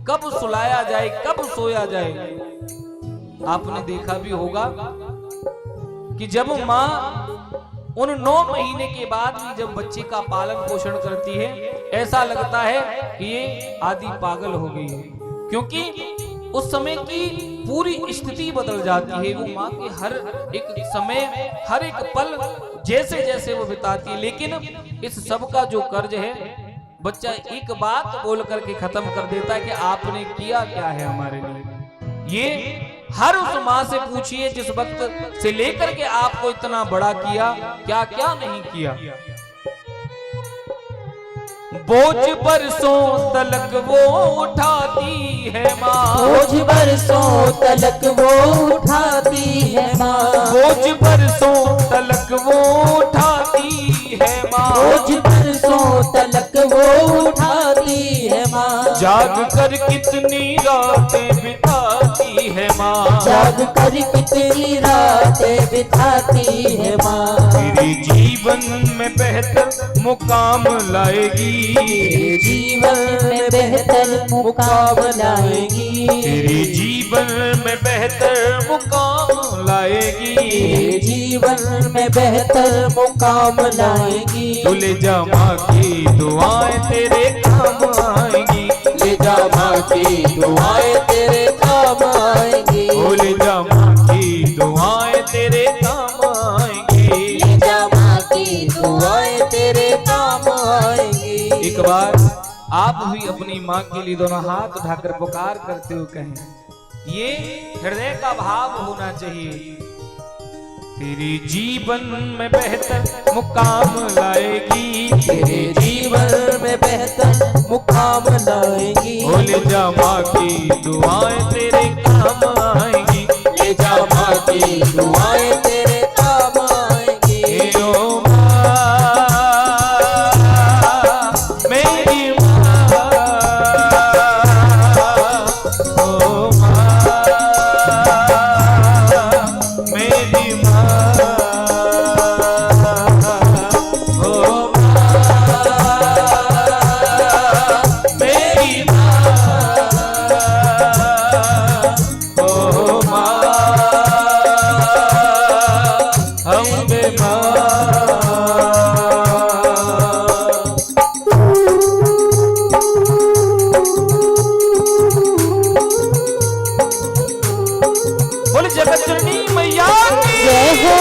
कब सुलाया जाए, कब सोया जाए। आपने देखा भी होगा कि जब माँ उन 9 महीने के बाद भी जब बच्चे का पालन पोषण करती है, ऐसा लगता है कि ये आदि पागल हो गई है, क्योंकि उस समय की पूरी स्थिति बदल जाती है। वो माँ के हर एक समय, हर एक पल जैसे जैसे वो बिताती है। लेकिन इस सब का जो कर्ज है, बच्चा एक बात बोल करके खत्म कर देता है कि आपने किया क्या है हमारे लिए। ये हर उस माँ से पूछिए जिस वक्त से लेकर के आपको इतना बड़ा किया, क्या क्या नहीं किया। बोझ बरसों तलक वो उठाती है माँ, बोझ बरसों तलक वो उठाती है माँ, बोझ बरसों तलक वो उठाती है माँ, बोझ बरसों तलक वो उठाती है माँ, जाग कर कितनी रातें बिताती है माँ, जाग कर कितनी रातें बिताती है माँ, तेरे जीवन में बेहतर मुकाम लाएगी, तेरे जीवन में बेहतर मुकाम लाएगी, तेरे जीवन में बेहतर मुकाम लाएगी, तेरे जीवन में बेहतर मुकाम लाएगी। तू ले जा माँ की दुआएं तेरे काम आएंगी, ले जा माँ की दुआएं तेरे काम आएंगी, ओ ले जा माँ की दुआएं तेरे काम आएंगी। ले जा माँ की दुआएं तेरे काम आएंगी। एक बार आप भी अपनी माँ के लिए दोनों हाथ उठाकर पुकार करते हुए कहें, ये हृदय का भाव होना चाहिए। तेरे जीवन में बेहतर मुकाम लाएगी, तेरे जीवन में बेहतर मुकाम लाएगी, ओ ले जा माँ की दुआएं तेरे काम आएंगी, ले जा माँ की दुआएं तेरे काम आएंगी। हे ओ माँ मेरी माँ, ओ माँ मेरी माँ, ओ मेरी माँ, ओ माँ अम्बे माँ। बोले जगत जननी मैया की जय हो।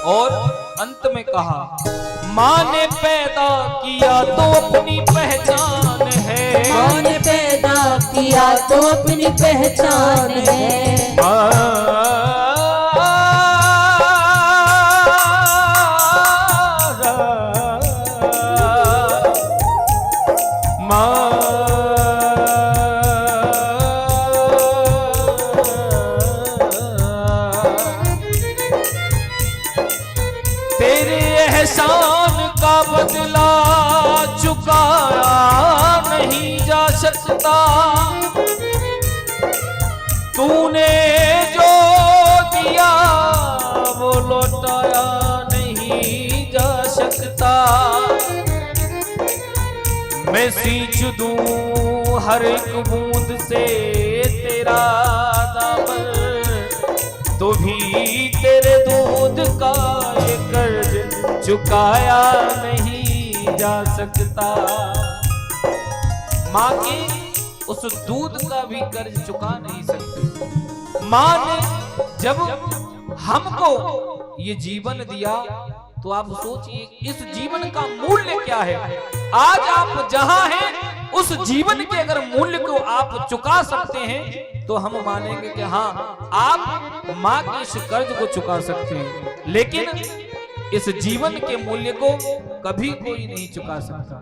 और अंत में कहा, माँ ने पैदा किया तो अपनी पहचान है, माँ ने पैदा किया तो अपनी पहचान है, तेरे एहसान का बदला चुकाया नहीं जा सकता, तूने जो दिया वो लौटाया नहीं मैं सींच दूं हर एक बूंद से तेरा दामन, तो भी तेरे दूध का ये कर्ज चुकाया नहीं जा सकता। माँ के उस दूध का भी कर्ज चुका नहीं सकती। माँ ने जब हमको ये जीवन दिया तो आप सोचिए इस जीवन का मूल्य क्या है। आज आप जहां हैं उस जीवन के अगर मूल्य को आप चुका सकते हैं तो हम मानेंगे कि हाँ आप माँ के इस कर्ज को चुका सकते हैं। लेकिन इस जीवन के मूल्य को कभी कोई नहीं चुका सकता।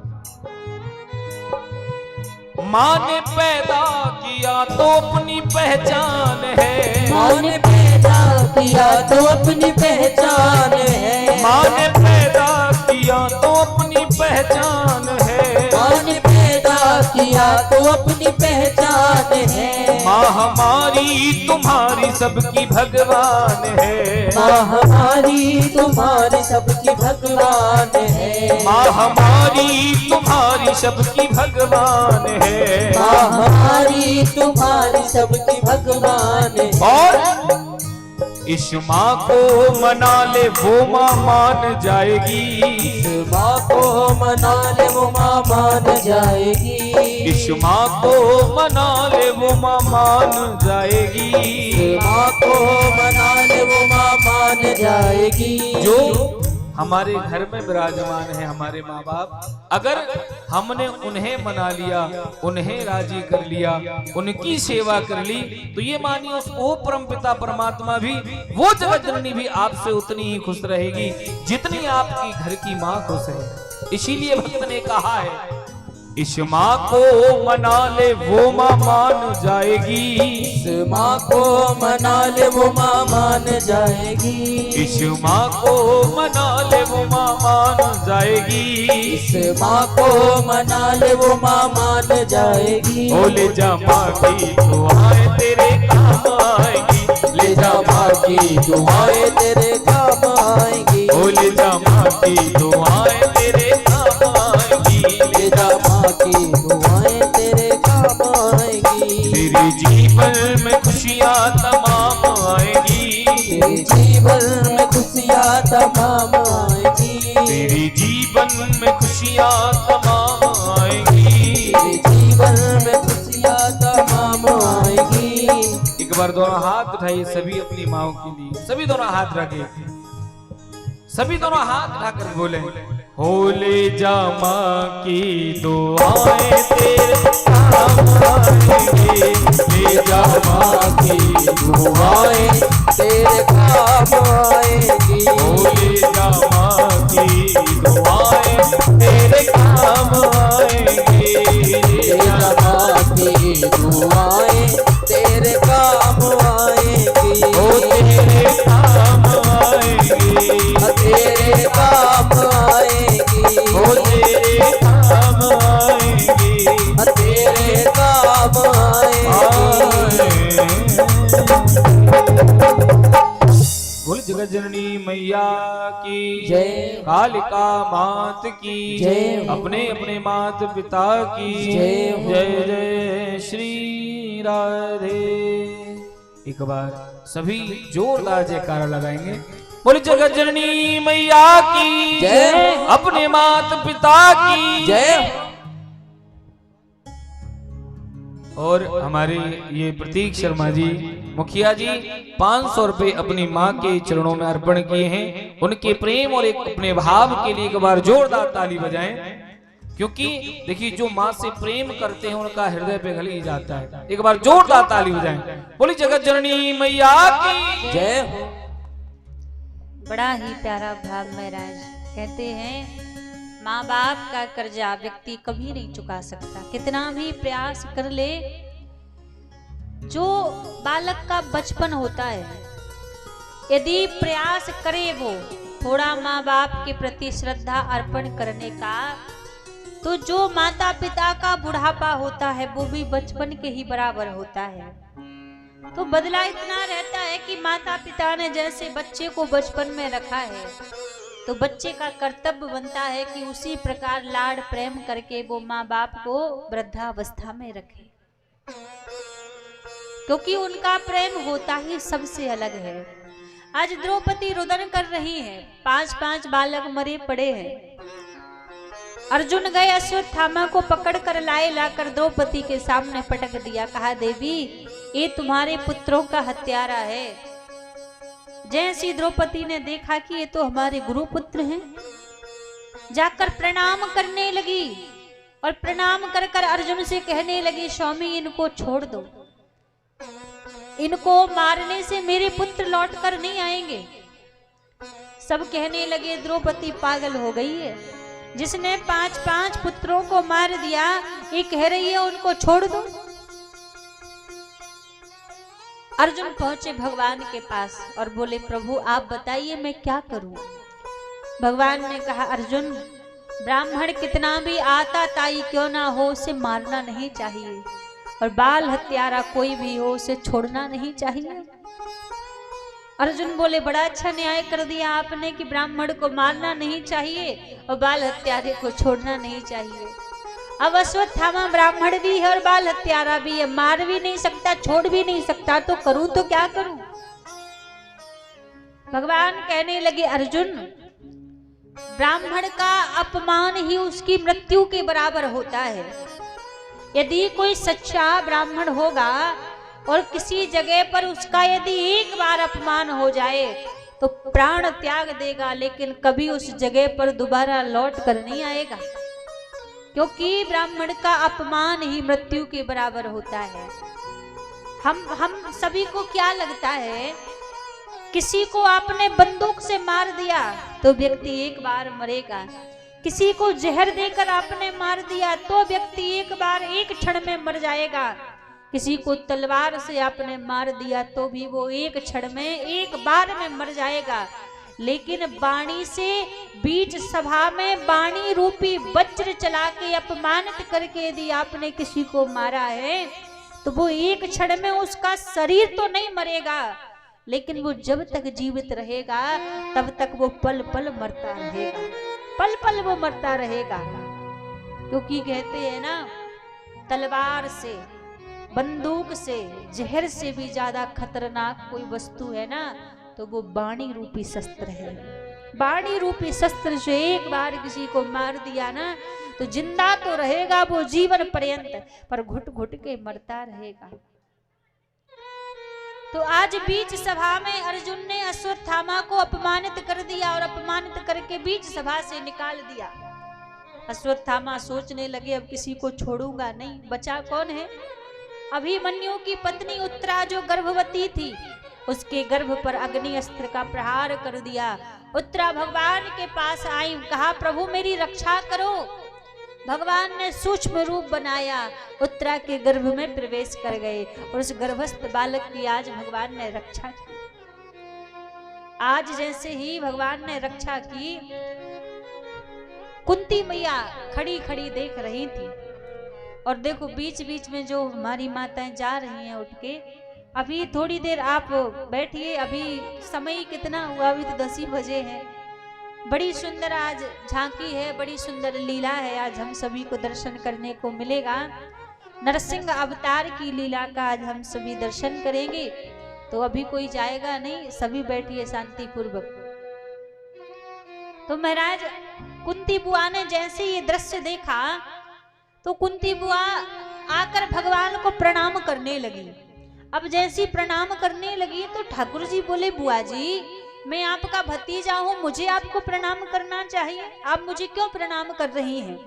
माँ ने पैदा किया तो अपनी पहचान है। माँ ने पैदा किया तो अपनी पहचान है। माँ ने पैदा किया तो अपनी पहचान है। माँ ने पैदा किया तो अपनी पहचान है। माँ हमारी तुम्हारी सबकी भगवान है। माँ हमारी तुम्हारी सबकी भगवान है। माँ हमारी तुम्हारी सबकी भगवान है। माँ हमारी तुम्हारी सबकी भगवान है। और इस माँ को मना ले वो माँ मान जाएगी। इस माँ को मना ले वो माँ मान जाएगी। इस माँ को मना ले वो माँ मान जाएगी। इस माँ को मना ले वो माँ मान जाएगी। जो हमारे घर में विराजमान है हमारे माँ बाप, अगर हमने उन्हें मना लिया, उन्हें राजी कर लिया, उनकी सेवा कर ली, तो ये मानिए उस ओ परमपिता परमात्मा भी, वो जगत जननी भी आपसे उतनी ही खुश रहेगी जितनी आपकी घर की माँ खुश है। इसीलिए भक्त ने कहा है इस माँ को मना ले वो माँ मान जाएगी। इस माँ को मना ले वो माँ मान जाएगी। इस माँ को मना ले वो माँ मान जाएगी। इस माँ को मना ले वो माँ मान जाएगी। ओ ले जा माँ की दुआएं तेरे काम आएगी। ले जा माँ की दुआएं तेरे काम आएगी। ओ ले जा माँ की दुआएं तेरे काम आएगी। ले जा माँ की दुआएं तेरे काम आएगी। तेरे जीवन में खुशियाँ तमाम आएगी। तेरे जीवन में खुशियाँ तमाम आएगी। तेरे जीवन में खुशियाँ तमाम आएगी। तेरे जीवन में खुशियाँ तमाम आएगी। एक बार दोनों हाथ उठाइए सभी अपनी माओ के लिए। सभी दोनों हाथ रखे, सभी दोनों हाथ उठाकर बोले हो ले जा माँ की दुआएं तेरे काम आएंगे। ले जा माँ की दुआएं तेरे काम आएगी। हो ले जा माँ की दुआएं तेरे काम आएंगे। तेरा माँ की दुआएं तेरे काम आएगी। ओ तेरे काम आएंगे। तेरे काम आएगी। ओ तेरे काम आएंगे। तेरे काम आएगी। बोल जगत जननी मैया की जय। कालिका मात की जय। अपने अपने मात पिता की जय। जय जय श्री राधे। एक बार सभी जोरदार जयकारा लगाएंगे। बोल जगत जननी मैया की जय। अपने मात पिता की जय। और हमारे ये प्रतीक शर्मा जी मुखिया जी 500 रुपए अपनी माँ के चरणों में अर्पण किए हैं। उनके प्रेम और एक अपने भाव के लिए एक बार जोरदार ताली बजाएं, क्योंकि देखिए जो माँ से प्रेम करते हैं उनका हृदय पिघल ही जाता है। एक बार जोरदार ताली बजाएं। बोली जगत जननी मैया की जय हो। बड़ा ही प्यारा भाव महाराज कहते हैं माँ बाप का कर्जा व्यक्ति कभी नहीं चुका सकता, कितना भी प्रयास कर ले। जो बालक का बचपन होता है, यदि प्रयास करे वो थोड़ा माँ बाप के प्रति श्रद्धा अर्पण करने का, तो जो माता पिता का बुढ़ापा होता है वो भी बचपन के ही बराबर होता है। तो बदला इतना रहता है कि माता पिता ने जैसे बच्चे को बचपन में रखा है तो बच्चे का कर्तव्य बनता है कि उसी प्रकार लाड प्रेम करके वो माँ बाप को वृद्धावस्था में रखे, क्योंकि उनका प्रेम होता ही सबसे अलग है। आज द्रौपदी रुदन कर रही है, 5-5 बालक मरे पड़े हैं। अर्जुन गए अश्वत्थामा को पकड़ कर लाए, लाकर द्रौपदी के सामने पटक दिया। कहा देवी ये तुम्हारे पुत्रों का हत्यारा है। जैसी द्रौपदी ने देखा कि ये तो हमारे गुरु पुत्र हैं, जाकर प्रणाम करने लगी और प्रणाम कर कर अर्जुन से कहने लगी स्वामी इनको छोड़ दो, इनको मारने से मेरे पुत्र लौट कर नहीं आएंगे। सब कहने लगे द्रौपदी पागल हो गई है, जिसने 5-5 पुत्रों को मार दिया ये कह रही है उनको छोड़ दो। अर्जुन पहुंचे भगवान के पास और बोले प्रभु आप बताइए मैं क्या करूं। भगवान ने कहा अर्जुन ब्राह्मण कितना भी आता ताई क्यों ना हो उसे मारना नहीं चाहिए, और बाल हत्यारा कोई भी हो उसे छोड़ना नहीं चाहिए। अर्जुन बोले बड़ा अच्छा न्याय कर दिया आपने कि ब्राह्मण को मारना नहीं चाहिए और बाल हत्यारे को छोड़ना नहीं चाहिए। अब अश्वत्थामा ब्राह्मण भी है और बाल हत्यारा भी है, मार भी नहीं सकता छोड़ भी नहीं सकता, तो करूं तो क्या करूं। भगवान कहने लगे अर्जुन ब्राह्मण का अपमान ही उसकी मृत्यु के बराबर होता है। यदि कोई सच्चा ब्राह्मण होगा और किसी जगह पर उसका यदि एक बार अपमान हो जाए तो प्राण त्याग देगा, लेकिन कभी उस जगह पर दोबारा लौट कर नहीं आएगा, क्योंकि ब्राह्मण का अपमान ही मृत्यु के बराबर होता है। हम सभी को क्या लगता है, किसी को आपने बंदूक से मार दिया तो व्यक्ति एक बार मरेगा, किसी को जहर देकर आपने मार दिया तो व्यक्ति एक बार एक क्षण में मर जाएगा, किसी को तलवार से आपने मार दिया तो भी वो एक क्षण में एक बार में मर जाएगा। लेकिन वाणी से बीच सभा में वाणी रूपी वज्र चला के अपमानित करके यदि आपने किसी को मारा है तो वो एक क्षण में उसका शरीर तो नहीं मरेगा, लेकिन वो जब तक जीवित रहेगा तब तक वो पल पल मरता रहेगा, पल पल वो मरता रहेगा। क्योंकि कहते हैं ना तलवार से बंदूक से जहर से भी ज्यादा खतरनाक कोई वस्तु है ना तो वो वाणी रूपी शस्त्र है। वाणी रूपी शस्त्र से एक बार किसी को मार दिया ना तो जिंदा तो रहेगा वो जीवन पर्यंत, पर घुट घुट के मरता रहेगा। तो आज बीच सभा में अर्जुन ने अश्वत्थामा को अपमानित कर दिया और अपमानित करके बीच सभा से निकाल दिया। अश्वत्थामा सोचने लगे अब किसी को छोड़ूंगा नहीं, बचा कौन है। अभिमन्यु की पत्नी उत्तरा जो गर्भवती थी उसके गर्भ पर अग्नि अस्त्र का प्रहार कर दिया। उत्तरा भगवान के पास आई, कहा प्रभु मेरी रक्षा करो। भगवान ने सूक्ष्म रूप बनाया, उत्तरा के गर्भ में प्रवेश कर गए और उस गर्भस्थ बालक की आज भगवान ने रक्षा की। आज जैसे ही भगवान ने रक्षा की, कुंती मैया खड़ी खड़ी देख रही थी और देखो बीच बीच में जो हमारी माताएं जा रही हैं उठ के, अभी थोड़ी देर आप बैठिए, अभी समय कितना हुआ, अभी तो 10 ही बजे हैं। बड़ी सुंदर आज झांकी है, बड़ी सुंदर लीला है, आज हम सभी को दर्शन करने को मिलेगा। नरसिंह अवतार की लीला का आज हम सभी दर्शन करेंगे। तो अभी कोई जाएगा नहीं, सभी बैठिए शांति पूर्वक। तो महाराज कुंती बुआ ने जैसे ये दृश्य देखा तो कुंती बुआ आकर भगवान को प्रणाम करने लगी। अब जैसी प्रणाम करने लगी तो ठाकुर जी बोले बुआ जी मैं आपका भतीजा हूं, मुझे आपको प्रणाम करना चाहिए, आप मुझे क्यों प्रणाम कर रही हैं।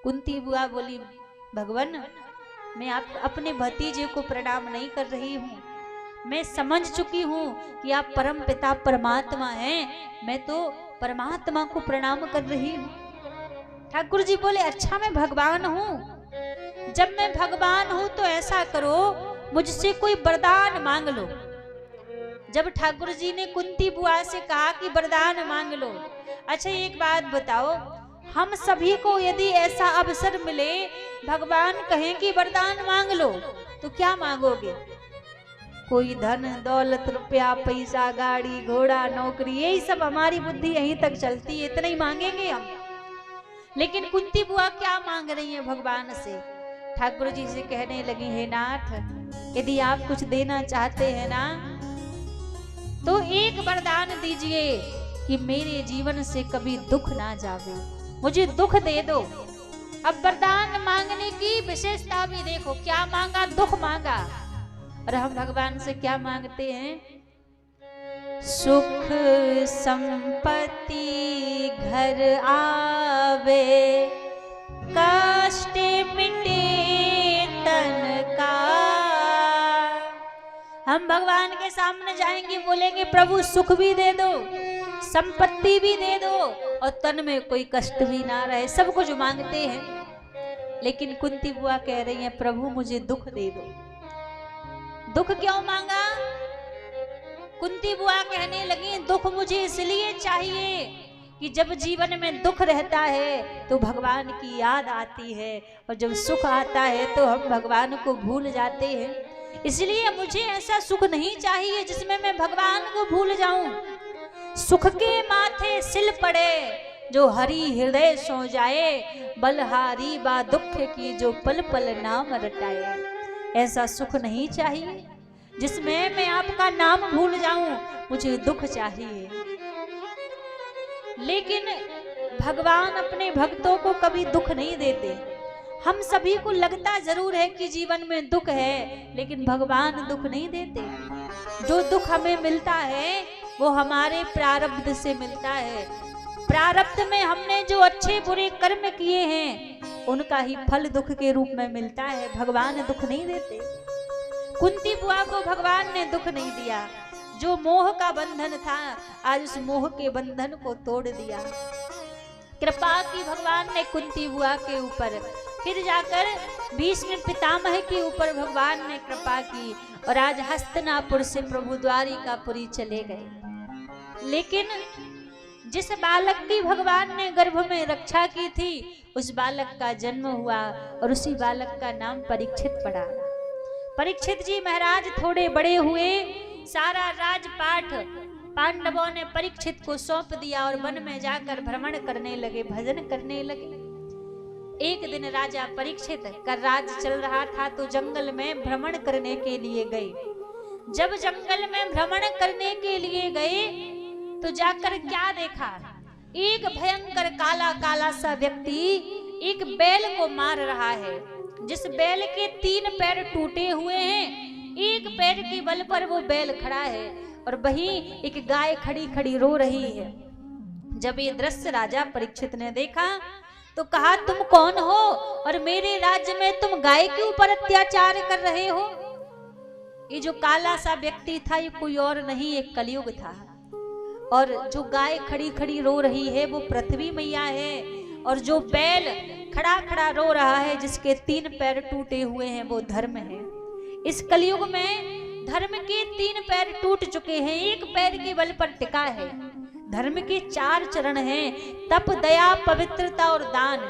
कुंती बुआ बोली भगवान मैं आप अपने भतीजे को प्रणाम नहीं कर रही हूं, मैं समझ चुकी हूं कि आप परम पिता परमात्मा हैं, मैं तो परमात्मा को प्रणाम कर रही हूं। ठाकुर जी बोले अच्छा मैं भगवान हूं, जब मैं भगवान हूं तो ऐसा करो मुझसे कोई वरदान मांग लो। जब ठाकुर जी ने कुंती बुआ से कहा कि वरदान मांग लो, अच्छा एक बात बताओ, हम सभी को यदि ऐसा अवसर मिले भगवान कहें कि वरदान मांग लो तो क्या मांगोगे। कोई धन दौलत रुपया पैसा गाड़ी घोड़ा नौकरी, यही सब हमारी बुद्धि यहीं तक चलती है, इतना ही मांगेंगे हम। लेकिन कुंती बुआ क्या मांग रही है भगवान से? ठाकुर जी से कहने लगी, हे नाथ, यदि आप कुछ देना चाहते हैं ना तो एक वरदान दीजिए कि मेरे जीवन से कभी दुख ना जावे, मुझे दुख दे दो। अब वरदान मांगने की विशेषता भी देखो, क्या मांगा? दुख मांगा। और हम भगवान से क्या मांगते हैं? सुख संपत्ति घर आवे, कष्ट मिटे तन का। हम भगवान के सामने जाएंगे, बोलेंगे प्रभु सुख भी दे दो, संपत्ति भी दे दो और तन में कोई कष्ट भी ना रहे, सब कुछ मांगते हैं। लेकिन कुंती बुआ कह रही है, प्रभु मुझे दुख दे दो। दुख क्यों मांगा? कुंती बुआ कहने लगी, दुख मुझे इसलिए चाहिए कि जब जीवन में दुख रहता है तो भगवान की याद आती है, और जब सुख आता है तो हम भगवान को भूल जाते हैं। इसलिए मुझे ऐसा सुख नहीं चाहिए जिसमें मैं भगवान को भूल जाऊं। सुख के माथे सिल पड़े जो हरि हृदय सो जाए, बलहारी बा दुख की जो पल पल नाम रटाए। ऐसा सुख नहीं चाहिए जिसमें मैं आपका नाम भूल जाऊं, मुझे दुख चाहिए। लेकिन भगवान अपने भक्तों को कभी दुख नहीं देते। हम सभी को लगता जरूर है कि जीवन में दुख है, लेकिन भगवान दुख नहीं देते। जो दुख हमें मिलता है वो हमारे प्रारब्ध से मिलता है। प्रारब्ध में हमने जो अच्छे बुरे कर्म किए हैं उनका ही फल दुख के रूप में मिलता है। भगवान दुख नहीं देते। कुंती बुआ को भगवान ने दुख नहीं दिया। जो मोह का बंधन था आज उस मोह के बंधन को तोड़ दिया। कृपा की भगवान ने कुंती बुआ के ऊपर, फिर जाकर भीष्म पितामह के ऊपर भगवान ने कृपा की और आज हस्तिनापुर से प्रभु द्वारिकापुरी चले गए। लेकिन जिस बालक की भगवान ने गर्भ में रक्षा की थी उस बालक का जन्म हुआ और उसी बालक का नाम परीक्षित पड़ा। परीक्षित जी महाराज थोड़े बड़े हुए, सारा राजपाट पांडवों ने परीक्षित को सौंप दिया और वन में जाकर भ्रमण करने लगे, भजन करने लगे। एक दिन राजा परीक्षित का राज चल रहा था तो जंगल में भ्रमण करने के लिए गए। जब जंगल में भ्रमण करने के लिए गए तो जाकर क्या देखा? एक भयंकर काला काला सा व्यक्ति एक बैल को मार रहा है। जिस बैल के 3 पैर टूटे हुए हैं, एक पैर के बल पर वो बैल खड़ा है और वहीं एक गाय खड़ी खड़ी रो रही है। जब ये दृश्य राजा परीक्षित ने देखा तो कहा, तुम कौन हो और मेरे राज्य में तुम गाय के ऊपर अत्याचार कर रहे हो? ये जो काला सा व्यक्ति था ये कोई और नहीं, एक कलयुग था। और जो गाय खड़ी खड़ी रो रही है वो पृथ्वी मैया है, और जो बैल खड़ा खड़ा रो रहा है जिसके 3 पैर टूटे हुए हैं वो धर्म है। इस कलयुग में धर्म के 3 पैर टूट चुके हैं, एक पैर के बल पर टिका है। धर्म के 4 चरण हैं, तप दया पवित्रता और दान।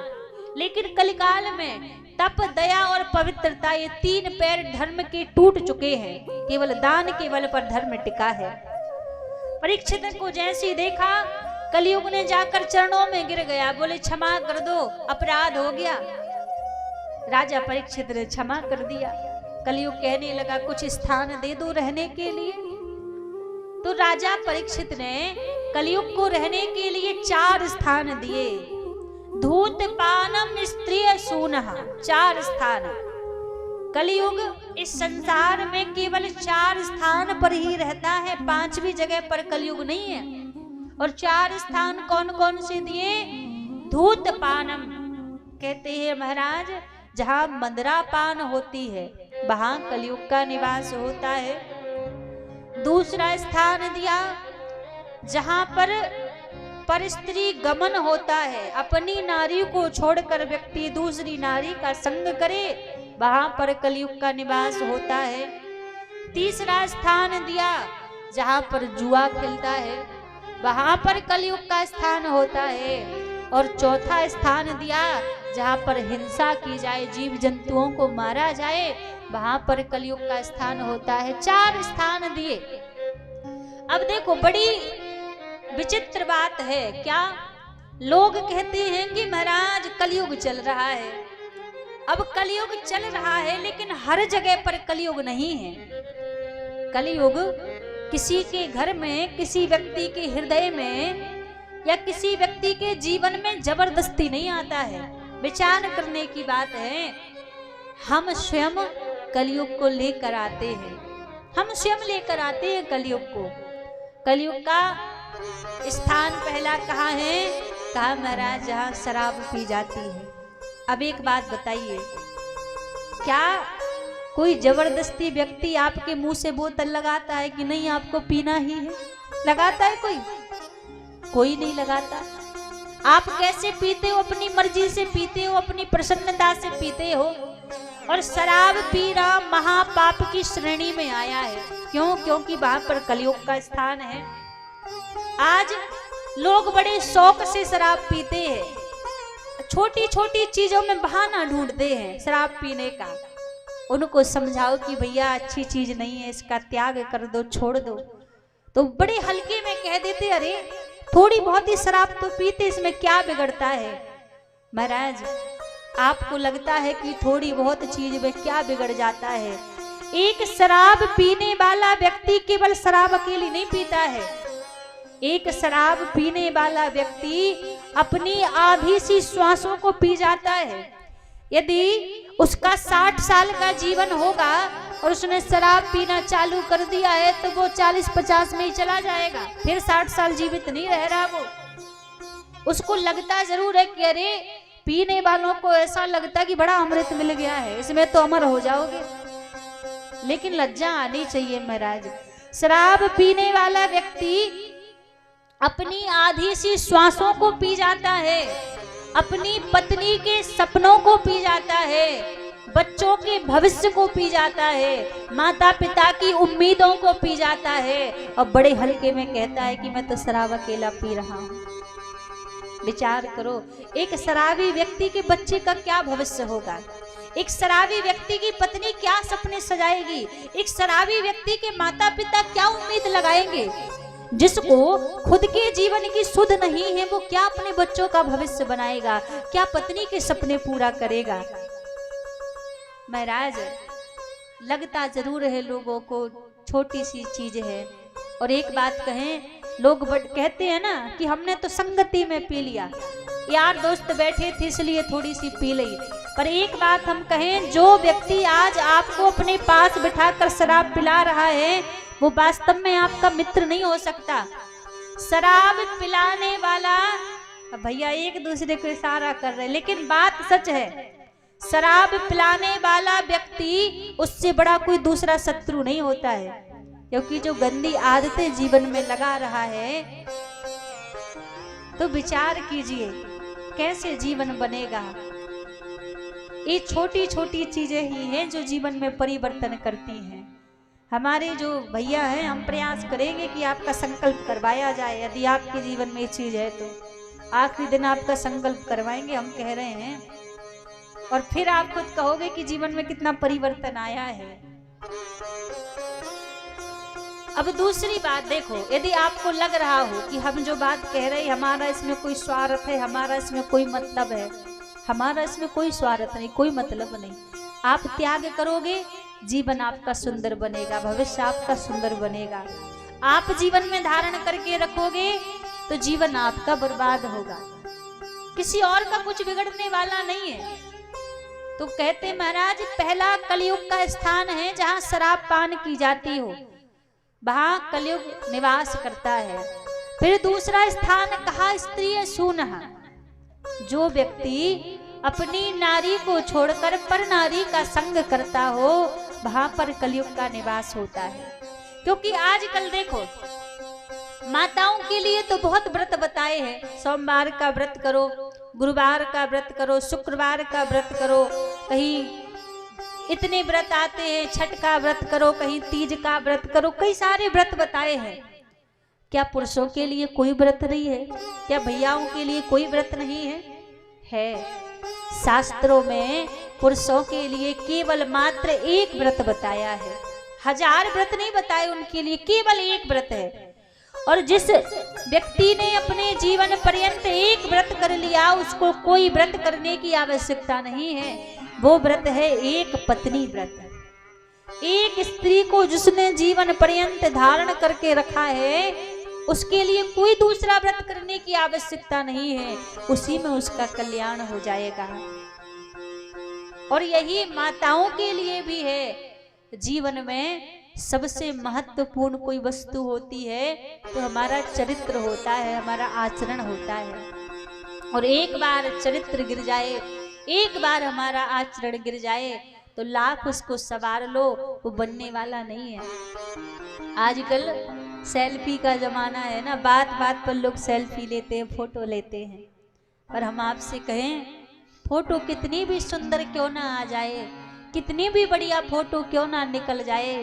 लेकिन कलिकाल में तप दया और पवित्रता ये 3 पैर धर्म के टूट चुके हैं, केवल दान के बल पर धर्म टिका है। परीक्षित को जैसे ही देखा कलयुग ने जाकर चरणों में गिर गया, बोले क्षमा कर दो, अपराध हो गया। राजा परीक्षित ने क्षमा कर दिया। कलयुग कहने लगा, कुछ स्थान दे दो रहने के लिए। तो राजा परीक्षित ने कलयुग को रहने के लिए 4 स्थान दिए। धूत पानम स्त्रिय सूनः, 4 स्थान। कलयुग इस संसार में केवल 4 स्थान पर ही रहता है, 5वीं जगह पर कलयुग नहीं है। और 4 स्थान कौन कौन से दिए? धूत पानम कहते हैं महाराज, जहां मदिरा पान होती है वहां कलयुग का निवास होता है। दूसरा स्थान दिया जहां पर स्त्री गमन होता है, अपनी नारी को छोड़कर व्यक्ति दूसरी नारी का संग करे, वहां पर कलयुग का निवास होता है। तीसरा स्थान दिया जहां पर जुआ खेलता है, वहां पर कलयुग का स्थान होता है। और चौथा स्थान दिया जहाँ पर हिंसा की जाए, जीव जंतुओं को मारा जाए, वहां पर कलयुग का स्थान होता है। 4 स्थान दिए। अब देखो बड़ी विचित्र बात है, क्या लोग कहते हैं कि महाराज कलयुग चल रहा है। अब कलयुग चल रहा है लेकिन हर जगह पर कलयुग नहीं है। कलयुग किसी के घर में, किसी व्यक्ति के हृदय में या किसी व्यक्ति के जीवन में जबरदस्ती नहीं आता है। विचार करने की बात है। हम स्वयं कलयुग को लेकर आते हैं, हम स्वयं लेकर आते हैं कलयुग को। कलयुग का स्थान पहला कहाँ है? कहा महाराज जहाँ शराब पी जाती है। अब एक बात बताइए, क्या कोई जबरदस्ती व्यक्ति आपके मुंह से बोतल लगाता है कि नहीं आपको पीना ही है? लगाता है कोई? कोई नहीं लगाता। आप कैसे पीते हो? अपनी मर्जी से पीते हो, अपनी प्रसन्नता से पीते हो। और शराब पीना महापाप की श्रेणी में आया है। क्यों? क्योंकि वहां पर कलयुग का स्थान है। आज लोग बड़े शौक से शराब पीते हैं, छोटी छोटी चीजों में बहाना ढूंढते हैं शराब पीने का। उनको समझाओ कि भैया अच्छी चीज नहीं है, इसका त्याग कर दो, छोड़ दो, तो बड़े हल्के में कह देते अरे थोड़ी बहुत ही शराब तो पीते, इसमें क्या बिगड़ता है। महाराज आपको लगता है कि थोड़ी बहुत चीज में क्या बिगड़ जाता है? एक शराब पीने वाला व्यक्ति केवल शराब अकेली नहीं पीता है। एक शराब पीने वाला व्यक्ति अपनी आधी सी श्वासों को पी जाता है। यदि उसका 60 साल का जीवन होगा और उसने शराब पीना चालू कर दिया है तो वो 40-50 में ही चला जाएगा, फिर 60 साल जीवित नहीं रह रहा। वो उसको लगता जरूर है कि अरे पीने वालों को ऐसा लगता है कि बड़ा अमृत मिल गया है, इसमें तो अमर हो जाओगे। लेकिन लज्जा आनी चाहिए महाराज। शराब पीने वाला व्यक्ति अपनी आधी सी श्वासों को पी जाता है, अपनी पत्नी के सपनों को पी जाता है, बच्चों के भविष्य को पी जाता है, माता पिता की उम्मीदों को पी जाता है और बड़े हल्के में कहता है कि मैं तो शराब अकेला पी रहा हूं। विचार करो, एक शराबी व्यक्ति के बच्चे का क्या भविष्य होगा? एक शराबी व्यक्ति की पत्नी क्या सपने सजाएगी? एक शराबी व्यक्ति के माता पिता क्या उम्मीद लगाएंगे? जिसको खुद के जीवन की सुध नहीं है वो क्या अपने बच्चों का भविष्य बनाएगा? क्या पत्नी के सपने पूरा करेगा? महाराज लगता जरूर है लोगों को छोटी सी चीज है। और एक बात कहें, लोग कहते हैं ना कि हमने तो संगति में पी लिया, यार दोस्त बैठे थे इसलिए थोड़ी सी पी ली। पर एक बात हम कहें, जो व्यक्ति आज आपको अपने पास बिठाकर शराब पिला रहा है वो वास्तव में आपका मित्र नहीं हो सकता। शराब पिलाने वाला, भैया एक दूसरे को इशारा कर रहे हैं लेकिन बात सच है, शराब पिलाने वाला व्यक्ति उससे बड़ा कोई दूसरा शत्रु नहीं होता है। क्योंकि जो गंदी आदतें जीवन में लगा रहा है, तो विचार कीजिए कैसे जीवन बनेगा। ये छोटी छोटी चीजें ही हैं जो जीवन में परिवर्तन करती हैं। हमारे जो भैया हैं, हम प्रयास करेंगे कि आपका संकल्प करवाया जाए। यदि आपके जीवन में ये चीज है तो आखिरी दिन आपका संकल्प करवाएंगे, हम कह रहे हैं, और फिर आप खुद कहोगे कि जीवन में कितना परिवर्तन आया है। अब दूसरी बात देखो, यदि आपको लग रहा हो कि हम जो बात कह रहे हैं हमारा इसमें कोई स्वार्थ है, हमारा इसमें कोई मतलब है, हमारा इसमें कोई स्वार्थ नहीं, कोई मतलब नहीं। आप त्याग करोगे, जीवन आपका सुंदर बनेगा, भविष्य आपका सुंदर बनेगा। आप जीवन में धारण करके रखोगे तो जीवन आपका बर्बाद होगा, किसी और का कुछ बिगड़ने वाला नहीं है। तो कहते महाराज पहला कलयुग का स्थान है जहां शराब पान की जाती हो, वहां कलयुग निवास करता है। फिर दूसरा स्थान कहा स्त्री सूनहा, जो व्यक्ति अपनी नारी को छोड़कर पर नारी का संग करता हो वहां पर कलयुग का निवास होता है। क्योंकि आजकल देखो माताओं के लिए तो बहुत व्रत बताए हैं, सोमवार का व्रत करो, गुरुवार का व्रत करो, शुक्रवार का व्रत करो, कहीं इतने व्रत आते हैं, छठ का व्रत करो, कहीं तीज का व्रत करो, कई सारे व्रत बताए हैं। क्या पुरुषों के लिए कोई व्रत नहीं है? क्या भैयाओं के लिए कोई व्रत नहीं है? है। शास्त्रों में पुरुषों के लिए केवल मात्र एक व्रत बताया है, 1000 व्रत नहीं बताए उनके लिए, केवल एक व्रत है। और जिस व्यक्ति ने अपने जीवन पर्यंत एक व्रत कर लिया, उसको कोई व्रत करने की आवश्यकता नहीं है। वो व्रत है एक पत्नी व्रत। एक स्त्री को जिसने जीवन पर्यंत धारण करके रखा है, उसके लिए कोई दूसरा व्रत करने की आवश्यकता नहीं है, उसी में उसका कल्याण हो जाएगा। और यही माताओं के लिए भी है। जीवन में सबसे महत्वपूर्ण कोई वस्तु होती है तो हमारा चरित्र होता है, हमारा आचरण होता है। और एक बार चरित्र गिर जाए, एक बार हमारा आचरण गिर जाए तो लाख उसको सवार लो, वो बनने वाला नहीं है। आजकल सेल्फी का जमाना है ना, बात बात पर लोग सेल्फी लेते हैं, फोटो लेते हैं। पर हम आपसे कहें, फोटो कितनी भी सुंदर क्यों ना आ जाए, कितनी भी बढ़िया फोटो क्यों ना निकल जाए,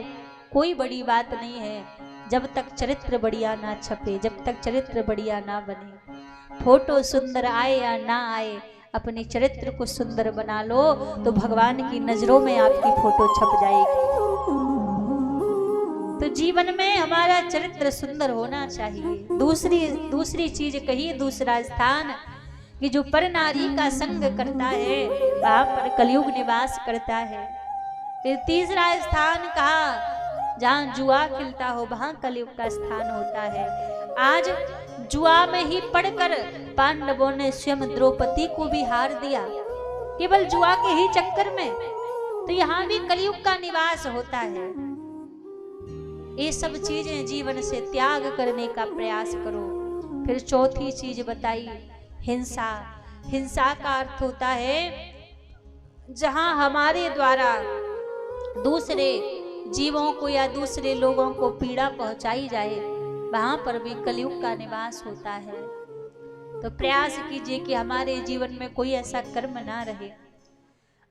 कोई बड़ी बात नहीं है जब तक चरित्र बढ़िया ना छपे, जब तक चरित्र बढ़िया ना बने। फोटो सुंदर आए या ना आए, अपने चरित्र को सुंदर बना लो तो भगवान की नजरों में आपकी फोटो छप जाएगी। तो जीवन में हमारा चरित्र सुंदर होना चाहिए। दूसरी चीज कही, दूसरा स्थान कि जो पर नारी का संग करता है वहां पर कलयुग निवास करता है। फिर तीसरा स्थान कहा, जहां जुआ खिलता हो वहां कलयुग का स्थान होता है। आज जुआ में ही पड़कर पांडवों ने स्वयं द्रौपदी को भी हार दिया, केवल जुआ के ही चक्कर में। तो यहाँ भी कलयुग का निवास होता है। ये सब चीजें जीवन से त्याग करने का प्रयास करो। फिर चौथी चीज बताई, हिंसा। हिंसा का अर्थ होता है जहां हमारे द्वारा दूसरे जीवों को या दूसरे लोगों को पीड़ा पहुंचाई जाए, वहां पर भी कलयुग का निवास होता है। तो प्रयास कीजिए कि हमारे जीवन में कोई ऐसा कर्म ना रहे।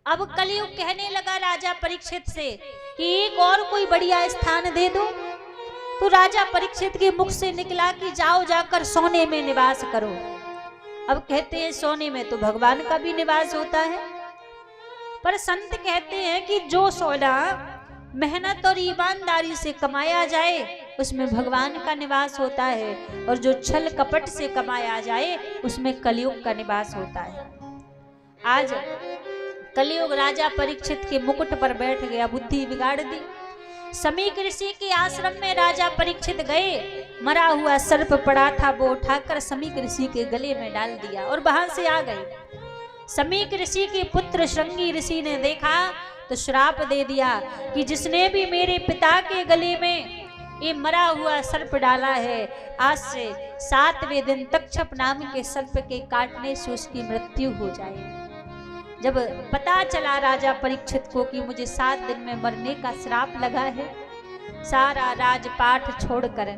अब कलयुग कहने लगा राजा परीक्षित से कि एक और कोई बढ़िया स्थान दे दो। तो राजा परीक्षित के मुख से निकला कि जाओ जाकर सोने में निवास करो। अब कहते हैं सोने में तो भगवान का भी निवास होता है, पर संत कहते हैं कि जो सोना मेहनत और ईमानदारी से कमाया जाए उसमें भगवान का निवास होता है, और जो छल कपट से कमाया जाए उसमें कलयुग का निवास होता है। आज कलयुग राजा परीक्षित के मुकुट पर बैठ गया, बुद्धि बिगाड़ दी। समीक ऋषि के आश्रम में राजा परीक्षित गए, मरा हुआ सर्प पड़ा था, वो उठाकर समीक ऋषि के गले में डाल दिया और वहां से आ गए। समीक ऋषि के पुत्र श्रृंगी ऋषि ने देखा तो श्राप दे दिया कि जिसने भी मेरे पिता के गले में ये मरा हुआ सर्प डाला है, आज से 7वें दिन तक्षप नाम के सर्प के काटने से उसकी मृत्यु हो जाए। जब पता चला राजा परीक्षित को कि मुझे 7 दिन में मरने का श्राप लगा है, सारा राजपाट छोड़कर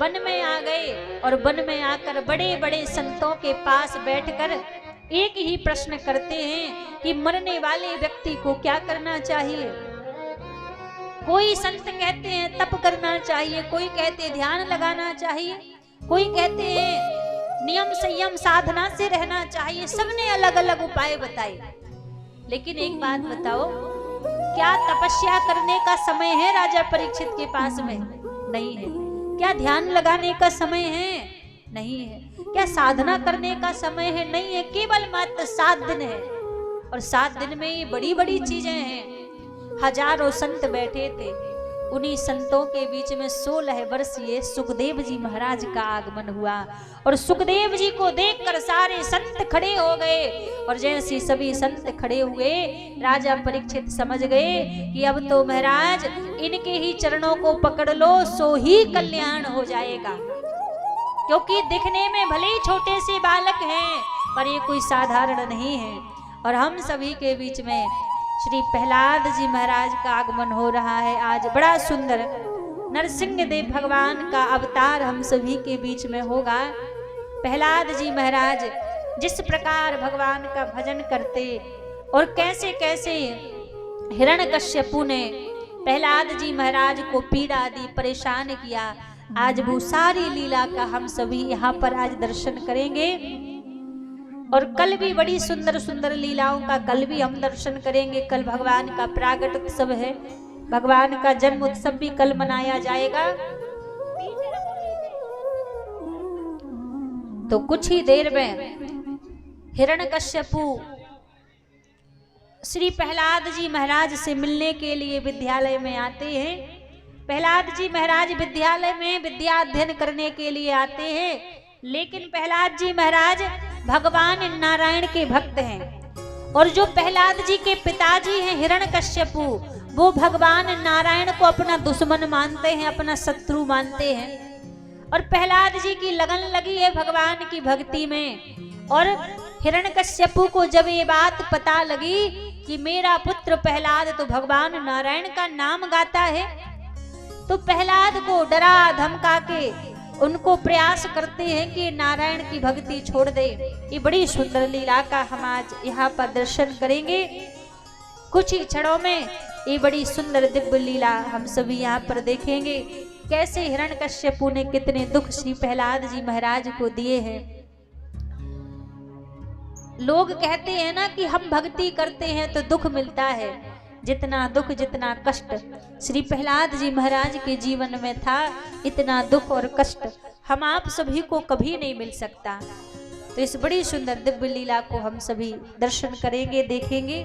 वन में आ गए और वन में आकर बड़े बड़े संतों के पास बैठकर एक ही प्रश्न करते हैं कि मरने वाले व्यक्ति को क्या करना चाहिए। कोई संत कहते हैं तप करना चाहिए, कोई कहते हैं ध्यान लगाना चाहिए, कोई कहते हैं नियम संयम साधना से रहना चाहिए। सबने अलग अलग उपाय बताए। लेकिन एक बात बताओ, क्या तपस्या करने का समय है राजा परीक्षित के पास में? नहीं है। क्या ध्यान लगाने का समय है? नहीं है। क्या साधना करने का समय है? नहीं है। केवल मात्र 7 दिन है, और 7 दिन में ये बड़ी बड़ी चीजें हैं। हजारों संत बैठे थे, उन्हीं संतों के बीच में 16 वर्षीय सुखदेव जी महाराज का आगमन हुआ, और सुखदेव जी को देखकर सारे संत खड़े हो गए। और जैसे सभी संत खड़े हुए, राजा परीक्षित समझ गए कि अब तो महाराज इनके ही चरणों को पकड़ लो, सो ही कल्याण हो जाएगा। क्योंकि दिखने में भले ही छोटे से बालक हैं, पर ये कोई साधारण नहीं है। और हम सभी के बीच में श्री प्रहलाद जी महाराज का आगमन हो रहा है। आज बड़ा सुंदर नरसिंह देव भगवान का अवतार हम सभी के बीच में होगा। प्रहलाद जी महाराज जिस प्रकार भगवान का भजन करते और कैसे कैसे हिरण्यकश्यपु ने प्रहलाद जी महाराज को पीड़ा दी, परेशान किया, आज वो सारी लीला का हम सभी यहाँ पर आज दर्शन करेंगे। और कल भी बड़ी सुंदर सुंदर लीलाओं का कल भी हम दर्शन करेंगे। कल भगवान का प्रागट उत्सव है, भगवान का जन्म उत्सव भी कल मनाया जाएगा। तो कुछ ही देर में हिरण्यकश्यपु श्री प्रहलाद जी महाराज से मिलने के लिए विद्यालय में आते हैं। प्रहलाद जी महाराज विद्यालय में विद्या अध्ययन करने के लिए आते हैं, लेकिन प्रहलाद जी महाराज भगवान नारायण के भक्त हैं। और जो प्रहलाद जी के पिताजी हैं हिरण्यकश्यपु, वो भगवान नारायण को अपना दुश्मन मानते हैं, अपना शत्रु मानते हैं। और प्रहलाद जी की लगन लगी है भगवान की भक्ति में। और हिरण्यकश्यपु को जब ये बात पता लगी कि मेरा पुत्र प्रहलाद तो भगवान नारायण का नाम गाता है, तो प्रहलाद को डरा धमका के उनको प्रयास करते हैं कि नारायण की भक्ति छोड़ दे। ये बड़ी सुंदर लीला का हम आज यहाँ पर दर्शन करेंगे। कुछ ही क्षणों में ये बड़ी सुंदर दिव्य लीला हम सभी यहाँ पर देखेंगे। कैसे हिरण्यकश्यपु ने कितने दुख श्री प्रहलाद जी महाराज को दिए हैं। लोग कहते हैं ना कि हम भक्ति करते हैं तो दुख मिलता है। जितना दुख जितना कष्ट श्री प्रहलाद जी महाराज के जीवन में था, इतना दुख और कष्ट हम आप सभी को कभी नहीं मिल सकता। तो इस बड़ी सुंदर दिव्य लीला को हम सभी दर्शन करेंगे, देखेंगे।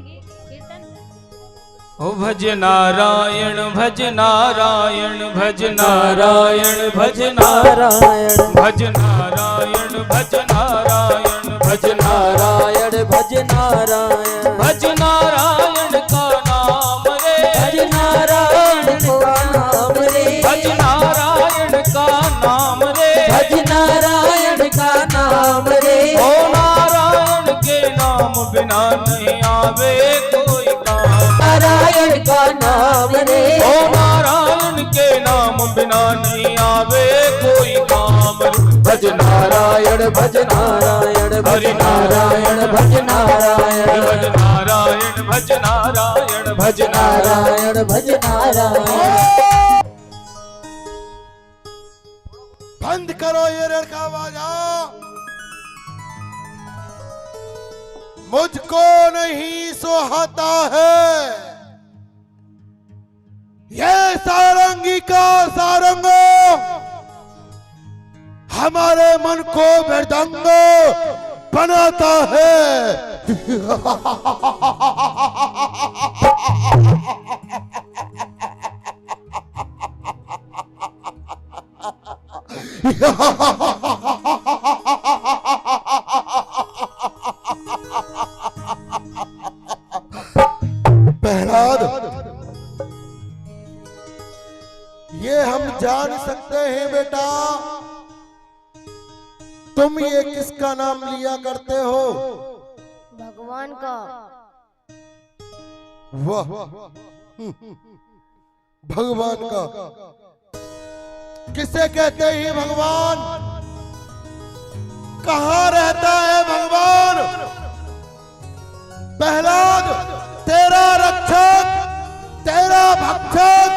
ओ भज नारायण भज नारायण भज नारायण भज नारायण भज नारायण भज नारायण भज नारायण भज नारायण भज नारायण का नाम रे, भज नारायण का नाम रे, भज नारायण का नाम रे, भज नारायण का नाम रे। ओ नारायण के नाम बिना नहीं आवे कोई काम, नारायण का नाम रे। ओ नारायण के नाम बिना नहीं आवे कोई काम रे। भज नारायण भज नारायण भज नारायण भज नारायण भज नारायण भज नारायण भज नारायण भज नारायण। बंद करो ये लड़का बाजा, मुझको नहीं सुहाता है ये सारंगी का सारंग, हमारे मन को मृदंग बनाता है। प्रहलाद, ये हम जान सकते हैं बेटा, तुम ये किसका नाम लिया करते हो? भगवान का। वाह, भगवान का। किसे कहते हैं भगवान? कहाँ रहता है भगवान? प्रहलाद, तेरा रक्षक, तेरा भक्षक,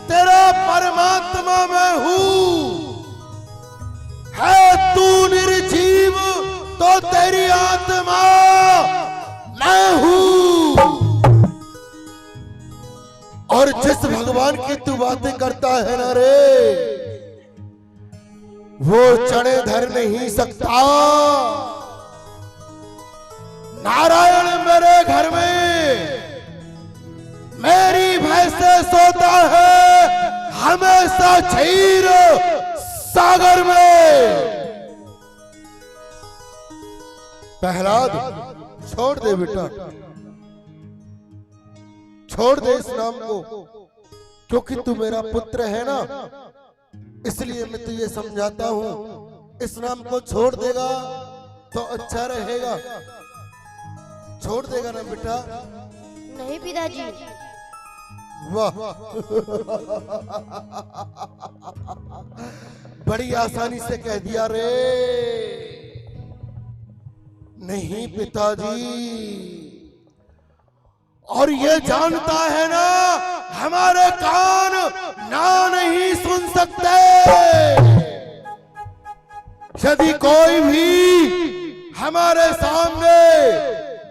तेरा परमात्मा मैं हूँ। है तू निर्जीव तो तेरी आत्मा मैं हूँ। और जिस भगवान की तू बातें करता है ना रे, वो चढ़े धर नहीं सकता। नारायण मेरे घर में मेरी भैंसे सोता है, हमेशा क्षीर सागर में। प्रहलाद, छोड़ दे बेटा, छोड़ दे इस नाम को, क्योंकि तू मेरा पुत्र है ना, इसलिए मैं तुझे समझाता हूँ। इस नाम को छोड़ देगा तो अच्छा रहेगा। छोड़ देगा ना बेटा? नहीं पिताजी। वाह, बड़ी आसानी से कह दिया रे। नहीं पिताजी, और ये जानता है ना, हमारे कान ना नहीं सुन सकते। यदि कोई भी हमारे सामने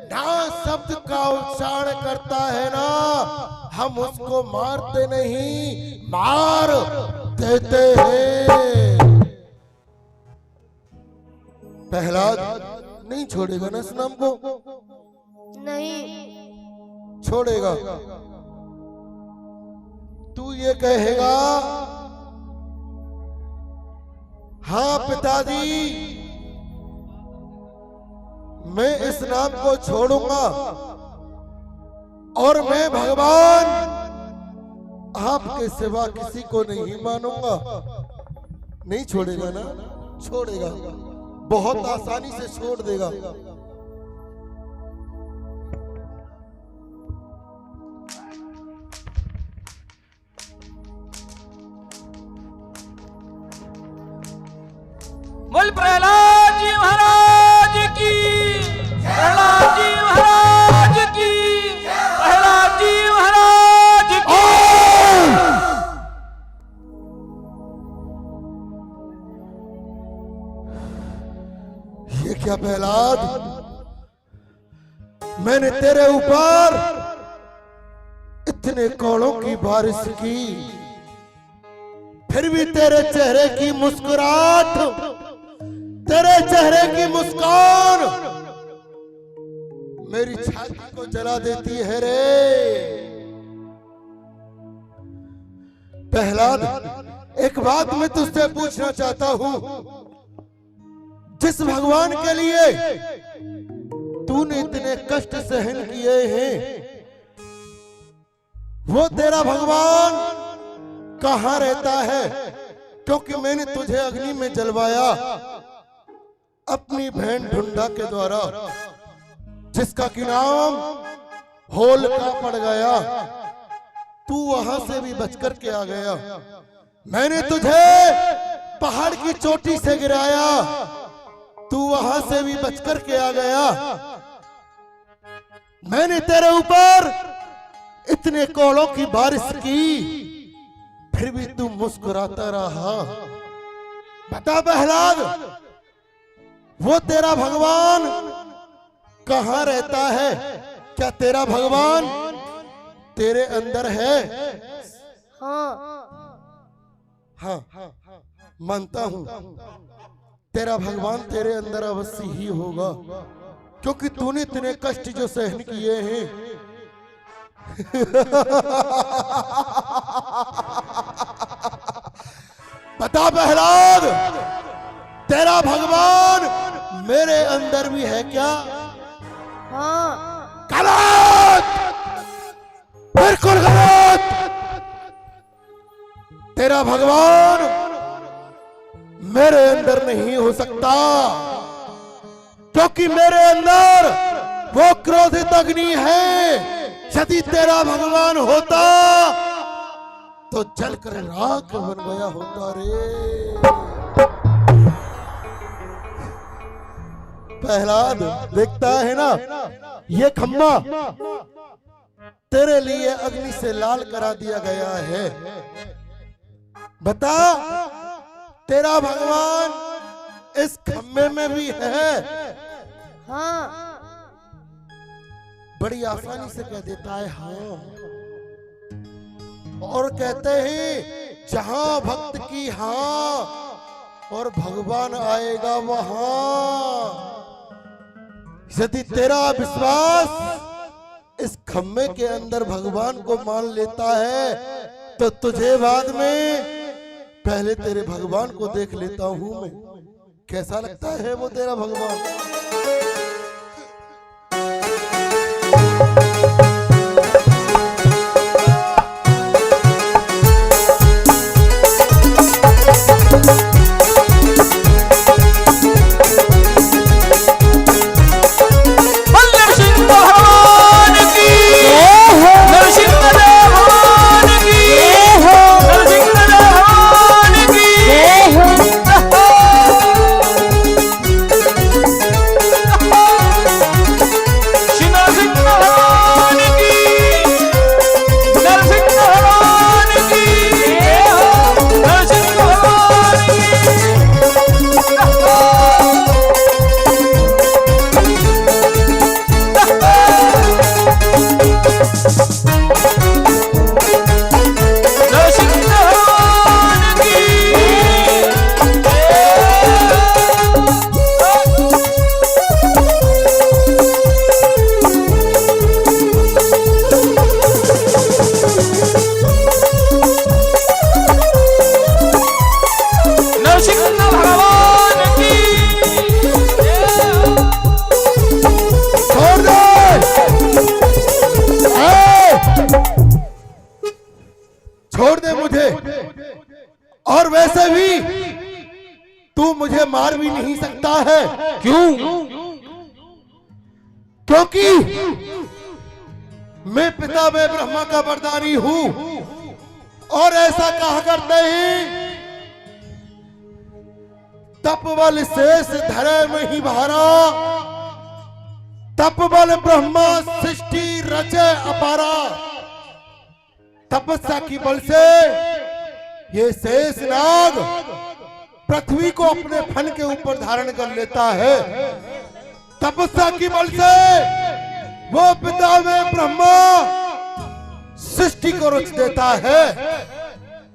ना शब्द का उच्चारण करता है ना, हम उसको मारते नहीं, मार देते हैं। प्रहलाद नहीं छोड़ेगा ना इस नाम को? नहीं छोड़ेगा। तू ये कहेगा, हाँ पिताजी मैं इस नाम को छोड़ूंगा और मैं भगवान आपके सिवा किसी को नहीं मानूंगा। नहीं छोड़ेगा ना? छोड़ेगा, बहुत आसानी से छोड़ देगा। बोल प्रहलाद जी महाराज की, प्रहलाद जी महाराज की, प्रहलाद जी महाराज की। ये क्या प्रहलाद, मैंने तेरे ऊपर इतने कौड़ों की बारिश की, फिर भी तेरे चेहरे की मुस्कुराहट, तेरे चेहरे की मुस्कान मेरी छाती को जला देती है रे। प्रहलाद एक बात मैं तुझसे पूछना चाहता हूं, जिस भगवान के लिए तूने इतने कष्ट सहन किए हैं, वो तेरा भगवान कहां रहता है? क्योंकि मैंने तुझे अग्नि में जलवाया अपनी बहन ढूंढा के द्वारा, जिसका कि नाम होलिका पड़ गया। तू वहां से भी बचकर के आ गया। मैंने तुझे पहाड़ की चोटी से गिराया, तू वहां से भी बचकर के आ गया। मैंने तेरे ऊपर इतने कोड़ों की बारिश की, फिर भी तू मुस्कुराता रहा। बता प्रहलाद, वो तेरा भगवान कहां रहता है? क्या तेरा भगवान तेरे अंदर है? हाँ, मानता हूं तेरा भगवान तेरे अंदर अवश्य ही होगा, क्योंकि तूने इतने कष्ट जो सहन किए हैं। बता प्रहलाद, तेरा भगवान मेरे अंदर भी है क्या? हाँ। गलत, बिल्कुल गलत। तेरा भगवान मेरे अंदर नहीं हो सकता, क्योंकि मेरे अंदर वो क्रोधित अग्नि है। यदि तेरा भगवान होता तो जलकर राख बन गया होता रे। प्रहलाद देखता है ना, ये खम्मा तेरे लिए अग्नि से लाल करा दिया गया है। बता, तेरा भगवान इस खम्भे में भी है? हाँ। बड़ी आसानी से कह देता है हाँ, और कहते हैं जहां भक्त की हाँ और भगवान आएगा वहां। यदि तेरा विश्वास इस खम्भे के अंदर भगवान को मान लेता है, तो तुझे बाद में पहले तेरे भगवान को देख लेता हूं मैं। कैसा लगता है वो तेरा भगवान? वैसे भी तू मुझे मार भी नहीं सकता है। क्यों? क्योंकि मैं पिता में ब्रह्मा का वरदानी हूं और ऐसा कहा करते हैं, तप बल शेष धरे में ही भारा, तप बल ब्रह्मा सृष्टि रचे अपारा। तपस्या की बल से ये शेष नाग पृथ्वी को अपने फन के ऊपर धारण कर लेता है। तपस्या की बल से वो पिता में ब्रह्मा सृष्टि को रच देता है।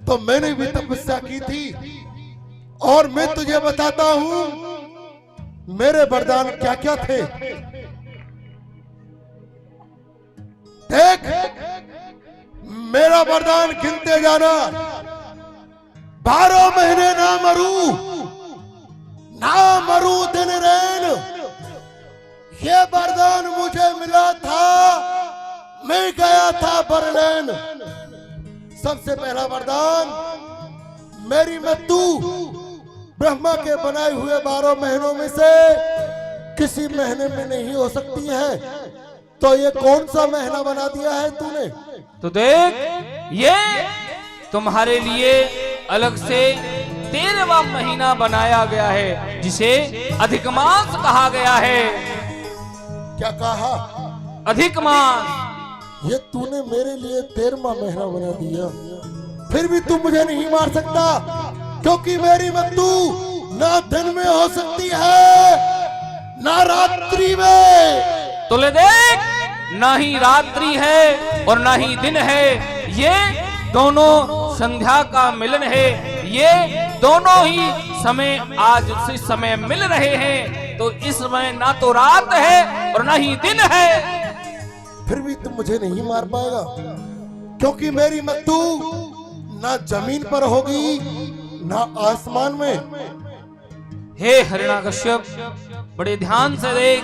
तो मैंने भी तपस्या की थी और मैं तुझे बताता हूं मेरे वरदान क्या क्या थे। देख, मेरा वरदान गिनते जाना। 12 महीने ना मरू दिन रैन, ये वरदान मुझे मिला था, मैं गया था बरलैन। सबसे पहला वरदान, मेरी मृत्यु ब्रह्मा के बनाए हुए 12 महीनों में से किसी महीने में नहीं हो सकती है। तो ये कौन सा महीना बना दिया है तूने? तो देख, ये तुम्हारे लिए अलग से 13वां महीना बनाया गया है, जिसे अधिक मास कहा गया है। क्या कहा? अधिक मास। ये तूने मेरे लिए 13वां महीना बना दिया, फिर भी तू मुझे नहीं मार सकता, क्योंकि मेरी मृत्यु ना दिन में हो सकती है ना रात्रि में। तो ले देख, ना ही रात्रि है और ना ही दिन है, ये दोनों संध्या का मिलन है। ये दोनों ही समय आज उसी समय मिल रहे हैं। तो इस समय ना तो रात है और ना ही दिन है। फिर भी तुम मुझे नहीं मार पाएगा, क्योंकि मेरी मृत्यु ना जमीन पर होगी ना आसमान में। हे हिरण्यकश्यप, बड़े ध्यान से देख,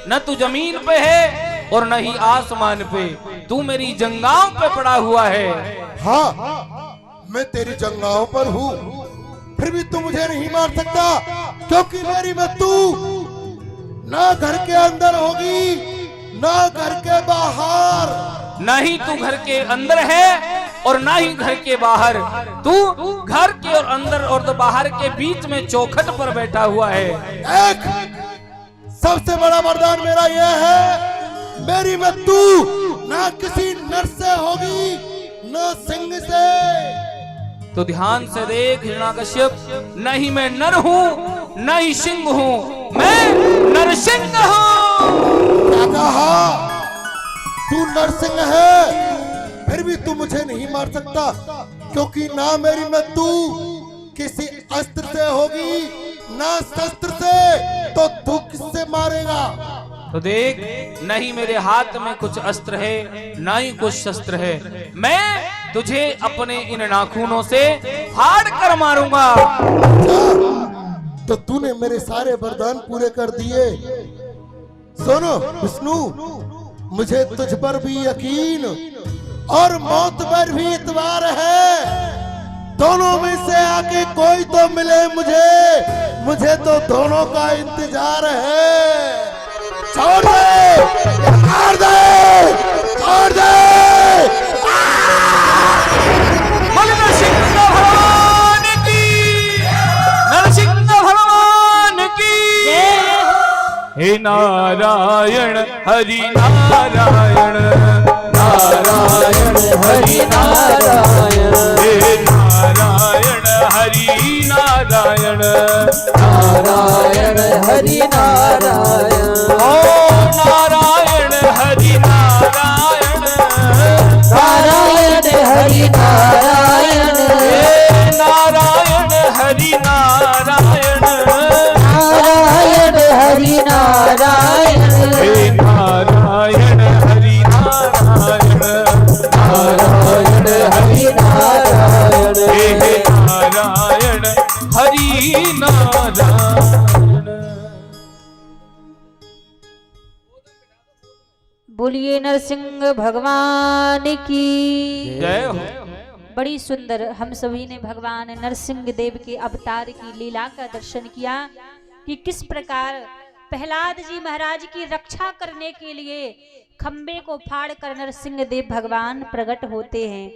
न तू जमीन पे है और न ही आसमान पे, तू मेरी जंगाओं पे पड़ा हुआ है। हाँ, मैं तेरी जंगाओं पर हूँ, फिर भी तू मुझे नहीं मार सकता, क्योंकि मेरी मृत्यु ना घर के अंदर होगी ना घर के बाहर। ना ही तू घर के अंदर है और ना ही घर के बाहर, तू घर के और अंदर और तो बाहर के बीच में चौखट पर बैठा हुआ है। एक सबसे बड़ा वरदान मेरा यह है, मेरी मृत्यु ना किसी नर से होगी ना सिंह से। तो ध्यान से देख हिरण्यकश्यप, न ही मैं नर हूँ न ही सिंह हूँ, मैं नरसिंह हूँ। क्या कहा? तू नरसिंह है, फिर भी तू मुझे नहीं मार सकता, क्योंकि ना मेरी मृत्यु किसी अस्त्र से होगी ना शस्त्र से। तो तू किससे मारेगा? तो देख, नहीं मेरे हाथ में कुछ अस्त्र है ना ही कुछ शस्त्र है। मैं तुझे अपने इन नाखूनों से फाड़ कर मारूंगा। तो तूने मेरे सारे वरदान पूरे कर दिए। सुनो विष्णु, मुझे तुझ पर भी यकीन और मौत पर भी इतबार है। दोनों में से आके कोई तो मिले मुझे तो दोनों का इंतजार है। छोड़ दे, मार दे, छोड़ दे। नरसिंह भगवान की, नरसिंह भगवान की। हे नारायण हरि नारायण, नारायण हरि नारायण, हे नारायण हरि नारायण, नारायण हरि नारायण, ओ नारायण हरि नारायण, नारायण हरि नारायण, हे नारायण हरि नारायण, नारायण हरि नारायण, हे नारायण हरि नारायण, नारायण हरि नारायण, हे नारायण हरि नारायण। बोलिए नरसिंह भगवान की। जय हो। बड़ी सुंदर हम सभी ने भगवान नरसिंह देव के अवतार की लीला का दर्शन किया कि किस प्रकार प्रहलाद जी महाराज की रक्षा करने के लिए खंबे को फाड़ कर नरसिंह देव भगवान प्रकट होते हैं।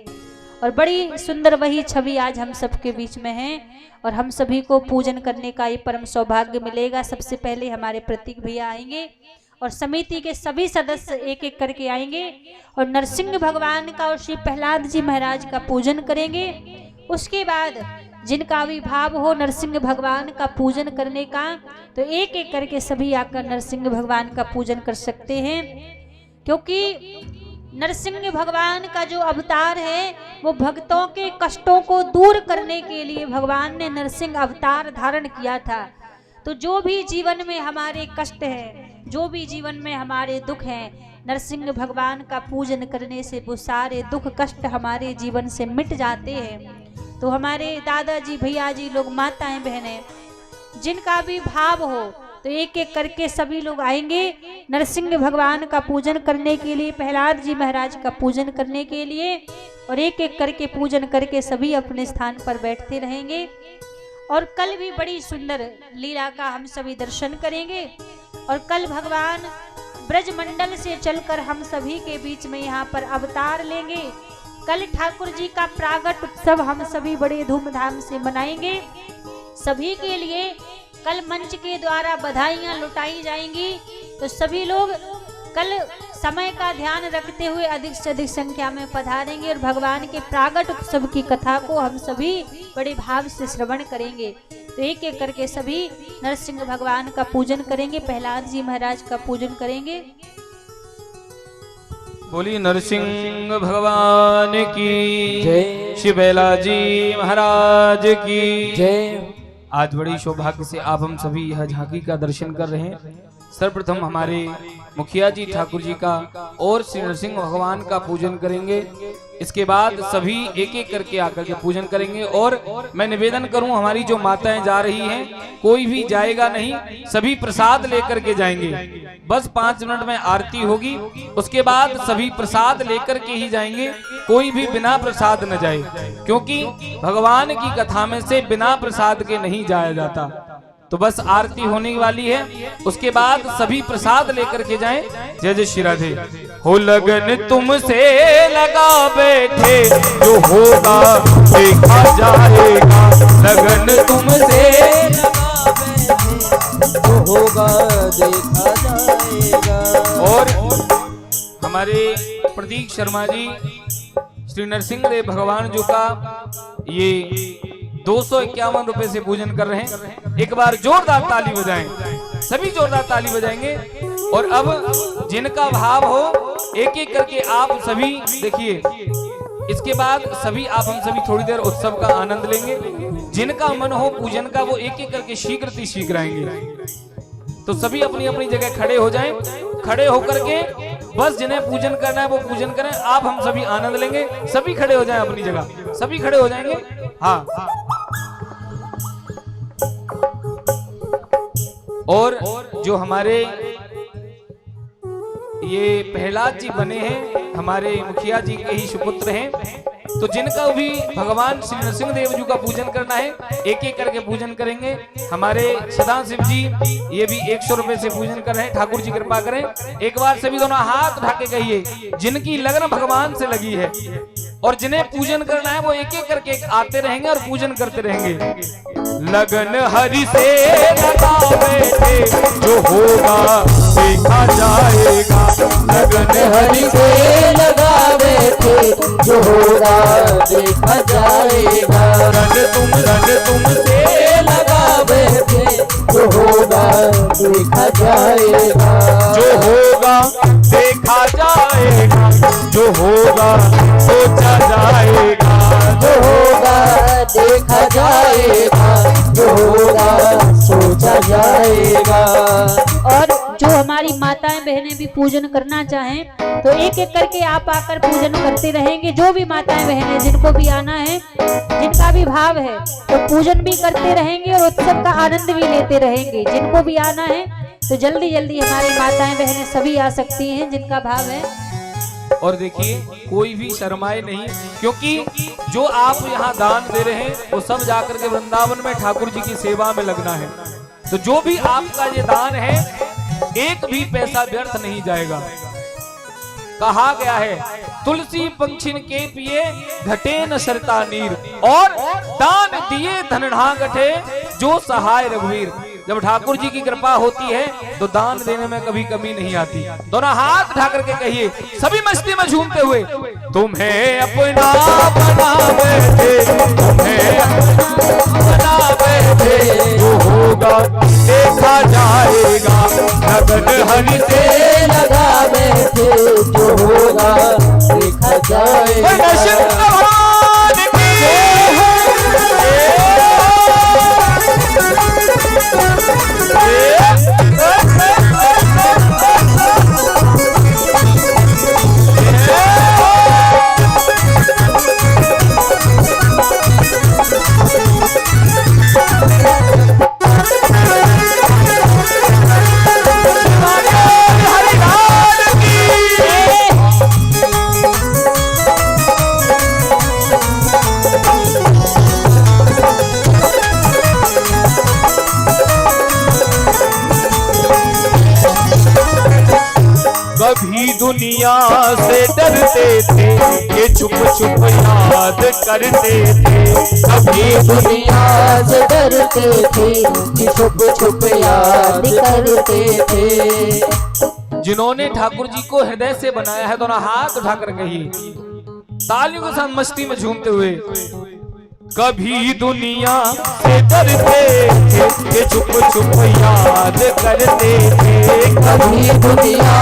और बड़ी सुंदर वही छवि आज हम सबके बीच में है और हम सभी को पूजन करने का ये परम सौभाग्य मिलेगा। सबसे पहले हमारे प्रतीक भैया आएंगे और समिति के सभी सदस्य एक एक करके आएंगे और नरसिंह भगवान का और श्री प्रहलाद जी महाराज का पूजन करेंगे। उसके बाद जिनका भी भाव हो नरसिंह भगवान का पूजन करने का, तो एक एक करके सभी आकर नरसिंह भगवान का पूजन कर सकते हैं, क्योंकि नरसिंह भगवान का जो अवतार है वो भक्तों के कष्टों को दूर करने के लिए भगवान ने नरसिंह अवतार धारण किया था। तो जो भी जीवन में हमारे कष्ट है, जो भी जीवन में हमारे दुख हैं, नरसिंह भगवान का पूजन करने से वो सारे दुख कष्ट हमारे जीवन से मिट जाते हैं। तो हमारे दादाजी भैया जी लोग, माताएं बहनें, जिनका भी भाव हो तो एक एक करके सभी लोग आएंगे नरसिंह भगवान का पूजन करने के लिए, प्रहलाद जी महाराज का पूजन करने के लिए, और एक एक करके पूजन करके सभी अपने स्थान पर बैठते रहेंगे। और कल भी बड़ी सुंदर लीला का हम सभी दर्शन करेंगे। और कल भगवान ब्रजमंडल से चलकर हम सभी के बीच में यहाँ पर अवतार लेंगे। कल ठाकुर जी का प्रागट उत्सव हम सभी बड़े धूमधाम से मनाएंगे। सभी के लिए कल मंच के द्वारा बधाइयां लुटाई जाएंगी। तो सभी लोग कल समय का ध्यान रखते हुए अधिक से अधिक संख्या में पधारेंगे और भगवान के प्रागट उत्सव की कथा को हम सभी बड़े भाव से श्रवण करेंगे। तो एक एक करके सभी नरसिंह भगवान का पूजन करेंगे, प्रहलाद जी महाराज का पूजन करेंगे। बोली नरसिंह भगवान की जय। श्री प्रहलाद जी महाराज की जय। आज बड़ी सौभाग्य से आप हम सभी यह झांकी का दर्शन कर रहे हैं। सर्वप्रथम हमारे मुखिया जी ठाकुर जी का और श्री नरसिंह भगवान का पूजन करेंगे। इसके बाद सभी एक एक करके आकर के पूजन करेंगे। और मैं निवेदन करूं, हमारी जो माताएं जा रही हैं, कोई भी जाएगा नहीं, सभी प्रसाद लेकर के जाएंगे। बस 5 मिनट में आरती होगी, उसके बाद सभी प्रसाद लेकर के ही जाएंगे। कोई भी बिना प्रसाद न जाए, क्योंकि भगवान की कथा में से बिना प्रसाद के नहीं जाया जाता। तो बस आरती होने वाली है, उसके बाद सभी प्रसाद लेकर के जाएं। जय जय श्री राधे। हो लगन तुमसे लगा बैठे, जो होगा देखा जाएगा। लगन तुमसे लगा बैठे, जो होगा देखा जाएगा। और हमारे प्रतीक शर्मा जी श्री नरसिंह देव भगवान जी का ये 251 रुपए से पूजन कर रहे हैं। एक बार जोरदार ताली बजाएं, सभी जोरदार ताली बजाएंगे। और अब जिनका भाव हो एक एक करके आप सभी देखिए। इसके बाद सभी आप हम सभी थोड़ी देर उत्सव का आनंद लेंगे। जिनका मन हो पूजन का वो एक एक करके शीघ्र शीघ्र आएंगे। तो सभी अपनी अपनी जगह खड़े हो जाएं। खड़े होकर के बस जिन्हें पूजन करना है वो पूजन करें, आप हम सभी आनंद लेंगे। सभी खड़े हो जाएं अपनी जगह, सभी खड़े हो जाएंगे। हाँ, और जो हमारे ये प्रहलाद जी बने हैं, हमारे मुखिया जी के ही सुपुत्र हैं। तो जिनका भी भगवान श्री नरसिंह देव जी का पूजन करना है, एक एक करके पूजन करेंगे। हमारे सदाशिव जी ये भी 100 रुपए से पूजन कर रहे हैं। ठाकुर जी कृपा करें। एक बार सभी दोनों हाथ उठा के कहिए, जिनकी लगन भगवान से लगी है और जिन्हें पूजन करना है वो एक एक करके आते रहेंगे और पूजन करते रहेंगे। लगन हरि से लगा बैठे, जो होगा देखा जाएगा। लगन हरि से लगा बैठे, जो होगा देखा जाएगा। रन तुमसे लगा बैठे, जो होगा देखा जाएगा। जो होगा देखा जाएगा, जो होगा सोचा जाएगा। जो होगा देखा जाएगा, जो होगा सोचा जाएगा। और जो हमारी माताएं बहनें भी पूजन करना चाहें तो एक एक करके आप आकर पूजन करते रहेंगे। जो भी माताएं बहनें जिनको भी आना है, जिनका भी भाव है, तो पूजन भी करते रहेंगे और उत्सव का आनंद भी लेते रहेंगे। जिनको भी आना है तो जल्दी जल्दी हमारी माताएं बहनें सभी आ सकती हैं, जिनका भाव है। और देखिए कोई भी शर्माए नहीं, क्योंकि जो आप यहाँ दान दे रहे हैं वो सब जाकर के वृंदावन में ठाकुर जी की सेवा में लगना है। तो जो भी आपका ये दान है एक भी पैसा व्यर्थ नहीं जाएगा। कहा गया है तुलसी पंछिन के पिए घटे न सरता नीर, और दान दिए धनढ़ा घटे जो सहाय रघुवीर। जब ठाकुर जी की कृपा होती है तो दान देने में कभी कमी नहीं आती। दोनों हाथ उठा करके कहिए सभी मस्ती में झूमते हुए, तुम्हें अपना बना बैठे, तुम्हें अपना बैठे, जो होगा देखा जाएगा, लगन हरि से लगा बैठे, जो होगा देखा जाएगा। कभी दुनिया से डरते थे, ये छुप छुप याद करते थे। कभी दुनिया से डरते थे, कि छुप छुप याद करते थे। जिन्होंने ठाकुर जी को हृदय से बनाया है दोनों हाथ उठाकर कहिए तालियों के साथ मस्ती में झूमते हुए, कभी दुनिया से डरते थे, ये छुप छुप याद करते थे। कभी दुनिया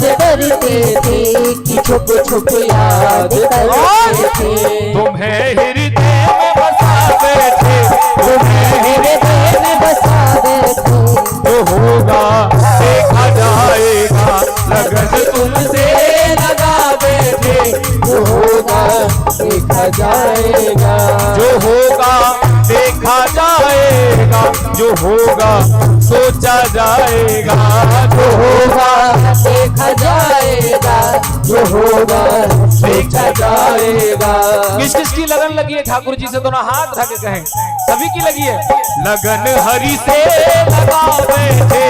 से डरते थे, कि छुप छुप याद करते थे। तुम्हें हृदय में बसा बैठे, तुम्हें हृदय में बसा बैठे, जो होगा देखा जाएगा, लगन तुमसे लगा बैठे, जो होगा देखा जाएगा। जो होगा देखा जाएगा, जो होगा सोचा जाएगा, जो होगा देखा जाएगा, जो होगा सोचा जाएगा। किस किस की लगन लगी है ठाकुर जी से दोनों हाथ उठा के कहें, सभी की लगी है। लगन हरि से लगा बैठे,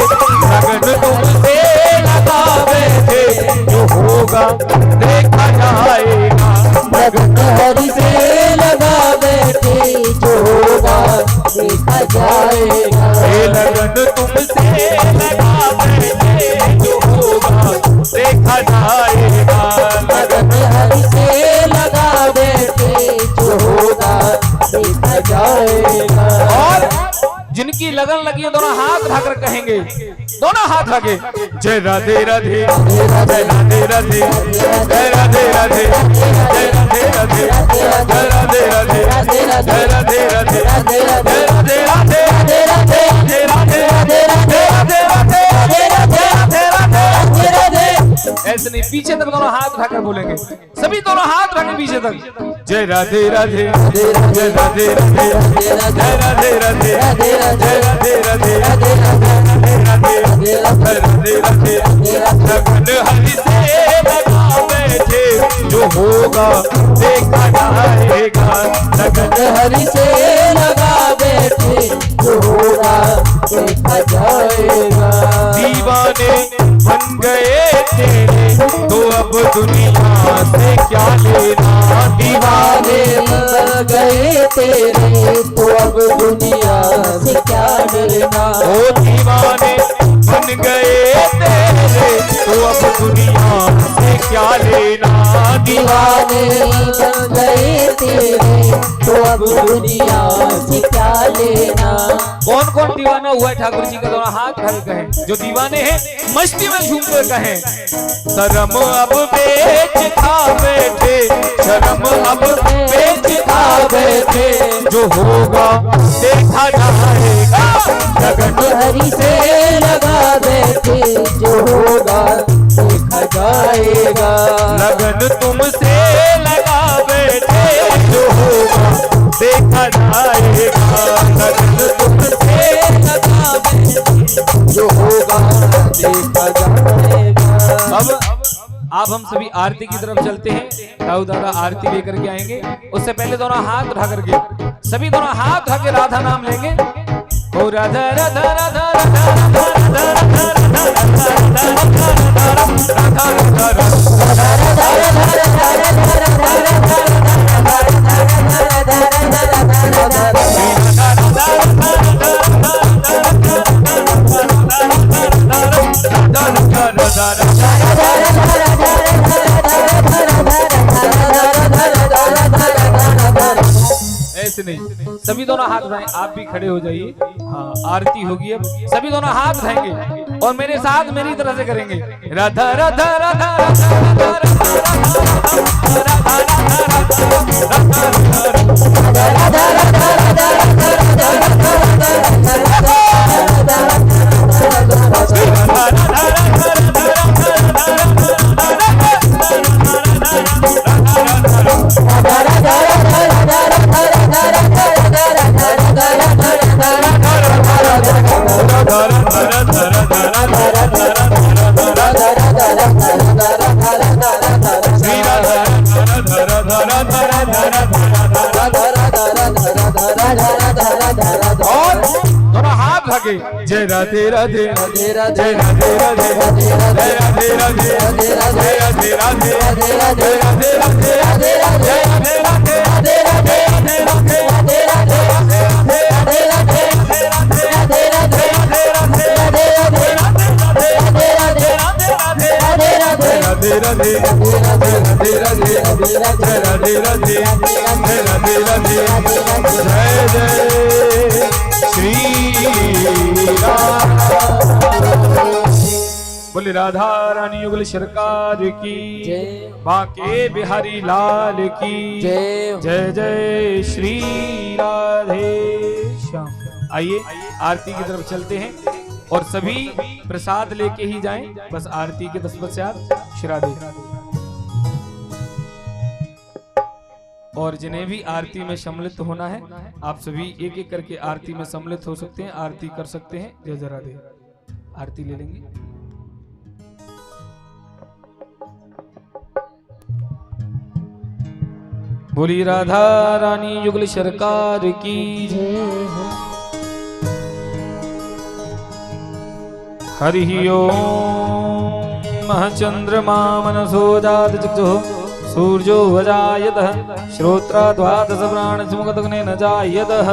लगन तुमसे लगा बैठे, जो होगा देखा जाएगा, लगन हरि से लगा बैठे, जो होगा देखा जाएगा। ये लगन तुमसे लगा बैठे, जो होगा देखा जाएगा, लगन हरि से लगा बैठे, जो होगा देखा जाएगा। और जिनकी लगन लगी है दोनों हाथ उठाकर कहेंगे, दोनों हाथ लगे, जय राधे राधे, जय राधे राधे, जय राधे राधे, जय राधे राधे, जय राधे राधे, जय राधे राधे, जय राधे राधे, राधे राधे, जय राधे राधे, राधे राधे, राधे राधे, राधे राधे। ऐसे नहीं, पीछे तक दोनों हाथ उठाकर बोलेंगे, सभी दोनों हाथ उठाकर पीछे तक, जय राधे राधे, जय राधे राधे, जय राधे राधे, जय राधे राधे, राधे राधे, राधे राधे, राधे राधे। लगन हरि से लगा बैठे, जो होगा देखा जाएगा, लगन हरि से लगा बैठे, जो होगा देखा जाएगा। दीवाने बन गए तेरे, तो अब दुनिया से क्या लेना। दीवाने बन गए तेरे, तो अब दुनिया से क्या लेना। ओ दीवाने बन गए तेरे, तो अब दुनिया से क्या लेना। दीवाने बन गए तेरे, तो अब दुनिया से क्या लेना। कौन कौन दीवाना हुआ है ठाकुर जी का दोनों हाथ उठा के कहें, जो दीवाने हैं मस्ती में झूम कर कहें, शर्म अब बेच खा बैठे, शर्म अब बेच खा बैठे, जो होगा देखा जाएगा, लगन हरि से लगा बैठे, जो होगा देखा जाएगा। लगन तुमसे लगा बैठे, जो होगा देखा जाएगा, लगन तुमसे लगा बैठे, जो होगा देखा जाएगा। अब आप हम सभी आरती की तरफ चलते हैं। ताऊ दादा आरती लेकर के आएंगे। उससे पहले दोनों हाथ उठा करके सभी दोनों हाथ उठा के राधा नाम लेंगे। ओ राधा राधा राधा राधा ऐसे नहीं, सभी दोनों हाथ उठाएं। आप भी खड़े हो जाइए। हाँ, आरती होगी अब। सभी दोनों हाथ उठाएंगे और मेरे साथ मेरी तरह से करेंगे। राधा राधा राधा जय राधे राधे राधे राधे जय राधे राधे जय राधे राधे जय राधे राधे जय राधे राधे राधे राधे राधे राधे राधे राधे जय श्री बोले राधा रानी युगल सरकार की जय, बांके बिहारी लाल की जय जय जय श्री राधे श्याम। आइए आरती की तरफ चलते हैं और सभी प्रसाद लेके ही जाएं। बस आरती के 10 पश्चात श्री राधे। और जिन्हें भी आरती में सम्मिलित होना है आप सभी एक एक करके आरती में सम्मिलित हो सकते हैं, आरती कर सकते हैं। जय जय राधे। आरती ले लेंगे। बोली राधा रानी युगल सरकार की हरि ओम। चंद्रमा मनसो जात चक्षुः सूर्यो वजायतः श्रोत्रा द्वादश प्राणसमुखतग्नेन जायतः।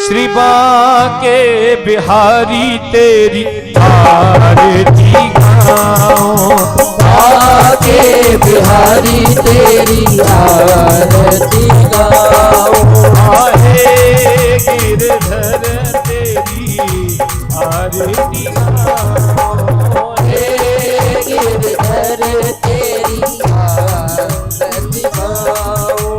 श्री बांके बिहारी तेरी आरती गाऊं, बांके बिहारी तेरी आरती गाऊं, आहे गिरधर तेरी आरती गाऊं, गिरधर तेरी आरती गाऊं,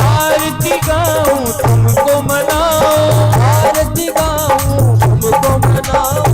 आरती गाऊं तुमको मनाऊं, आरती गाऊं तुमको मनाऊं,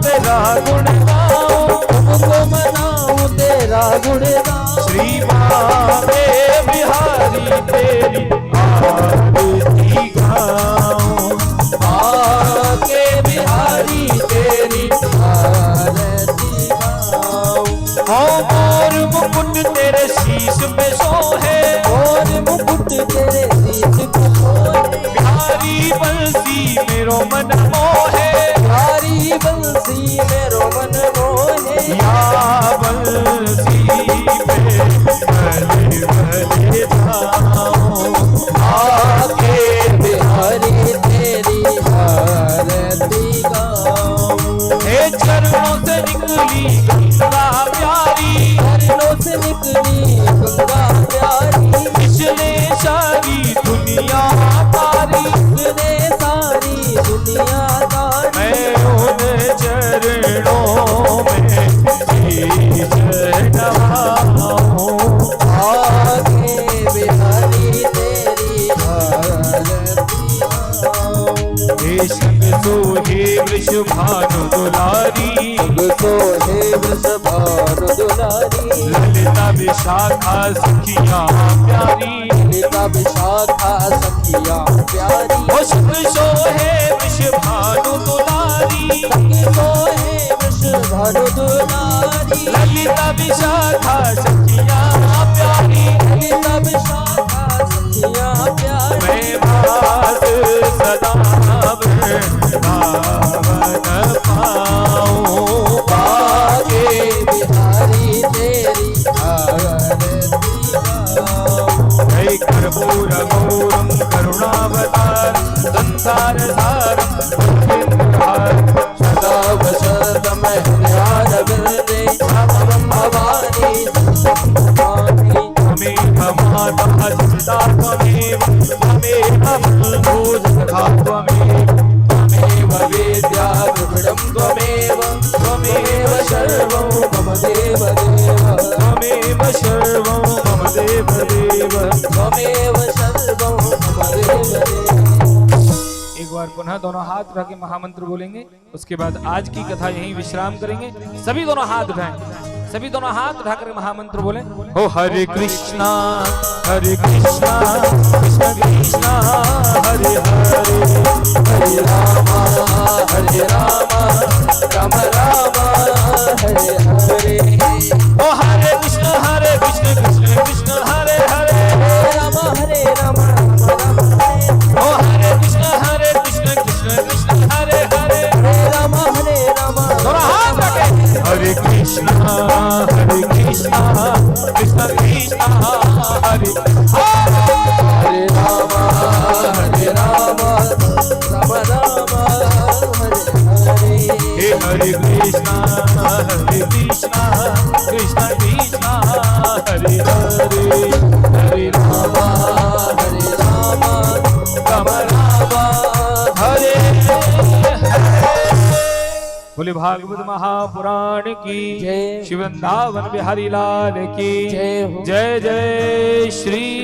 तेरा गुण गाऊं, तुमको मनाऊं तेरा गुण गाऊं। श्री बांके बिहारी तेरी आरती गाऊं, बांके बिहारी तेरी आरती गाऊं, मोर मुकुट तेरे शीश पे सोहे, और मुकुट तेरे शीश पे सोहे, बिहारी बंसी मेरो मन मोहे, बिहारी बंसी मेरो मन मोहे, या बंसी पे भले भले जाऊं, आके बिहारी तेरी आरती गाऊं। हे चरणों से निकली गंगा प्यारी, चरणों से निकली गंगा प्यारी, पिछले सारी दुनिया तारी, इसने सारी दुनिया तारी, मैं उन चरणों में शीश नवाऊं, आके बिहारी तेरी आरती गाऊं। हे संग सोहे वृषभानु दुलारी, सोहे वृषभानु दुलारी, ललिता विशाखा सखियां प्यारी, ललिता विशाखा सखियां प्यारी, ओ संग सोहे वृषभानु दुलारी, सखी सोहे वृषधर दुलारी ललिता विशाखा सखिया प्यारी ललिता विशाखा सखिया प्यारी मैं बात सदा वृंदावन पाऊं बागे बिहारी तेरी आरती गाऊं जय कर्पूर गौरम करुणावतार संसार सारम सदा वसतम हृदयारविंदे भवं भवानी भवानी त्वमेव माता पिता त्वमेव त्वमेव बन्धुः सखा त्वमेव विद्या विवृणं त्वमेव त्वमेव सर्वं मम देवदेव त्वमेव सर्वं मम देवदेव त्वमेव सर्वं मम देवदेव। एक बार पुनः दोनों हाथ उठा के महामंत्र बोलेंगे, उसके बाद आज की कथा यहीं विश्राम करेंगे। सभी दोनों हाथ उठाएं, सभी दोनों हाथ उठाकर महामंत्र बोलें। हो हरे कृष्णा कृष्ण कृष्णा हरे हरे हरे राम राम राम हरे हरे ओ हरे कृष्ण कृष्ण कृष्ण हरे हरे राम हरे राम राम राम ओ हरे कृष्ण कृष्ण कृष्ण हरे हरे राम हरे राम दोनों हाथ रखे हरे कृष्णा कृष्ण कृष्ण हरे हरे राम राम राम राम हरे हरे हे हरे कृष्णा कृष्ण कृष्ण हरे हरे हरे राम राम राम हरे बोले भागवत महापुराण की जय। शिव वृंदावन बिहारी लाल की जय हो। जय जय श्री